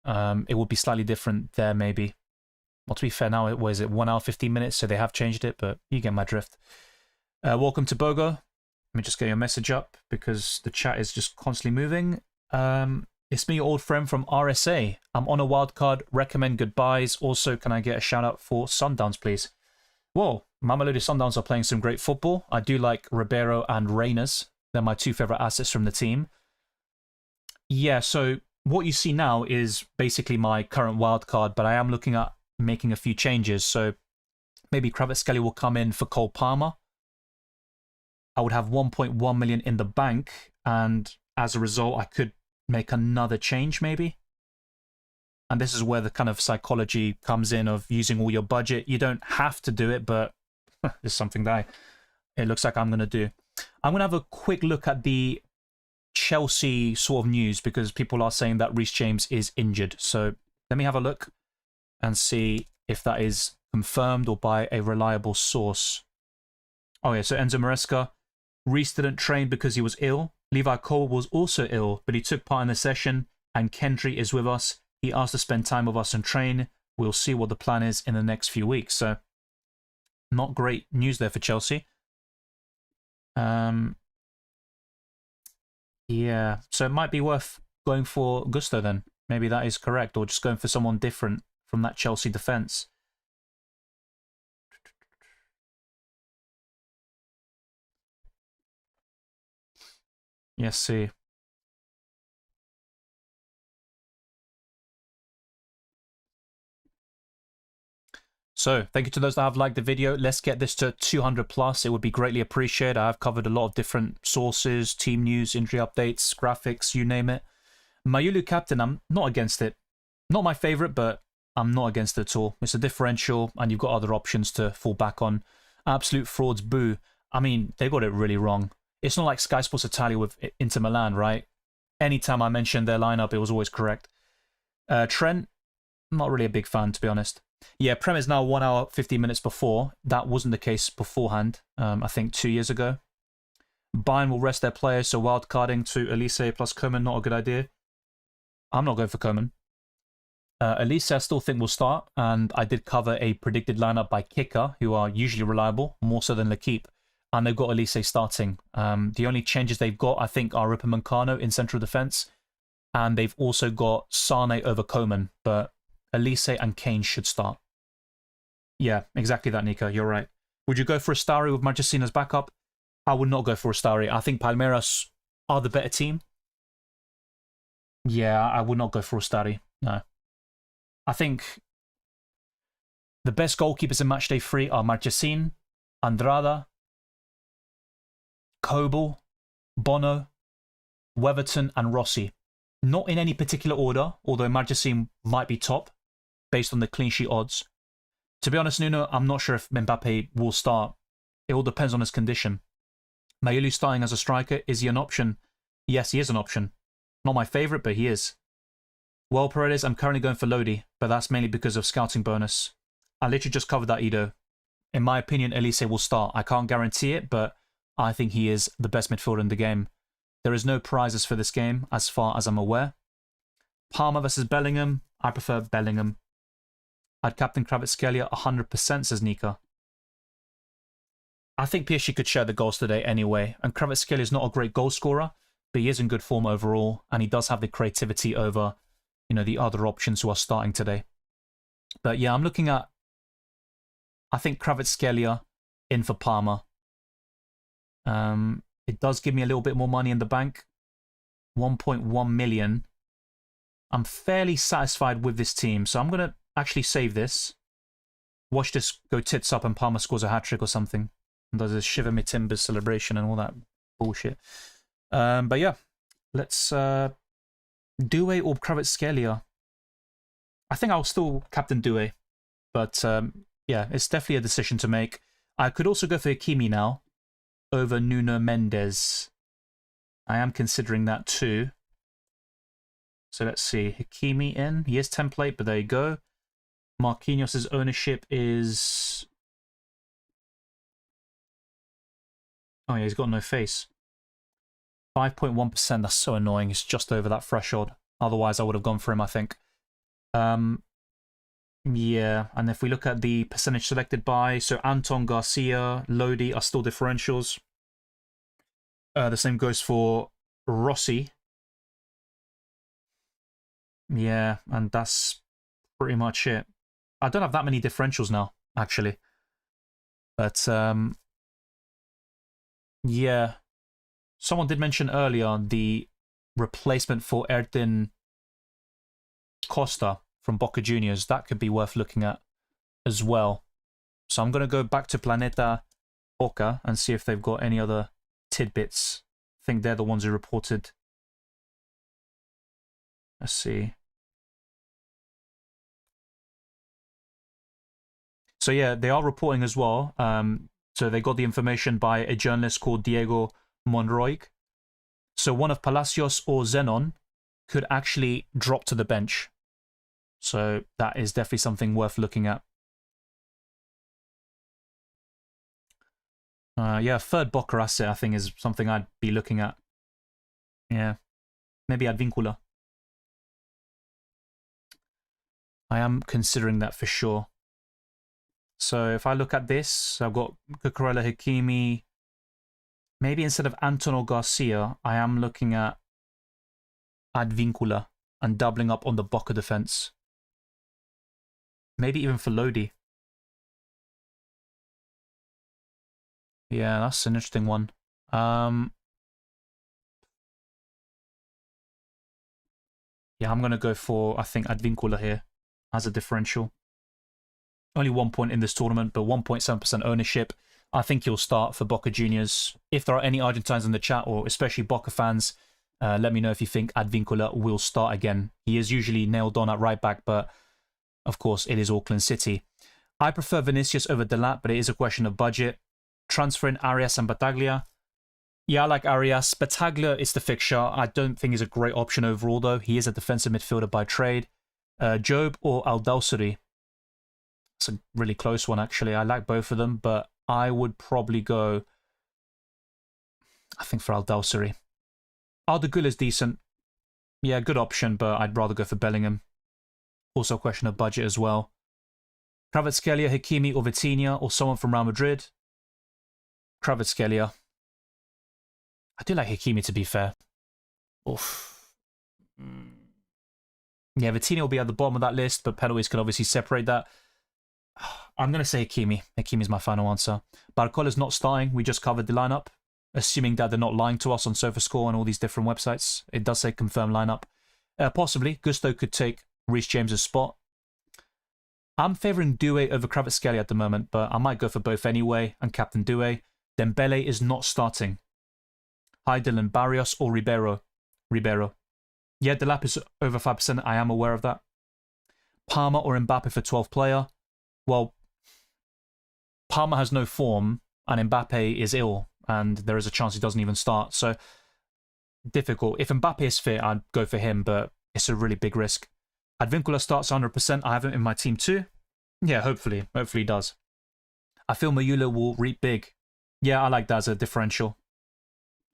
It would be slightly different there, maybe. Well, to be fair, now, what is it, 1 hour, 15 minutes, so they have changed it, but you get my drift. Welcome to Bogo. Let me just get your message up, because the chat is just constantly moving. It's me, your old friend from RSA. I'm on a wildcard. Recommend goodbyes. Also, can I get a shout out for Sundowns, please? Whoa, Mamelodi Sundowns are playing some great football. I do like Ribeiro and Reyners. They're my two favorite assets from the team. Yeah, so what you see now is basically my current wild card, but I am looking at making a few changes. So maybe Kvaratskhelia will come in for Cole Palmer. I would have 1.1 million in the bank, and as a result, I could make another change maybe. And this is where the kind of psychology comes in of using all your budget. You don't have to do it, but it's something that it looks like I'm going to do. I'm going to have a quick look at the Chelsea sort of news because people are saying that Reece James is injured. So let me have a look and see if that is confirmed or by a reliable source. Oh yeah, so Enzo Maresca. Reece didn't train because he was ill. Levi Cole was also ill, but he took part in the session, and Kendry is with us. He asked to spend time with us and train. We'll see what the plan is in the next few weeks. So not great news there for Chelsea. Yeah, so it might be worth going for Gusto then. Maybe that is correct, or just going for someone different from that Chelsea defence. Yes, see. So, thank you to those that have liked the video. Let's get this to 200 plus. It would be greatly appreciated. I've covered a lot of different sources, team news, injury updates, graphics, you name it. Mayulu captain, I'm not against it. Not my favourite, but I'm not against it at all. It's a differential, and you've got other options to fall back on. Absolute frauds, boo. I mean, they got it really wrong. It's not like Sky Sports Italia with Inter Milan, right? Anytime I mentioned their lineup, it was always correct. Trent, not really a big fan, to be honest. Yeah, Prem is now 1 hour, 15 minutes before. That wasn't the case beforehand, I think 2 years ago. Bayern will rest their players, so wildcarding to Elise plus Coman, not a good idea. I'm not going for Coman. Elise, I still think will start, and I did cover a predicted lineup by Kicker, who are usually reliable, more so than L'Equipe, and they've got Elise starting. The only changes they've got, I think, are Upamecano in central defence, and they've also got Sane over Coman, but Elise and Kane should start. Yeah, exactly that, Nico. You're right. Would you go for a Starry with Marchesín as backup? I would not go for a Starry. I think Palmeiras are the better team. Yeah, I would not go for a Starry. No. I think the best goalkeepers in Matchday 3 are Marchesín, Andrada, Kobel, Bono, Weverton, and Rossi. Not in any particular order, although Marchesín might be top, based on the clean sheet odds. To be honest, Nuno, I'm not sure if Mbappe will start. It all depends on his condition. Mayulu starting as a striker, is he an option? Yes, he is an option. Not my favourite, but he is. Well, Paredes, I'm currently going for Lodi, but that's mainly because of scouting bonus. I literally just covered that, Ido. In my opinion, Elise will start. I can't guarantee it, but I think he is the best midfielder in the game. There is no prizes for this game, as far as I'm aware. Palmer versus Bellingham. I prefer Bellingham. I'd captain Kvaratskhelia 100%, says Nika. I think PSG could share the goals today anyway, and Kvaratskhelia is not a great goal scorer, but he is in good form overall, and he does have the creativity over, you know, the other options who are starting today. But yeah, I'm looking at, I think Kvaratskhelia in for Palmer. It does give me a little bit more money in the bank. 1.1 million. I'm fairly satisfied with this team, so I'm going to actually save this. Watch this go tits up and Palmer scores a hat-trick or something. And does a Shiver Me Timbers celebration and all that bullshit. But yeah, let's Doué or Kvaratskhelia. I think I'll still captain Doué, but yeah, it's definitely a decision to make. I could also go for Hakimi now over Nuno Mendes. I am considering that too. So let's see, Hakimi in. He is template, but there you go. Marquinhos' ownership is... Oh yeah, he's got no face. 5.1%, that's so annoying. It's just over that threshold. Otherwise, I would have gone for him, I think. Yeah, and if we look at the percentage selected by, so Anton, Garcia, Lodi are still differentials. The same goes for Rossi. Yeah, and that's pretty much it. I don't have that many differentials now, actually. But yeah, someone did mention earlier the replacement for Ertin Costa from Boca Juniors. That could be worth looking at as well. So I'm going to go back to Planeta Boca and see if they've got any other tidbits. I think they're the ones who reported. Let's see. So yeah, they are reporting as well. So they got the information by a journalist called Diego Monroig. So one of Palacios or Zenon could actually drop to the bench. So that is definitely something worth looking at. Yeah, third Boca asset I think is something I'd be looking at. Yeah, maybe Advincula. I am considering that for sure. So if I look at this, I've got Cucurella Hakimi. Maybe instead of Antonio Garcia, I am looking at Advincula and doubling up on the Boca defense. Maybe even for Lodi. Yeah, that's an interesting one. Yeah, I'm going to go for, I think, Advincula here as a differential. Only 1 point in this tournament, but 1.7% ownership. I think he'll start for Boca Juniors. If there are any Argentines in the chat, or especially Boca fans, let me know if you think Advincula will start again. He is usually nailed on at right back, but of course it is Auckland City. I prefer Vinicius over Delap, but it is a question of budget. Transferring Arias and Battaglia. Yeah, I like Arias. Battaglia is the fixture. I don't think he's a great option overall, though. He is a defensive midfielder by trade. Job or Al-Dawsari. It's a really close one, actually. I like both of them, but I would probably go, I think, for Al-Dawsari. Ardagul is decent. Yeah, good option, but I'd rather go for Bellingham. Also a question of budget as well. Kvaratskhelia, Hakimi, or Vitinha, or someone from Real Madrid. Kvaratskhelia. I do like Hakimi, to be fair. Oof. Yeah, Vitinha will be at the bottom of that list, but penalties can obviously separate that. I'm going to say Hakimi. Hakimi is my final answer. Barcola's not starting. We just covered the lineup. Assuming that they're not lying to us on SofaScore and all these different websites. It does say confirmed lineup. Possibly, Gusto could take Reece James's spot. I'm favouring Doué over Kvaratskhelia at the moment, but I might go for both anyway and captain Doué. Dembele is not starting. Hi Dylan, Barrios or Ribeiro? Ribeiro. Yeah, Delap is over 5%. I am aware of that. Palmer or Mbappe for 12th player? Well, Palmer has no form and Mbappe is ill and there is a chance he doesn't even start. So, difficult. If Mbappe is fit, I'd go for him, but it's a really big risk. Advincula starts 100%. I have him in my team too. Yeah, hopefully. Hopefully he does. I feel Mayula will reap big. Yeah, I like that as a differential.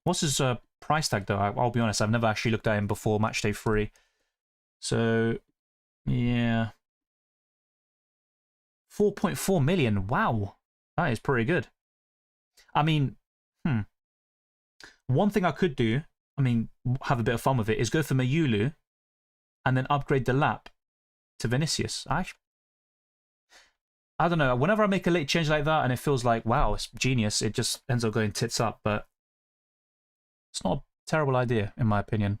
What's his price tag, though? I'll be honest, I've never actually looked at him before Matchday 3. So, yeah. 4.4 million. Wow. That is pretty good. I mean, one thing I could do, have a bit of fun with it, is go for Mayulu and then upgrade the lap to Vinicius. I don't know. Whenever I make a late change like that and it feels like, wow, it's genius, it just ends up going tits up. But it's not a terrible idea, in my opinion.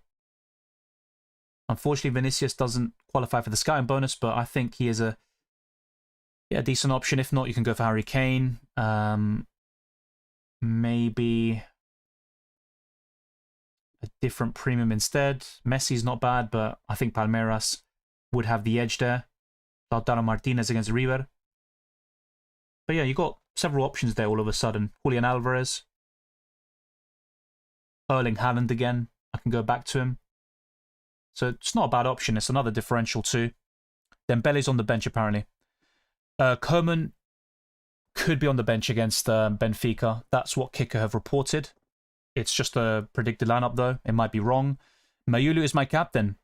Unfortunately, Vinicius doesn't qualify for the scouting bonus, but I think he is a decent option. If not, you can go for Harry Kane. Maybe a different premium instead. Messi's not bad, but I think Palmeiras would have the edge there. Lautaro Martinez against River. But yeah, you got several options there all of a sudden. Julian Alvarez. Erling Haaland again. I can go back to him. So it's not a bad option. It's another differential too. Dembele's on the bench apparently. Koeman could be on the bench against Benfica. That's what Kicker have reported. It's just a predicted lineup though. It might be wrong. Mayulu is my captain.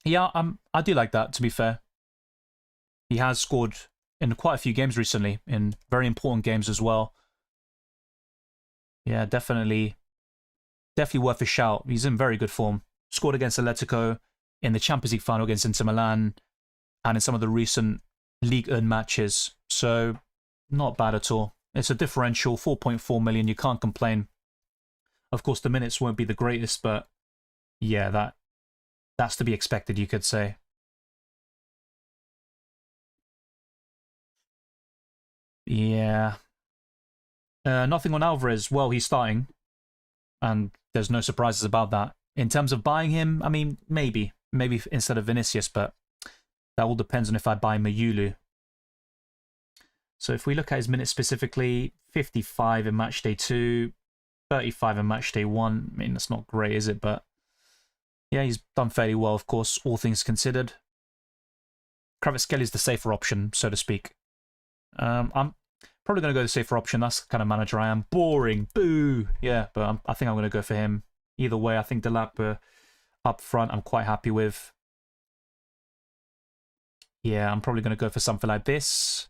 Yeah, I do like that, to be fair. He has scored in quite a few games recently, in very important games as well. Yeah, definitely worth a shout. He's in very good form. Scored against Atletico in the Champions League final against Inter Milan and in some of the recent Ligue 1 matches. So, not bad at all. It's a differential, 4.4 million. You can't complain. Of course, the minutes won't be the greatest, but yeah, that's to be expected, you could say. Yeah. Nothing on Alvarez. Well, he's starting, and there's no surprises about that. In terms of buying him, I mean, maybe instead of Vinicius, but that all depends on if I buy Mayulu. So if we look at his minutes specifically, 55 in Matchday 2, 35 in Matchday 1. I mean, that's not great, is it? But yeah, he's done fairly well, of course, all things considered. Kvaratskhelia is the safer option, so to speak. I'm probably going to go the safer option. That's the kind of manager I am. Boring. Boo. Yeah, but I think I'm going to go for him. Either way, I think Delap up front I'm quite happy with. Yeah, I'm probably going to go for something like this.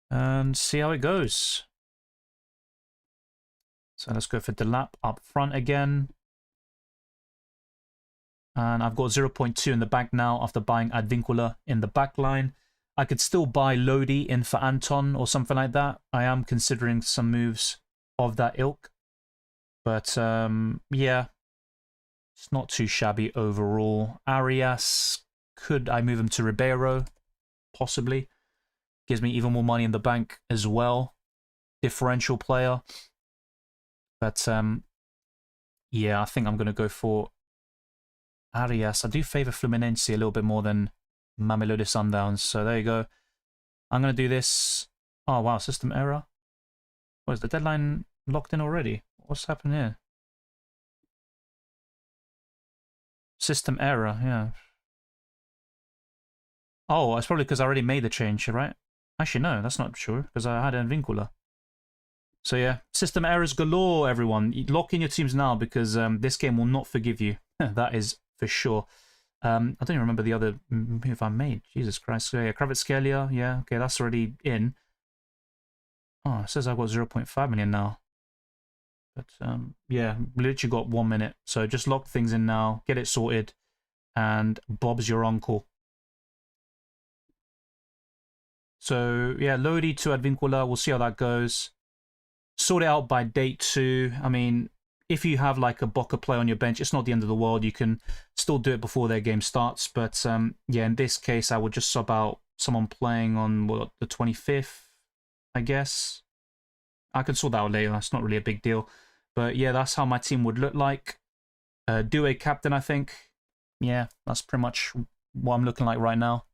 And see how it goes. So let's go for Delap up front again. And I've got 0.2 in the bank now after buying Advincula in the back line. I could still buy Lodi in for Anton or something like that. I am considering some moves of that ilk. But yeah, it's not too shabby overall. Arias, could I move him to Ribeiro? Possibly. Gives me even more money in the bank as well. Differential player. But yeah, I think I'm going to go for Arias. I do favour Fluminense a little bit more than Mamelodi Sundowns. So there you go. I'm going to do this. Oh, wow, system error. What, is the deadline locked in already? What's happened here? System error, yeah. Oh, it's probably because I already made the change, right? Actually, no, that's not true, because I had a Vincula. So yeah, system errors galore, everyone. Lock in your teams now, because this game will not forgive you. That is for sure. I don't even remember the other move I made. Jesus Christ. So yeah, Kvaratskhelia, yeah, okay, that's already in. Oh, it says I've got 0.5 million now. But yeah, literally got 1 minute. So just lock things in now, get it sorted, and Bob's your uncle. So yeah, Lodi to Advincula, we'll see how that goes. Sort it out by date 2. I mean, if you have like a Boca play on your bench, it's not the end of the world. You can still do it before their game starts. But yeah, in this case, I would just sub out someone playing on what, the 25th, I guess. I can sort that out later. It's not really a big deal. But yeah, that's how my team would look like. Do a captain, I think. Yeah, that's pretty much what I'm looking like right now.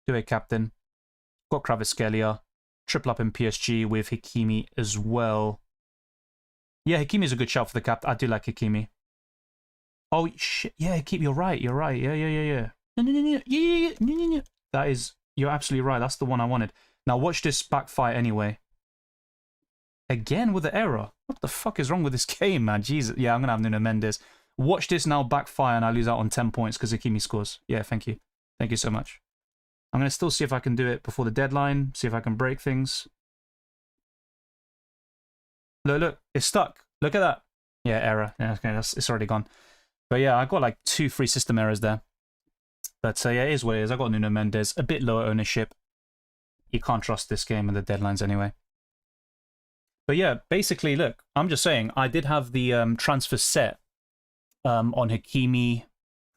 Do a captain. Got Kvaratskhelia. Triple up in PSG with Hakimi as well. Yeah, Hakimi is a good shout for the captain. I do like Hakimi. Oh, shit. Yeah, Hakimi, you're right. You're right. Yeah. That is, you're absolutely right. That's the one I wanted. Now watch this backfire anyway. Again with the error. What the fuck is wrong with this game, man? Jesus. Yeah, I'm going to have Nuno Mendes. Watch this now backfire and I lose out on 10 points because Hakimi scores. Yeah, thank you. Thank you so much. I'm going to still see if I can do it before the deadline. See if I can break things. Look, it's stuck. Look at that. Yeah, error. Yeah, okay, it's already gone. But yeah, I got like 2 free system errors there. But yeah, it is what it is. I got Nuno Mendes. A bit lower ownership. You can't trust this game and the deadlines anyway. But yeah, basically, look, I'm just saying, I did have the transfer set on Hakimi,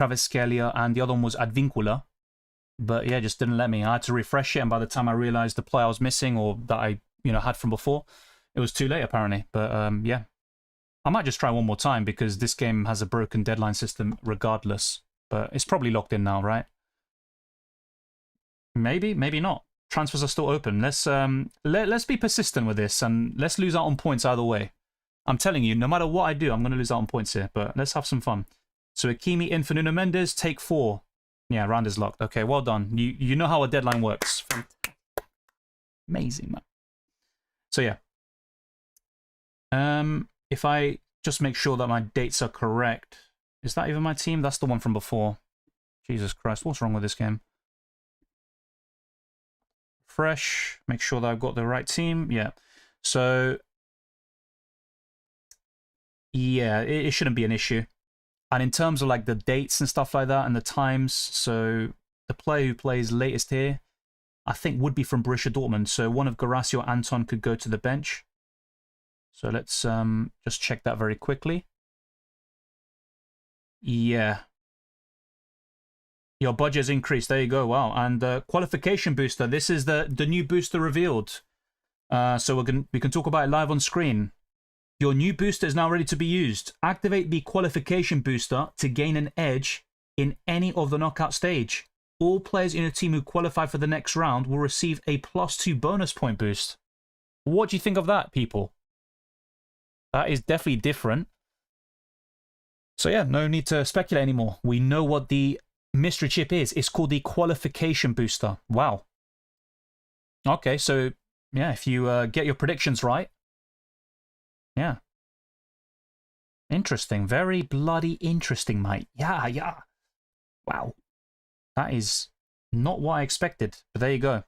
Kvaratskhelia, and the other one was Advincula. But yeah, just didn't let me. I had to refresh it, and by the time I realized the player I was missing or that I had from before, it was too late apparently. But yeah, I might just try one more time because this game has a broken deadline system regardless. But it's probably locked in now, right? Maybe, maybe not. Transfers are still open. Let's be persistent with this and let's lose out on points either way. I'm telling you, no matter what I do, I'm going to lose out on points here. But let's have some fun. So Hakimi in for Nuno Mendes, take 4. Yeah, round is locked. Okay, well done. You know how a deadline works. Amazing, man. So yeah. If I just make sure that my dates are correct. Is that even my team? That's the one from before. Jesus Christ, what's wrong with this game? Fresh. Make sure that I've got the right team. Yeah. So yeah, it shouldn't be an issue. And in terms of like the dates and stuff like that and the times, so the player who plays latest here I think would be from Borussia Dortmund. So one of Guirassy or Anton could go to the bench. So let's just check that very quickly. Yeah. Your budget's increased. There you go. Wow. And qualification booster. This is the new booster revealed. So we can talk about it live on screen. Your new booster is now ready to be used. Activate the qualification booster to gain an edge in any of the knockout stage. All players in your team who qualify for the next round will receive a +2 bonus point boost. What do you think of that, people? That is definitely different. So yeah, no need to speculate anymore. We know what the mystery chip is. It's called the qualification booster. Wow. Okay, so yeah, if you get your predictions right. Yeah. Interesting. Very bloody interesting, mate. Yeah. Wow. That is not what I expected, but there you go.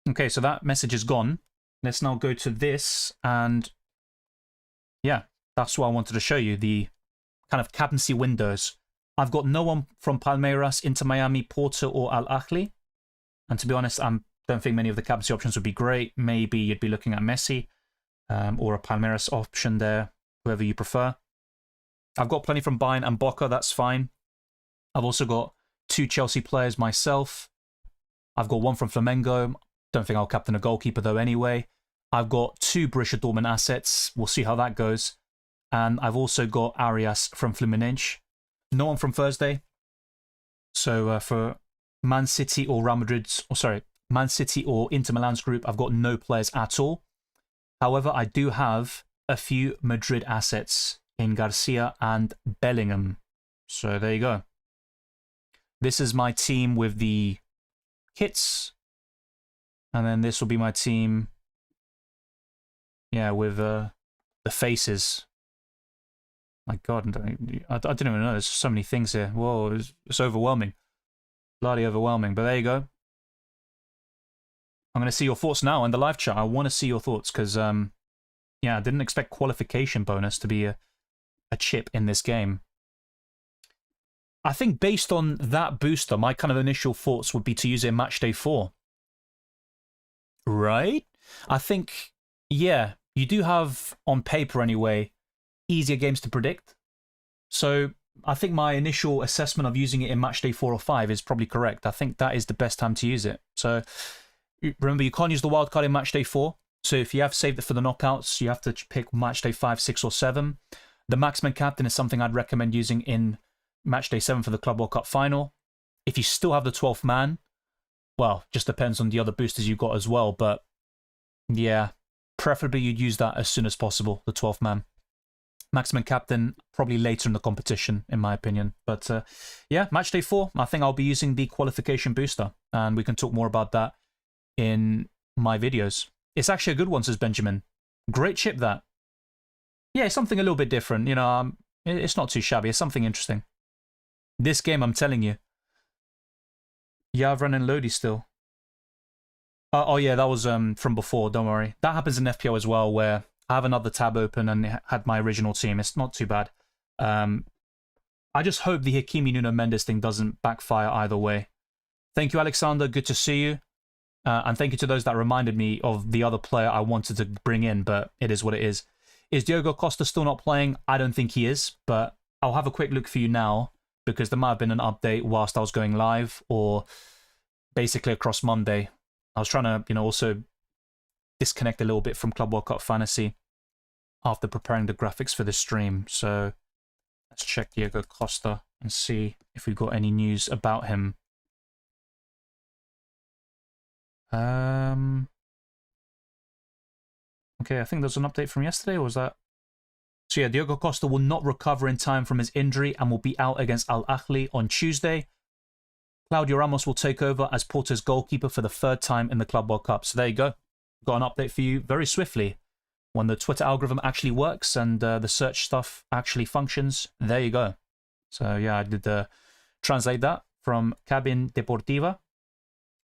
Okay, so that message is gone. Let's now go to this, and yeah, that's what I wanted to show you, the kind of captaincy windows. I've got no one from Palmeiras, Inter Miami, Porto, or Al Ahly. And to be honest, I don't think many of the captaincy options would be great. Maybe you'd be looking at Messi or a Palmeiras option there, whoever you prefer. I've got plenty from Bayern and Boca, that's fine. I've also got 2 Chelsea players myself. I've got one from Flamengo. Don't think I'll captain a goalkeeper though anyway. I've got 2 Borussia Dortmund assets. We'll see how that goes. And I've also got Arias from Fluminense. No one from Thursday. So for Man City or Real Madrid's, Man City or Inter Milan's group, I've got no players at all. However, I do have a few Madrid assets in Garcia and Bellingham. So there you go. This is my team with the kits. And then this will be my team, yeah, with the faces. My God, I don't even know. There's so many things here. Whoa, it's overwhelming. Bloody overwhelming. But there you go. I'm going to see your thoughts now in the live chat. I want to see your thoughts because, yeah, I didn't expect qualification bonus to be a chip in this game. I think based on that booster, my kind of initial thoughts would be to use it in Matchday 4. Right? I think, yeah, you do have, on paper anyway, easier games to predict. So I think my initial assessment of using it in Matchday 4 or 5 is probably correct. I think that is the best time to use it. So remember, you can't use the wildcard in Matchday 4. So if you have saved it for the knockouts, you have to pick Matchday 5, 6, or 7. The Maximum Captain is something I'd recommend using in Matchday 7 for the Club World Cup final. If you still have the 12th man, well, just depends on the other boosters you've got as well. But yeah, preferably you'd use that as soon as possible, the 12th man. Maximum Captain probably later in the competition, in my opinion. But yeah, Matchday 4, I think I'll be using the qualification booster. And we can talk more about that in my videos. It's actually a good one, says Benjamin. Great chip, that. Yeah, it's something a little bit different. You know, it's not too shabby. It's something interesting. This game, I'm telling you. Yeah, I've run in Lodi still. Oh yeah, that was from before, don't worry. That happens in FPL as well, where I have another tab open and it had my original team. It's not too bad. I just hope the Hakimi Nuno Mendes thing doesn't backfire either way. Thank you, Alexander. Good to see you. And thank you to those that reminded me of the other player I wanted to bring in, but it is what it is. Is Diogo Costa still not playing? I don't think he is, but I'll have a quick look for you now, because there might have been an update whilst I was going live, or basically across Monday. I was trying to, you know, also disconnect a little bit from Club World Cup Fantasy after preparing the graphics for this stream. So let's check Diego Costa and see if we've got any news about him. Okay, I think there's an update from yesterday, or was that? So yeah, Diogo Costa will not recover in time from his injury and will be out against Al Ahly on Tuesday. Claudio Ramos will take over as Porto's goalkeeper for the 3rd time in the Club World Cup. So there you go. Got an update for you very swiftly. When the Twitter algorithm actually works and the search stuff actually functions, there you go. So yeah, I did translate that from Cabin Deportiva,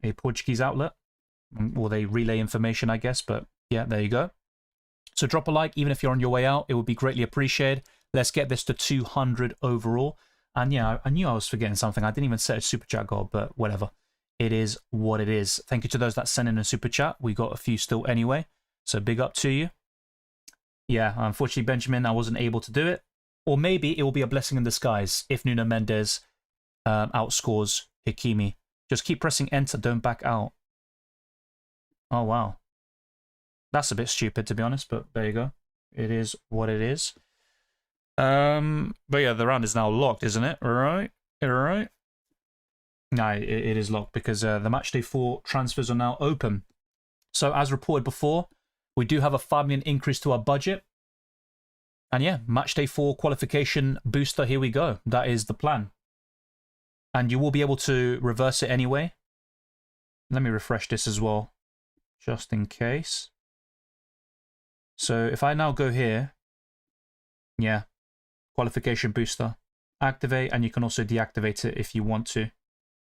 a Portuguese outlet. Or they relay information, I guess. But yeah, there you go. So drop a like, even if you're on your way out. It would be greatly appreciated. Let's get this to 200 overall. And yeah, I knew I was forgetting something. I didn't even set a super chat goal, but whatever. it is what it is. Thank you to those that sent in a super chat. We got a few still anyway, so big up to you. Yeah, unfortunately, Benjamin, I wasn't able to do it. Or maybe it will be a blessing in disguise if Nuno Mendes outscores Hakimi. Just keep pressing enter, don't back out. Oh, wow. That's a bit stupid, to be honest, but there you go. It is what it is. But yeah, the round is now locked, isn't it? Right? Right? No, it is locked because the Matchday 4 transfers are now open. So as reported before, we do have a 5 million increase to our budget. And yeah, Matchday 4 qualification booster, here we go. That is the plan. And you will be able to reverse it anyway. Let me refresh this as well, just in case. So if I now go here, yeah, qualification booster, activate, and you can also deactivate it if you want to.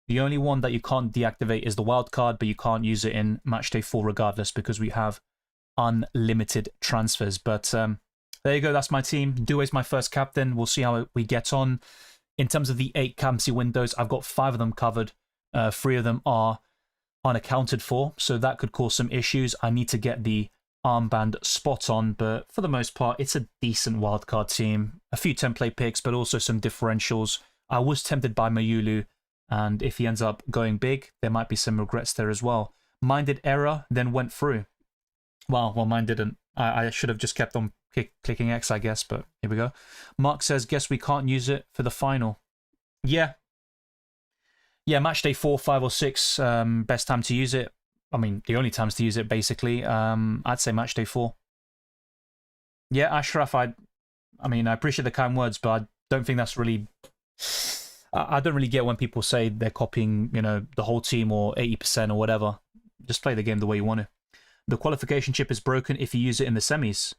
The only one that you can't deactivate is the wildcard, but you can't use it in Matchday 4 regardless because we have unlimited transfers. But there you go, that's my team. Doué's my first captain. We'll see how we get on. In terms of the 8 captaincy windows, I've got 5 of them covered. 3 of them are unaccounted for, so that could cause some issues. I need to get the armband spot on, but for the most part, it's a decent wildcard team. A few template picks, but also some differentials. I was tempted by Mayulu, and if he ends up going big, there might be some regrets there as well. Mine did error, then went through. Well, mine didn't. I should have just kept on clicking X, I guess, but here we go. Mark says, guess we can't use it for the final. Yeah. Yeah, Matchday 4, 5, or 6, best time to use it. I mean, the only times to use it, basically. I'd say Matchday 4. Yeah, Ashraf, I mean, I appreciate the kind words, but I don't think that's really... I don't really get when people say they're copying, you know, the whole team or 80% or whatever. Just play the game the way you want to. The qualification chip is broken if you use it in the semis.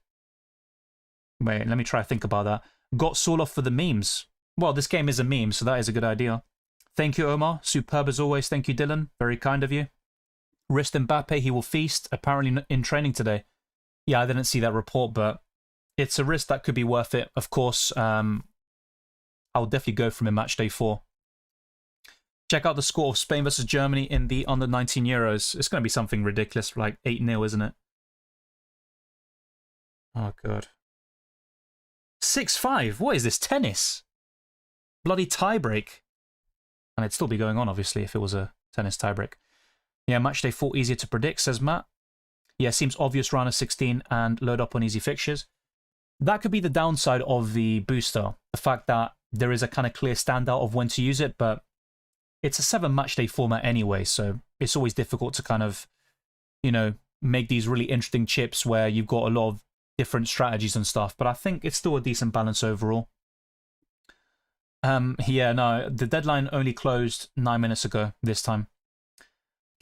Wait, let me try to think about that. Got Soloff for the memes. Well, this game is a meme, so that is a good idea. Thank you, Omar. Superb as always. Thank you, Dylan. Very kind of you. Wrist Mbappe, he will feast, apparently in training today. Yeah, I didn't see that report, but it's a risk that could be worth it. Of course, I'll definitely go from in Matchday 4. Check out the score of Spain versus Germany in the under-19 Euros. It's going to be something ridiculous, like 8-0, isn't it? Oh, God. 6-5? What is this, tennis? Bloody tiebreak. And it'd still be going on, obviously, if it was a tennis tiebreak. Yeah, Matchday 4 easier to predict, says Matt. Yeah, seems obvious round of 16 and load up on easy fixtures. That could be the downside of the booster. The fact that there is a kind of clear standout of when to use it, but it's a 7 Matchday format anyway, so it's always difficult to kind of, you know, make these really interesting chips where you've got a lot of different strategies and stuff, but I think it's still a decent balance overall. Yeah, no, the deadline only closed 9 minutes ago this time.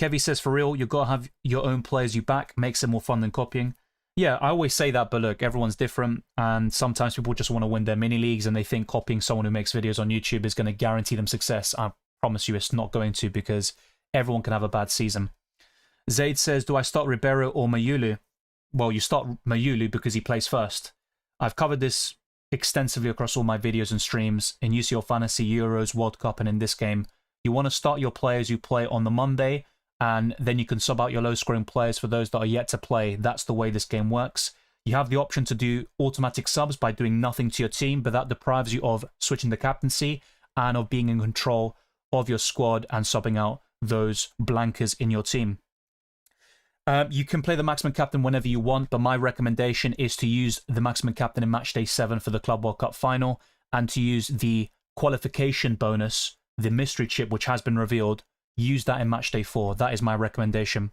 Kevy says, for real, you've got to have your own players you back, makes it more fun than copying. Yeah, I always say that, but look, everyone's different, and sometimes people just want to win their mini leagues and they think copying someone who makes videos on YouTube is going to guarantee them success. I promise you it's not going to, because everyone can have a bad season. Zaid says, do I start Ribeiro or Mayulu? Well, you start Mayulu because he plays first. I've covered this extensively across all my videos and streams in UCL Fantasy, Euros, World Cup, and in this game. You want to start your players who play on the Monday, and then you can sub out your low-scoring players for those that are yet to play. That's the way this game works. You have the option to do automatic subs by doing nothing to your team, but that deprives you of switching the captaincy and of being in control of your squad and subbing out those blankers in your team. You can play the Maximum Captain whenever you want, but my recommendation is to use the Maximum Captain in Matchday 7 for the Club World Cup final, and to use the qualification bonus, the mystery chip which has been revealed. Use that in Matchday 4. That is my recommendation.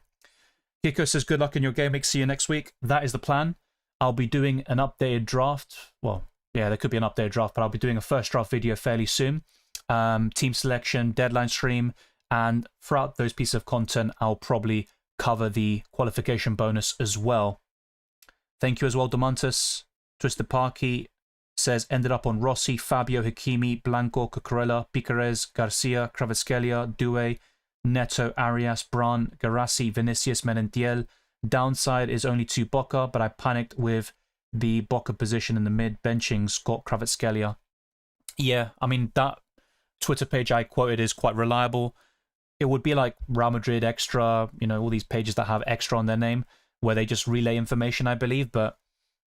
Kiko says, good luck in your game. See you next week. That is the plan. I'll be doing an updated draft. Well, yeah, there could be an updated draft, but I'll be doing a first draft video fairly soon. Team selection, deadline stream, and throughout those pieces of content, I'll probably cover the qualification bonus as well. Thank you as well, Demantis. Twisted Parky says, ended up on Rossi, Fabio, Hakimi, Blanco, Cucurella, Piquerez, Garcia, Kvaratskhelia, Doué, Neto, Arias, Bran, Garassi, Vinicius, Menentiel. Downside is only 2 Boca, but I panicked with the Boca position in the mid. Benching Scott Kvaratskhelia. Yeah, I mean, that Twitter page I quoted is quite reliable. it would be like Real Madrid Extra, you know, all these pages that have extra on their name, where they just relay information, I believe. But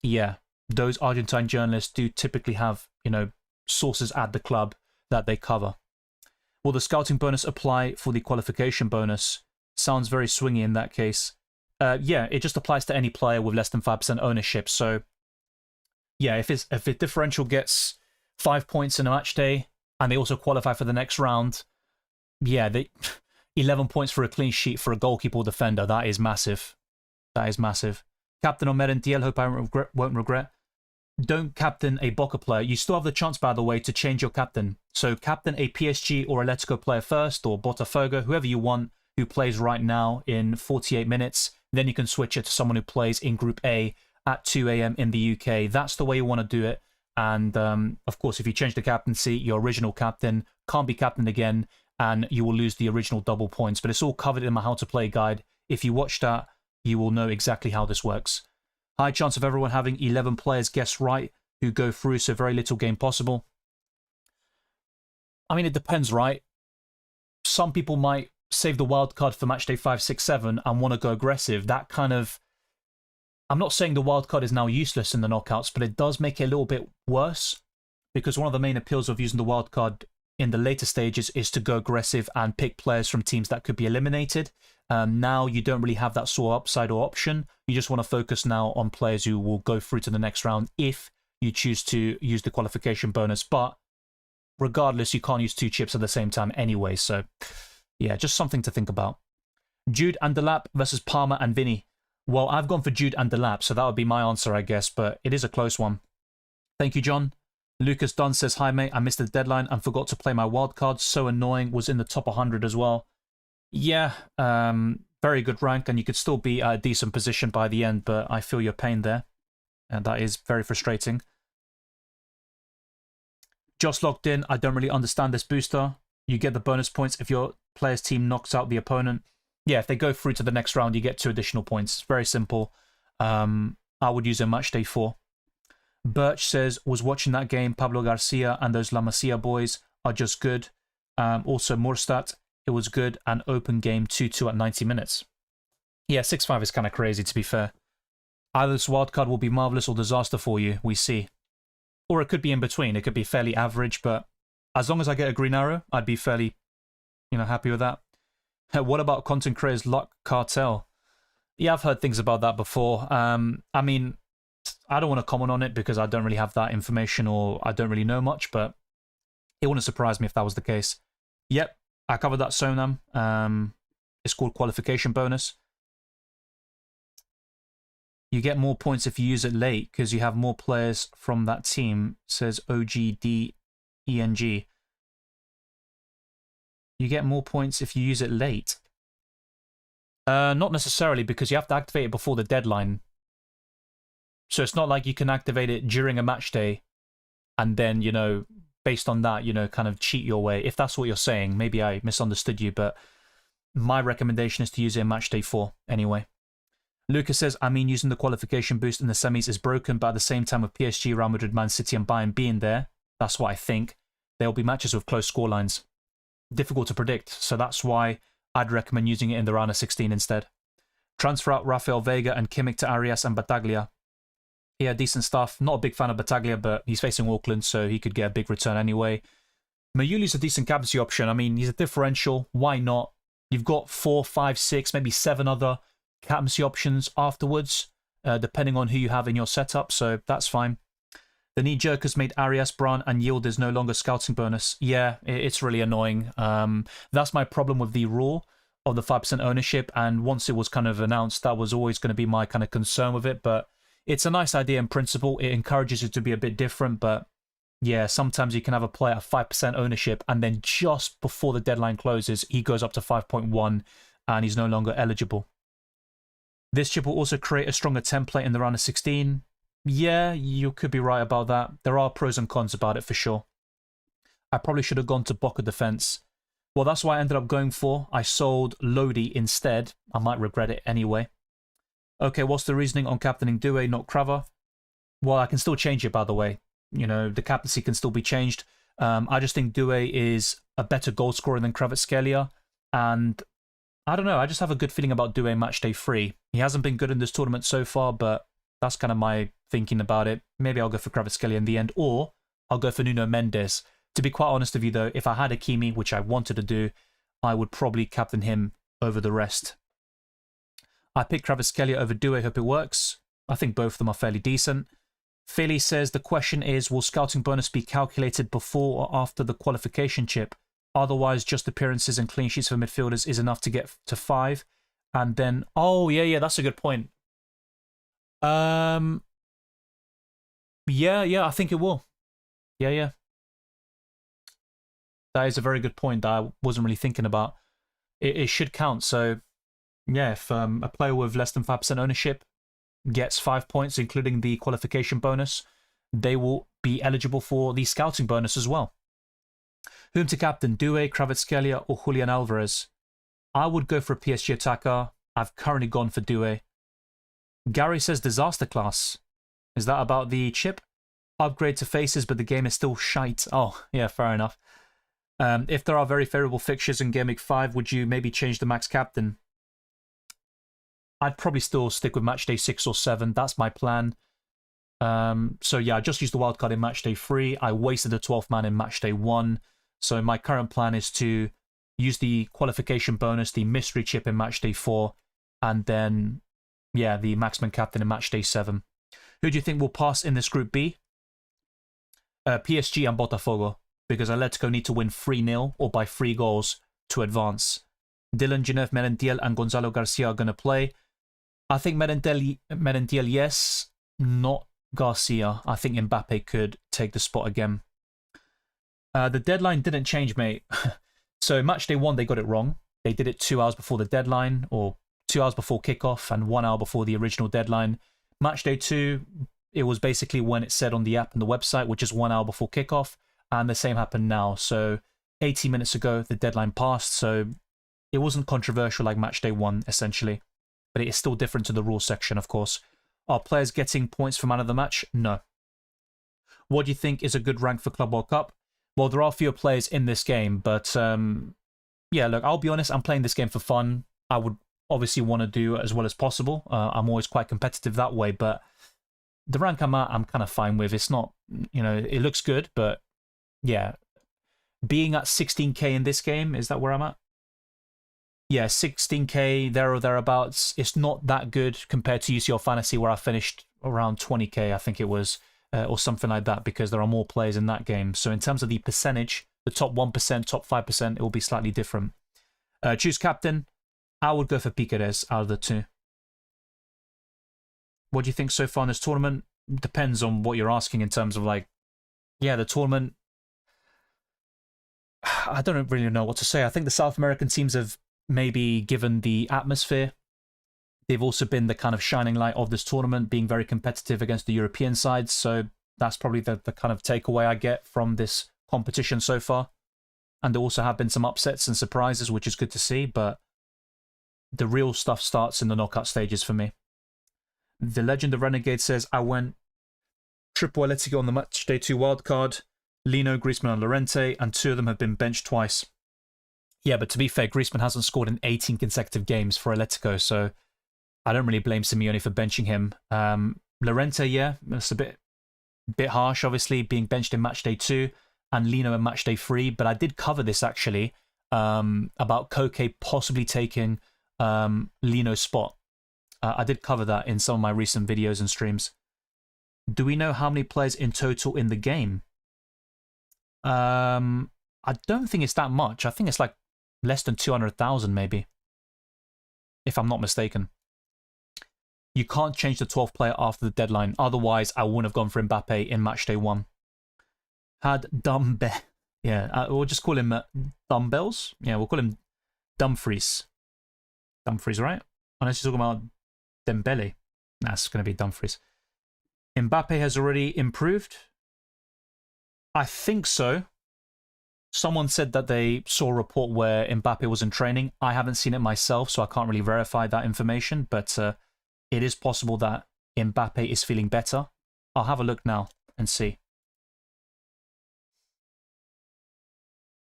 yeah, those Argentine journalists do typically have, you know, sources at the club that they cover. Will the scouting bonus apply for the qualification bonus? Sounds very swingy in that case. Yeah, it just applies to any player with less than 5% ownership. So yeah, if a differential gets 5 points in a match day and they also qualify for the next round, yeah, 11 points for a clean sheet for a goalkeeper or defender, that is massive. That is massive. Captain on Merentiel, hope I won't regret. Don't captain a Boca player. You still have the chance, by the way, to change your captain. So captain a PSG or Atletico player first, or Botafogo, whoever you want, who plays right now in 48 minutes. Then you can switch it to someone who plays in Group A at 2 a.m. in the UK. That's the way you want to do it. And of course, if you change the captaincy, your original captain can't be captained again, and you will lose the original double points. But it's all covered in my How to Play guide. If you watch that, you will know exactly how this works. High chance of everyone having 11 players guess right who go through, so very little game possible. I mean, it depends, right? Some people might save the wild card for match day 5, 6, 7 and want to go aggressive. That kind of... I'm not saying the wild card is now useless in the knockouts, but it does make it a little bit worse, because one of the main appeals of using the wild card in the later stages is to go aggressive and pick players from teams that could be eliminated. Now you don't really have that sort of upside or option. You just want to focus now on players who will go through to the next round if you choose to use the qualification bonus. But regardless, you can't use 2 chips at the same time anyway. So yeah, just something to think about. Jude and Delap versus Palmer and Vinny. Well, I've gone for Jude and Delap, so that would be my answer, I guess, but it is a close one. Thank you, John. Lucas Dunn says, hi, mate. I missed the deadline and forgot to play my wild card. So annoying. Was in the top 100 as well. Yeah, very good rank, and you could still be at a decent position by the end, but I feel your pain there, and that is very frustrating. Just logged in. I don't really understand this booster. You get the bonus points if your player's team knocks out the opponent. Yeah, if they go through to the next round, you get 2 additional points. It's very simple. I would use a match day 4. Birch says, was watching that game. Pablo Garcia and those La Masia boys are just good. Also, Morstat, it was good. And open game 2-2 at 90 minutes. Yeah, 6-5 is kind of crazy, to be fair. Either this wildcard will be marvellous or disaster for you, we see. Or it could be in between. It could be fairly average, but as long as I get a green arrow, I'd be fairly, happy with that. What about Content Creators Luck Cartel? Yeah, I've heard things about that before. I mean, I don't want to comment on it because I don't really have that information, or I don't really know much, but it wouldn't surprise me if that was the case. Yep, I covered that, Sonam. It's called qualification bonus. You get more points if you use it late because you have more players from that team, says OGDENG. You get more points if you use it late. Not necessarily, because you have to activate it before the deadline. So it's not like you can activate it during a match day and then, based on that, kind of cheat your way. If that's what you're saying, maybe I misunderstood you, but my recommendation is to use it in match day 4 anyway. Lucas says, using the qualification boost in the semis is broken, but at the same time with PSG, Real Madrid, Man City and Bayern being there, that's what I think, there will be matches with close scorelines. Difficult to predict, so that's why I'd recommend using it in the round of 16 instead. Transfer out Rafael Veiga and Kimmich to Arias and Battaglia. Yeah, decent stuff. Not a big fan of Battaglia, but he's facing Auckland, so he could get a big return anyway. Mayuli's a decent captaincy option. He's a differential. Why not? You've got 4, 5, 6, maybe 7 other captaincy options afterwards, depending on who you have in your setup, so that's fine. The knee jerk has made Arias, Bran and Yield is no longer scouting bonus. Yeah, it's really annoying. That's my problem with the rule of the 5% ownership, and once it was kind of announced, that was always going to be my kind of concern with it, but it's a nice idea in principle. It encourages you to be a bit different, but yeah, sometimes you can have a player at 5% ownership, and then just before the deadline closes, he goes up to 5.1, and he's no longer eligible. This chip will also create a stronger template in the round of 16. Yeah, you could be right about that. There are pros and cons about it for sure. I probably should have gone to Boca defense. Well, that's what I ended up going for. I sold Lodi instead. I might regret it anyway. Okay, what's the reasoning on captaining Due, not Crava? Well, I can still change it, by the way. The captaincy can still be changed. I just think Due is a better goal scorer than Kvaratskhelia. And I don't know, I just have a good feeling about Doué Matchday 3. He hasn't been good in this tournament so far, but that's kind of my thinking about it. Maybe I'll go for Kvaratskhelia in the end, or I'll go for Nuno Mendes. To be quite honest with you, though, if I had Hakimi, which I wanted to do, I would probably captain him over the rest. I picked Kvaratskhelia over Doué, hope it works. I think both of them are fairly decent. Philly says the question is, will scouting bonus be calculated before or after the qualification chip? Otherwise, just appearances and clean sheets for midfielders is enough to get to 5. And then, oh, yeah, that's a good point. Yeah, I think it will. Yeah. That is a very good point that I wasn't really thinking about. It should count. So, yeah, if a player with less than 5% ownership gets 5 points, including the qualification bonus, they will be eligible for the scouting bonus as well. Whom to captain, Doué, Kvaratskhelia, or Julian Alvarez? I would go for a PSG attacker. I've currently gone for Doué. Gary says disaster class. Is that about the chip? Upgrade to faces, but the game is still shite. Oh, yeah, fair enough. If there are very favourable fixtures in Game Week 5, would you maybe change the max captain? I'd probably still stick with Matchday 6 or 7. That's my plan. So yeah, I just used the wildcard in Matchday 3. I wasted the 12th man in Matchday 1. So my current plan is to use the qualification bonus, the mystery chip in Matchday 4, and then, yeah, the maximum captain in Matchday 7. Who do you think will pass in this Group B? PSG and Botafogo, because Atletico need to win 3-0 or by 3 goals to advance. Dylan, Genève, Merentiel, and Gonzalo Garcia are going to play. I think Merentiel, yes, not Garcia. I think Mbappe could take the spot again. The deadline didn't change, mate. So Matchday 1, they got it wrong. They did it 2 hours before the deadline, or 2 hours before kickoff, and 1 hour before the original deadline. Matchday 2, it was basically when it said on the app and the website, which is 1 hour before kickoff, and the same happened now. So 80 minutes ago, the deadline passed, so it wasn't controversial like Matchday 1, essentially. But it is still different to the rules section, of course. Are players getting points for man of the match? No. What do you think is a good rank for Club World Cup? Well, there are fewer players in this game, but yeah, look, I'll be honest, I'm playing this game for fun. I would obviously want to do as well as possible. I'm always quite competitive that way, but the rank I'm at, I'm kind of fine with. It's not, you know, it looks good, but yeah. Being at 16k in this game, is that where I'm at? Yeah, 16k, there or thereabouts. It's not that good compared to UCL Fantasy, where I finished around 20k, I think it was, or something like that, because there are more players in that game. So in terms of the percentage, the top 1%, top 5%, it will be slightly different. Choose captain. I would go for Piquerez out of the two. What do you think so far in this tournament? Depends on what you're asking in terms of, like, yeah, the tournament. I don't really know what to say. I think the South American teams have maybe given the atmosphere. They've also been the kind of shining light of this tournament, being very competitive against the European sides. So that's probably the kind of takeaway I get from this competition so far. And there also have been some upsets and surprises, which is good to see. But the real stuff starts in the knockout stages for me. The Legend of Renegade says, I went triple Atletico on the Matchday 2 wildcard. Lino, Griezmann, and Llorente, and 2 of them have been benched twice. Yeah, but to be fair, Griezmann hasn't scored in 18 consecutive games for Atletico, so I don't really blame Simeone for benching him. Llorente, yeah, that's a bit harsh, obviously, being benched in Matchday 2, and Lino in Matchday 3, but I did cover this, actually, about Koke possibly taking Lino's spot. I did cover that in some of my recent videos and streams. Do we know how many players in total in the game? I don't think it's that much. I think it's like less than 200,000 maybe, if I'm not mistaken. You can't change the 12th player after the deadline. Otherwise, I wouldn't have gone for Mbappe in Matchday 1. Had yeah, we'll just call him Dumbbells. Yeah, we'll call him Dumfries. Dumfries, right? Unless you're talking about Dembele. That's going to be Dumfries. Mbappe has already improved. I think so. Someone said that they saw a report where Mbappe was in training. I haven't seen it myself, so I can't really verify that information, but it is possible that Mbappe is feeling better. I'll have a look now and see.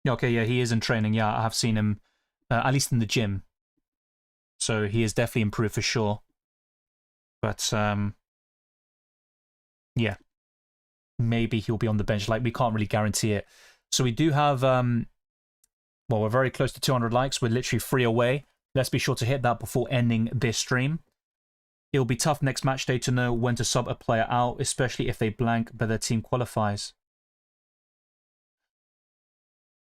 Okay, yeah, he is in training. Yeah, I have seen him at least in the gym. So he has definitely improved for sure. But yeah, maybe he'll be on the bench. Like, we can't really guarantee it. So we do have, well, we're very close to 200 likes. We're literally 3 away. Let's be sure to hit that before ending this stream. It'll be tough next match day to know when to sub a player out, especially if they blank but their team qualifies.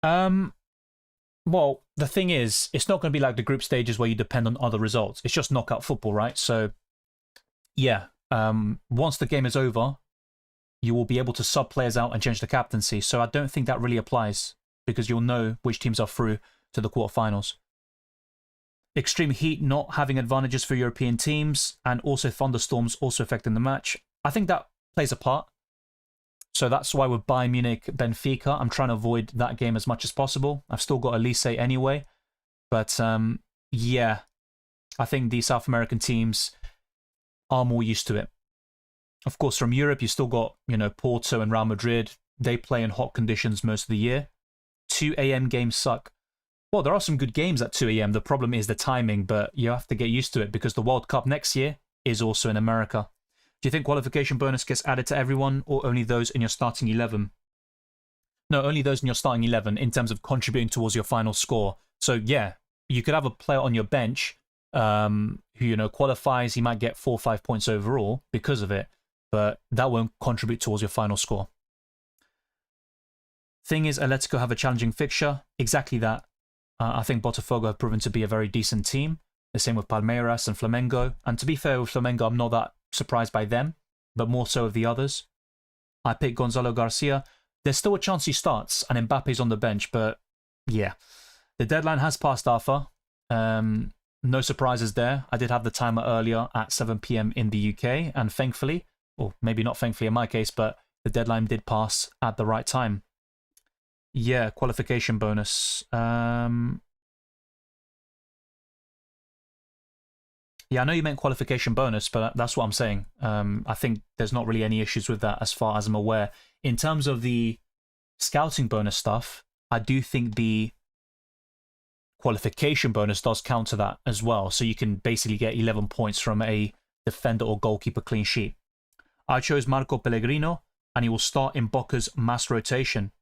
Well, the thing is, it's not going to be like the group stages where you depend on other results. It's just knockout football, right? So, yeah, once the game is over, you will be able to sub players out and change the captaincy. So I don't think that really applies because you'll know which teams are through to the quarterfinals. Extreme heat not having advantages for European teams and also thunderstorms also affecting the match. I think that plays a part. So that's why with Bayern Munich, Benfica, I'm trying to avoid that game as much as possible. I've still got Elise anyway. But yeah, I think the South American teams are more used to it. Of course, from Europe, you still got, you know, Porto and Real Madrid. They play in hot conditions most of the year. 2 a.m. games suck. Well, there are some good games at 2 a.m. The problem is the timing, but you have to get used to it because the World Cup next year is also in America. Do you think qualification bonus gets added to everyone or only those in your starting 11? No, only those in your starting 11 in terms of contributing towards your final score. So yeah, you could have a player on your bench who, you know, qualifies. He might get 4 or 5 points overall because of it, but that won't contribute towards your final score. Thing is, Atletico have a challenging fixture. Exactly that. I think Botafogo have proven to be a very decent team. The same with Palmeiras and Flamengo. And to be fair with Flamengo, I'm not that surprised by them, but more so of the others. I picked Gonzalo Garcia. There's still a chance he starts, and Mbappe's on the bench, but yeah. The deadline has passed, Arthur. No surprises there. I did have the timer earlier at 7 p.m. in the UK, and thankfully, or maybe not thankfully in my case, but the deadline did pass at the right time. Yeah, qualification bonus. Yeah, I know you meant qualification bonus, but that's what I'm saying. I think there's not really any issues with that as far as I'm aware. In terms of the scouting bonus stuff, I do think the qualification bonus does count to that as well. So you can basically get 11 points from a defender or goalkeeper clean sheet. I chose Marco Pellegrino, and he will start in Boca's mass rotation.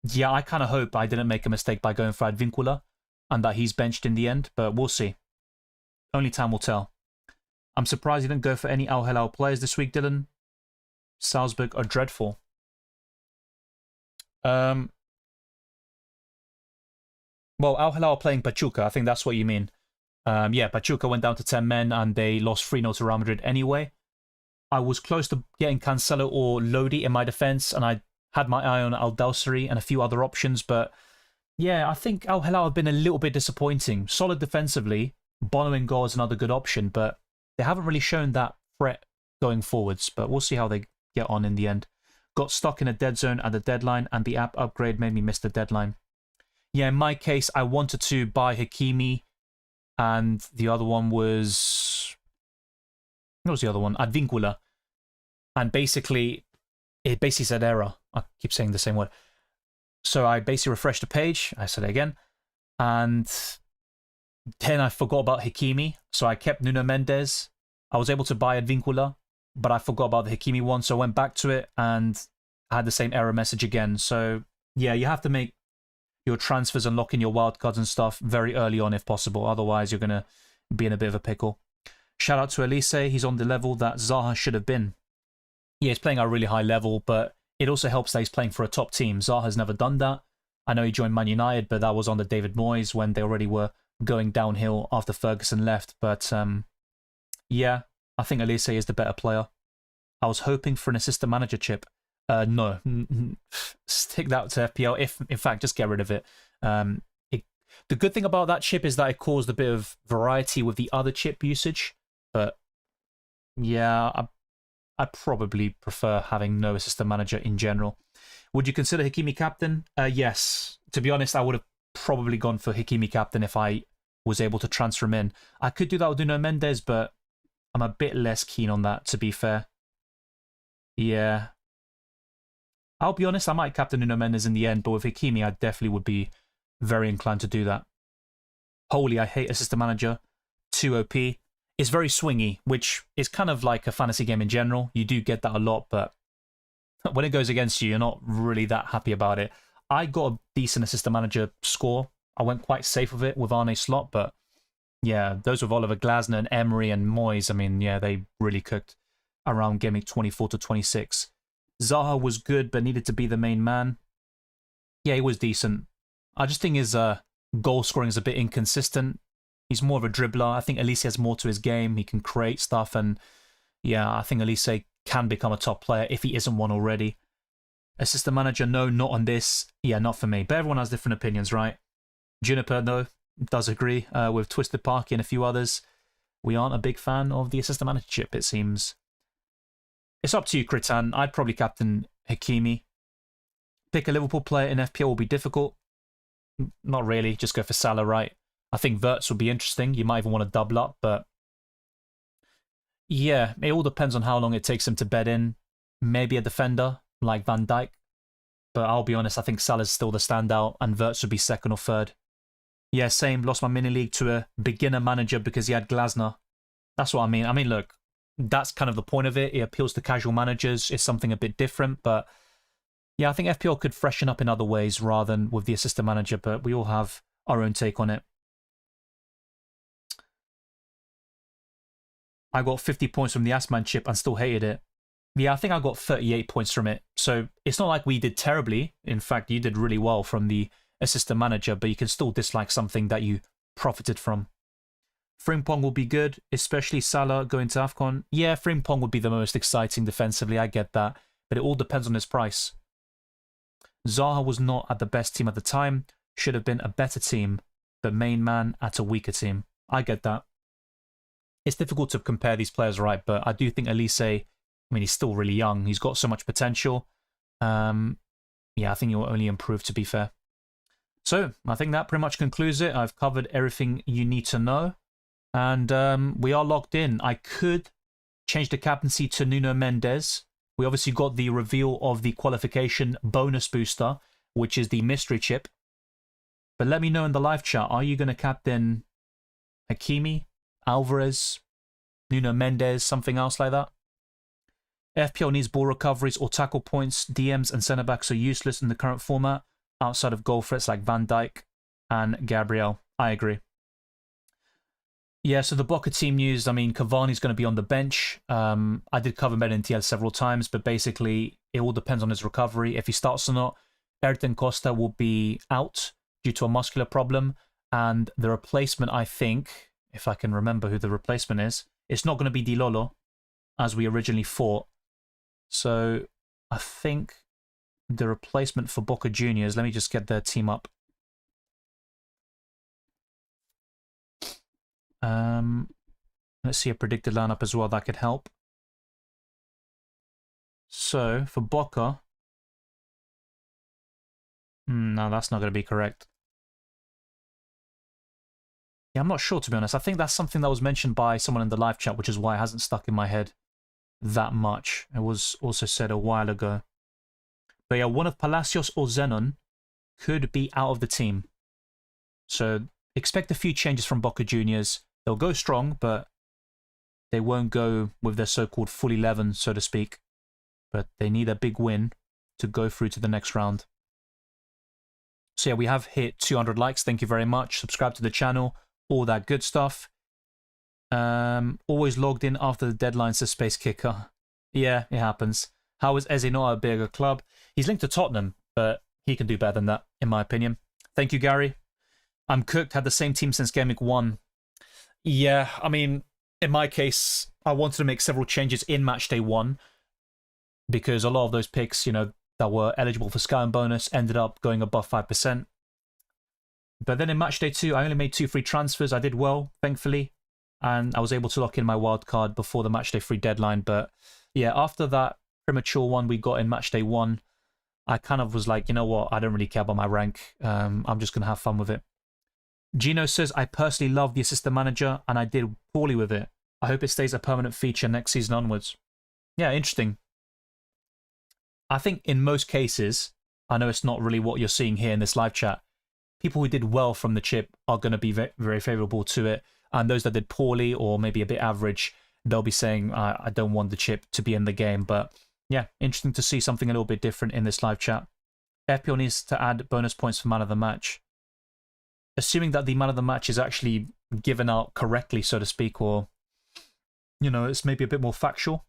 Yeah, I kind of hope I didn't make a mistake by going for Advincula and that he's benched in the end, but we'll see. Only time will tell. I'm surprised you didn't go for any Al Hilal players this week, Dylan. Salzburg are dreadful. Well, Al Hilal are playing Pachuca. I think that's what you mean. Yeah, Pachuca went down to 10 men and they lost 3-0 to Real Madrid anyway. I was close to getting Cancelo or Lodi in my defense, and I had my eye on Al Dawsari and a few other options, but yeah, I think Al Hilal have been a little bit disappointing. Solid defensively, Bono in goal is another good option, but they haven't really shown that threat going forwards, but we'll see how they get on in the end. Got stuck in a dead zone at the deadline, and the app upgrade made me miss the deadline. Yeah, in my case, I wanted to buy Hakimi, and the other one was... What was the other one? Advincula. And basically, it basically said error. I keep saying the same word. So I basically refreshed the page. I said it again. And then I forgot about Hakimi. So I kept Nuno Mendes. I was able to buy Advincula, but I forgot about the Hakimi one. So I went back to it and I had the same error message again. So yeah, you have to make your transfers and lock in your wildcards and stuff very early on if possible. Otherwise, you're going to be in a bit of a pickle. Shout out to Elise. He's on the level that Zaha should have been. Yeah, he's playing at a really high level, but it also helps that he's playing for a top team. Zaha's never done that. I know he joined Man United, but that was under David Moyes when they already were going downhill after Ferguson left. But yeah, I think Elise is the better player. I was hoping for an assistant manager chip. No, stick that to FPL. If in fact, just get rid of it. The good thing about that chip is that it caused a bit of variety with the other chip usage. But yeah, I probably prefer having no assistant manager in general. Would you consider Hakimi captain? Yes. To be honest, I would have probably gone for Hakimi captain if I was able to transfer him in. I could do that with Nuno Mendes, but I'm a bit less keen on that, to be fair. Yeah. I'll be honest, I might captain Nuno Mendes in the end, but with Hakimi, I definitely would be very inclined to do that. Holy, I hate assistant manager. 2 OP. It's very swingy, which is kind of like a fantasy game in general. You do get that a lot, but when it goes against you, you're not really that happy about it. I got a decent assistant manager score. I went quite safe with it with Arne Slot, but yeah, those with Oliver Glasner and Emery and Moyes, I mean, yeah, they really cooked around game 24 to 26. Zaha was good, but needed to be the main man. Yeah, he was decent. I just think his goal scoring is a bit inconsistent. He's more of a dribbler. I think Elise has more to his game. He can create stuff, and yeah, I think Elise can become a top player if he isn't one already. Assistant manager, no, not on this. Yeah, not for me. But everyone has different opinions, right? Juniper, though, does agree with Twisted Parky and a few others. We aren't a big fan of the assistant managership, it seems. It's up to you, Kritan. I'd probably captain Hakimi. Pick a Liverpool player in FPL will be difficult. Not really, just go for Salah, right? I think Wirtz would be interesting. You might even want to double up, but yeah, it all depends on how long it takes him to bed in. Maybe a defender like Van Dijk, but I'll be honest, I think Salah's still the standout, and Wirtz would be second or third. Yeah, same. Lost my mini league to a beginner manager because he had Glasner. That's what I mean. I mean, look, that's kind of the point of it. It appeals to casual managers. It's something a bit different, but yeah, I think FPL could freshen up in other ways rather than with the assistant manager, but we all have our own take on it. I got 50 points from the Assmanship and still hated it. Yeah, I think I got 38 points from it. So it's not like we did terribly. In fact, you did really well from the assistant manager, but you can still dislike something that you profited from. Frimpong will be good, especially Salah going to AFCON. Yeah, Frimpong would be the most exciting defensively, I get that, but it all depends on his price. Zaha was not at the best team at the time, should have been a better team, but main man at a weaker team. I get that. It's difficult to compare these players, right, but I do think Elise, I mean, he's still really young. He's got so much potential. Yeah, I think he'll only improve, to be fair. So, I think that pretty much concludes it. I've covered everything you need to know. And we are locked in. I could change the captaincy to Nuno Mendes. We obviously got the reveal of the qualification bonus booster, which is the mystery chip. But let me know in the live chat, are you going to captain Hakimi, Alvarez, Nuno Mendes, something else like that? FPL needs ball recoveries or tackle points. DMs and centre-backs are useless in the current format, outside of goal threats like Van Dijk and Gabriel. I agree. Yeah, so the Boca team news, I mean, Cavani's going to be on the bench. I did cover Merentiel several times, but basically it all depends on his recovery. If he starts or not, Ayrton Costa will be out due to a muscular problem. And the replacement, I think, if I can remember who the replacement is, it's not going to be Di Lolo, as we originally thought. So I think the replacement for Boca Juniors, let me just get their team up. Let's see a predicted lineup as well, that could help. So, for Boca... no, that's not going to be correct. Yeah, I'm not sure, to be honest. I think that's something that was mentioned by someone in the live chat, which is why it hasn't stuck in my head that much. It was also said a while ago. But yeah, one of Palacios or Zenon could be out of the team. So, expect a few changes from Boca Juniors. They'll go strong, but they won't go with their so-called full 11, so to speak. But they need a big win to go through to the next round. So yeah, we have hit 200 likes. Thank you very much. Subscribe to the channel. All that good stuff. Always logged in after the deadline, says Space Kicker. Yeah, it happens. How is Eze not a bigger club? He's linked to Tottenham, but he can do better than that, in my opinion. Thank you, Gary. I'm cooked. Had the same team since Game Week 1. Yeah, I mean, in my case, I wanted to make several changes in Matchday 1 because a lot of those picks, you know, that were eligible for Sky and bonus ended up going above 5%. But then in Matchday 2, I only made 2 free transfers. I did well, thankfully, and I was able to lock in my wildcard before the Matchday 3 deadline. But yeah, after that premature one we got in Matchday 1, I kind of was like, you know what, I don't really care about my rank. I'm just going to have fun with it. Gino says, I personally love the assistant manager and I did poorly with it. I hope it stays a permanent feature next season onwards. Yeah, interesting. I think in most cases, I know it's not really what you're seeing here in this live chat, people who did well from the chip are going to be very favorable to it. And those that did poorly or maybe a bit average, they'll be saying, I don't want the chip to be in the game. But yeah, interesting to see something a little bit different in this live chat. FPL needs to add bonus points for man of the match. Assuming that the man of the match is actually given out correctly, so to speak, or, you know, it's maybe a bit more factual.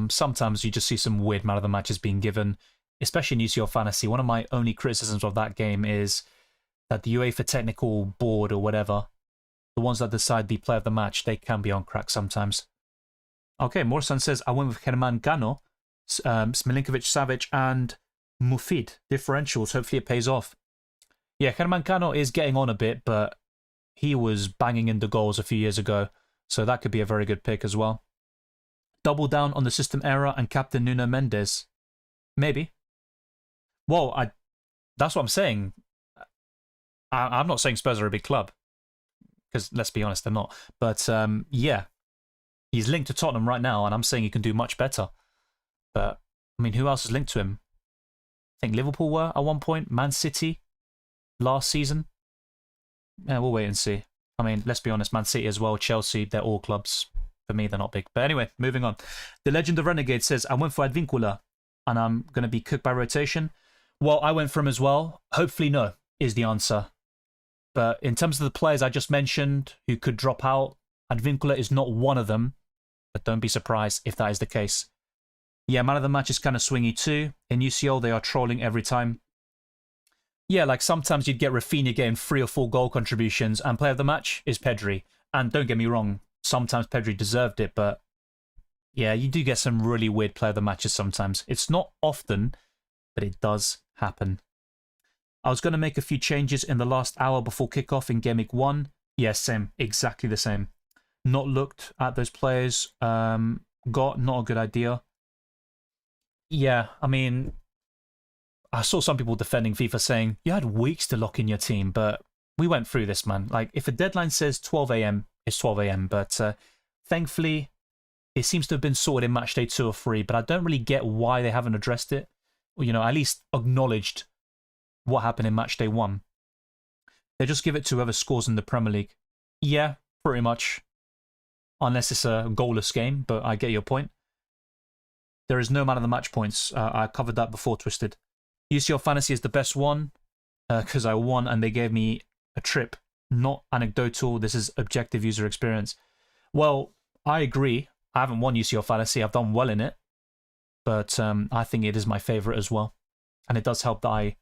Sometimes you just see some weird man of the matches being given, especially in UCL Fantasy. One of my only criticisms of that game is that the UEFA technical board or whatever, the ones that decide the player of the match, they can be on crack sometimes. Okay, Morsan says, I went with Herman Gano, Smilinkovic, Savic, and Mufid. Differentials, hopefully it pays off. Yeah, Herman Gano is getting on a bit, but he was banging in the goals a few years ago, so that could be a very good pick as well. Double down on the system error and captain Nuno Mendes. Maybe. Well, that's what I'm saying. I'm not saying Spurs are a big club, because let's be honest, they're not. But yeah, he's linked to Tottenham right now, and I'm saying he can do much better. But, I mean, who else is linked to him? I think Liverpool were at one point, Man City last season. Yeah, we'll wait and see. I mean, let's be honest, Man City as well, Chelsea, they're all clubs. For me, they're not big. But anyway, moving on. The Legend of Renegade says, I went for Advincula, and I'm going to be cooked by rotation. Well, I went for him as well. Hopefully no, is the answer. But in terms of the players I just mentioned who could drop out, Advincula is not one of them. But don't be surprised if that is the case. Yeah, man of the match is kind of swingy too. In UCL, they are trolling every time. Yeah, like sometimes you'd get Rafinha getting 3 or 4 goal contributions, and player of the match is Pedri. And don't get me wrong, sometimes Pedri deserved it, but yeah, you do get some really weird player of the matches sometimes. It's not often, but it does happen. I was going to make a few changes in the last hour before kickoff in Game Week 1. Yeah, same. Exactly the same. Not looked at those players. Not a good idea. Yeah, I mean, I saw some people defending FIFA saying, you had weeks to lock in your team, but we went through this, man. Like, if a deadline says 12 a.m., it's 12 a.m., but thankfully, it seems to have been sorted in Matchday 2 or 3, but I don't really get why they haven't addressed it, or, you know, at least acknowledged what happened in Matchday 1. They just give it to whoever scores in the Premier League. Yeah, pretty much. Unless it's a goalless game, but I get your point. There is no man of the match points. I covered that before, Twisted. UCL Fantasy is the best one, because I won and they gave me a trip. Not anecdotal, this is objective user experience. Well, I agree. I haven't won UCL Fantasy, I've done well in it. But I think it is my favourite as well. And it does help that I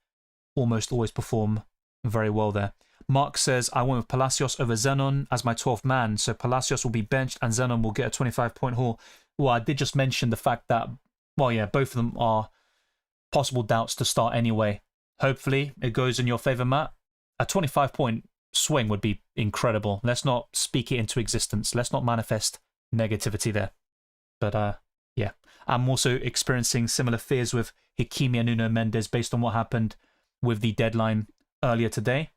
almost always perform very well there. Mark says, I went with Palacios over Zenon as my 12th man. So Palacios will be benched and Zenon will get a 25-point haul. Well, I did just mention the fact that, well, yeah, both of them are possible doubts to start anyway. Hopefully it goes in your favour, Matt. A 25-point swing would be incredible. Let's not speak it into existence. Let's not manifest negativity there. But yeah, I'm also experiencing similar fears with Hakimi and Nuno Mendes based on what happened with the deadline earlier today.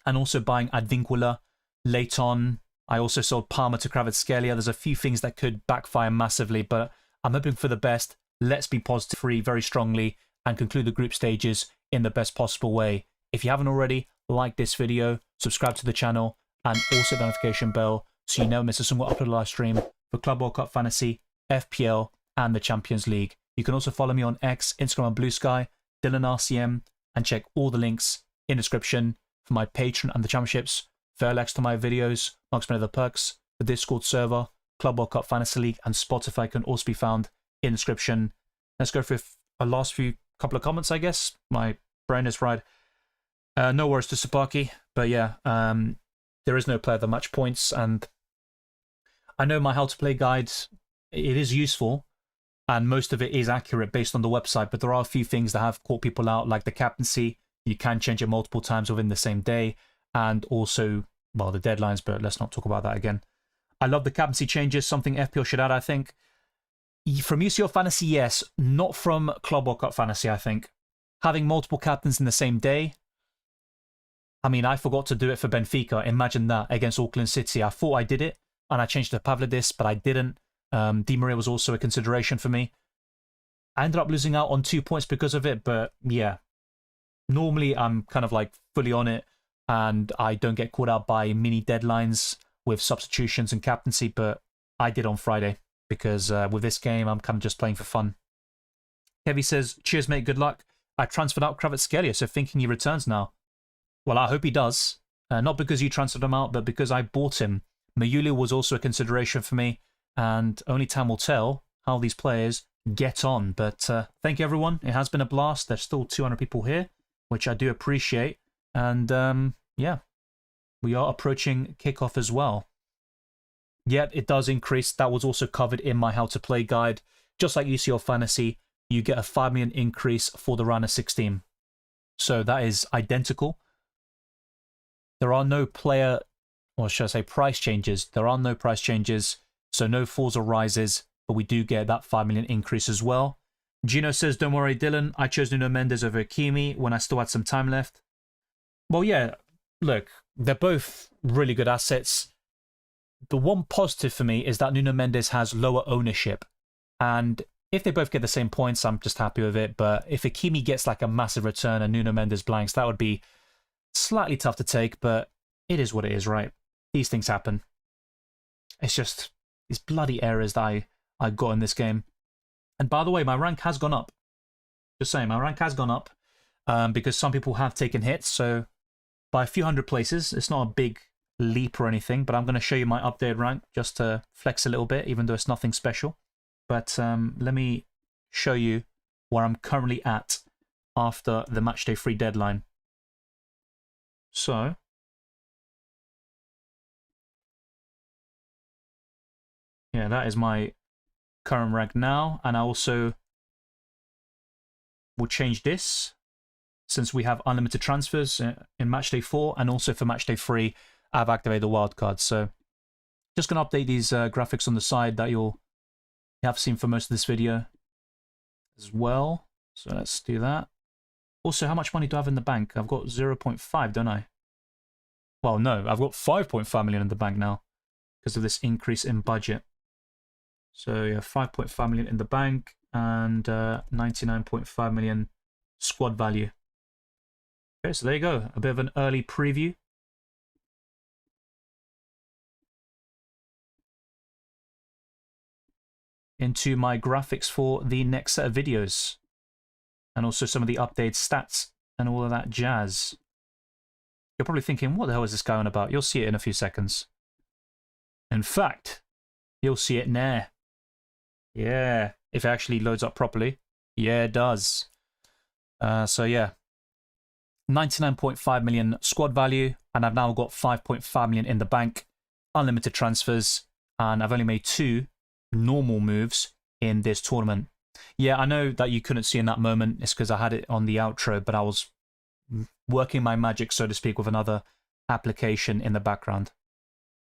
And also buying Advincula late on. I also sold Palmer to Kvaratskhelia. There's a few things that could backfire massively, but I'm hoping for the best. Let's be positive free very strongly and conclude the group stages in the best possible way. If you haven't already, like this video, subscribe to the channel, and also the notification bell so you never miss a single upload live stream for Club World Cup Fantasy, FPL, and the Champions League. You can also follow me on X, Instagram, and Blue Sky, DylanRCM, and check all the links in the description for my Patreon and the championships, Fairlex to my videos, amongst many other perks, the Discord server, Club World Cup Fantasy League, and Spotify can also be found in the description. Let's go through a last few couple of comments, I guess. My brain is fried. No worries to Sapaki, but yeah, there is no player of the match points, and I know my how to play guide, it is useful, and most of it is accurate based on the website, but there are a few things that have caught people out, like the captaincy. You can change it multiple times within the same day, and also, well, the deadlines, but let's not talk about that again. I love the captaincy changes, something FPL should add, I think. From UCL Fantasy, yes. Not from Club World Cup Fantasy, I think. Having multiple captains in the same day. I mean, I forgot to do it for Benfica. Imagine that against Auckland City. I thought I did it, and I changed to Pavlidis, but I didn't. Di Maria was also a consideration for me. I ended up losing out on 2 points because of it, but yeah. Normally, I'm kind of like fully on it and I don't get caught out by mini deadlines with substitutions and captaincy, but I did on Friday because with this game, I'm kind of just playing for fun. Kevy says, cheers, mate, good luck. I transferred out Kvaratskhelia, so thinking he returns now. Well, I hope he does. Not because you transferred him out, but because I bought him. Mayulu was also a consideration for me, and only time will tell how these players get on. But thank you, everyone. It has been a blast. There's still 200 people here, which I do appreciate. And yeah, we are approaching kickoff as well. Yet it does increase. That was also covered in my how to play guide. Just like UCL Fantasy, you get a 5 million increase for the round of 16. So that is identical. There are no player, or should I say price changes. There are no price changes, so no falls or rises, but we do get that 5 million increase as well. Gino says, don't worry, Dylan, I chose Nuno Mendes over Hakimi when I still had some time left. Well, yeah, look, they're both really good assets. The one positive for me is that Nuno Mendes has lower ownership. And if they both get the same points, I'm just happy with it. But if Hakimi gets like a massive return and Nuno Mendes blanks, that would be slightly tough to take, but it is what it is, right? These things happen. It's just these bloody errors that I got in this game. And by the way, my rank has gone up. Just saying, my rank has gone up because some people have taken hits. So by a few hundred places, it's not a big leap or anything, but I'm going to show you my updated rank just to flex a little bit, even though it's nothing special. But let me show you where I'm currently at after the Matchday 3 deadline. So, yeah, that is my current rank now. And I also will change this since we have unlimited transfers in Matchday 4. And also for Matchday 3, I've activated the wildcard. So, just going to update these graphics on the side that you have seen for most of this video as well. So, let's do that. Also, how much money do I have in the bank? I've got 0.5, don't I? Well, no, I've got 5.5 million in the bank now because of this increase in budget. So, yeah, 5.5 million in the bank and 99.5 million squad value. Okay, so there you go. A bit of an early preview. Into my graphics for the next set of videos. And also some of the updated stats and all of that jazz. You're probably thinking, what the hell is this guy on about? You'll see it in a few seconds. In fact, you'll see it now. Yeah, if it actually loads up properly. Yeah, it does. So yeah, 99.5 million squad value, and I've now got 5.5 million in the bank, unlimited transfers, and I've only made 2 normal moves in this tournament. Yeah, I know that you couldn't see in that moment. It's because I had it on the outro, but I was working my magic, so to speak, with another application in the background.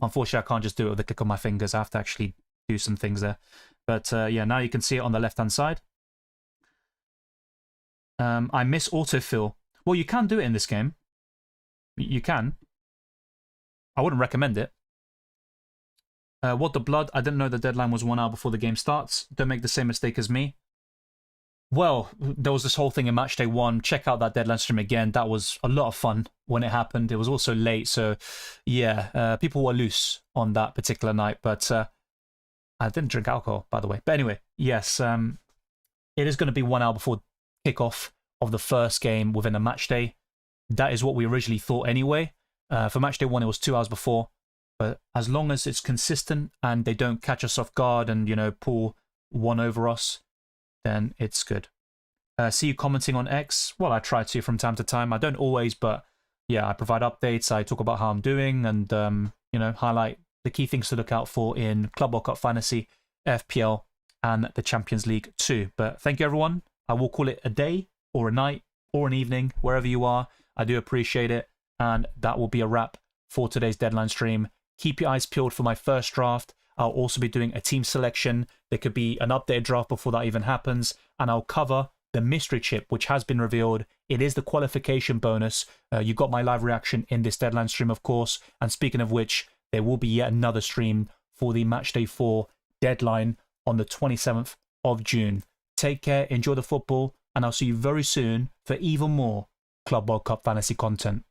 Unfortunately, I can't just do it with the click of my fingers. I have to actually do some things there. But yeah, now you can see it on the left-hand side. I miss autofill. Well, you can do it in this game. You can. I wouldn't recommend it. What the blood? I didn't know the deadline was 1 hour before the game starts. Don't make the same mistake as me. Well, there was this whole thing in Matchday 1. Check out that deadline stream again. That was a lot of fun when it happened. It was also late, so yeah, people were loose on that particular night. But I didn't drink alcohol, by the way. But anyway, yes, it is going to be 1 hour before kickoff of the first game within a Matchday. That is what we originally thought anyway. For Matchday 1, it was 2 hours before. But as long as it's consistent and they don't catch us off guard and, you know, pull one over us, then it's good. See you commenting on X. Well, I try to from time to time. I don't always, but yeah, I provide updates. I talk about how I'm doing and, you know, highlight the key things to look out for in Club World Cup Fantasy, FPL, and the Champions League too. But thank you, everyone. I will call it a day or a night or an evening, wherever you are. I do appreciate it. And that will be a wrap for today's deadline stream. Keep your eyes peeled for my first draft. I'll also be doing a team selection. There could be an updated draft before that even happens. And I'll cover the mystery chip, which has been revealed. It is the qualification bonus. You got my live reaction in this deadline stream, of course. And speaking of which, there will be yet another stream for the Matchday 4 deadline on the 27th of June. Take care, enjoy the football, and I'll see you very soon for even more Club World Cup fantasy content.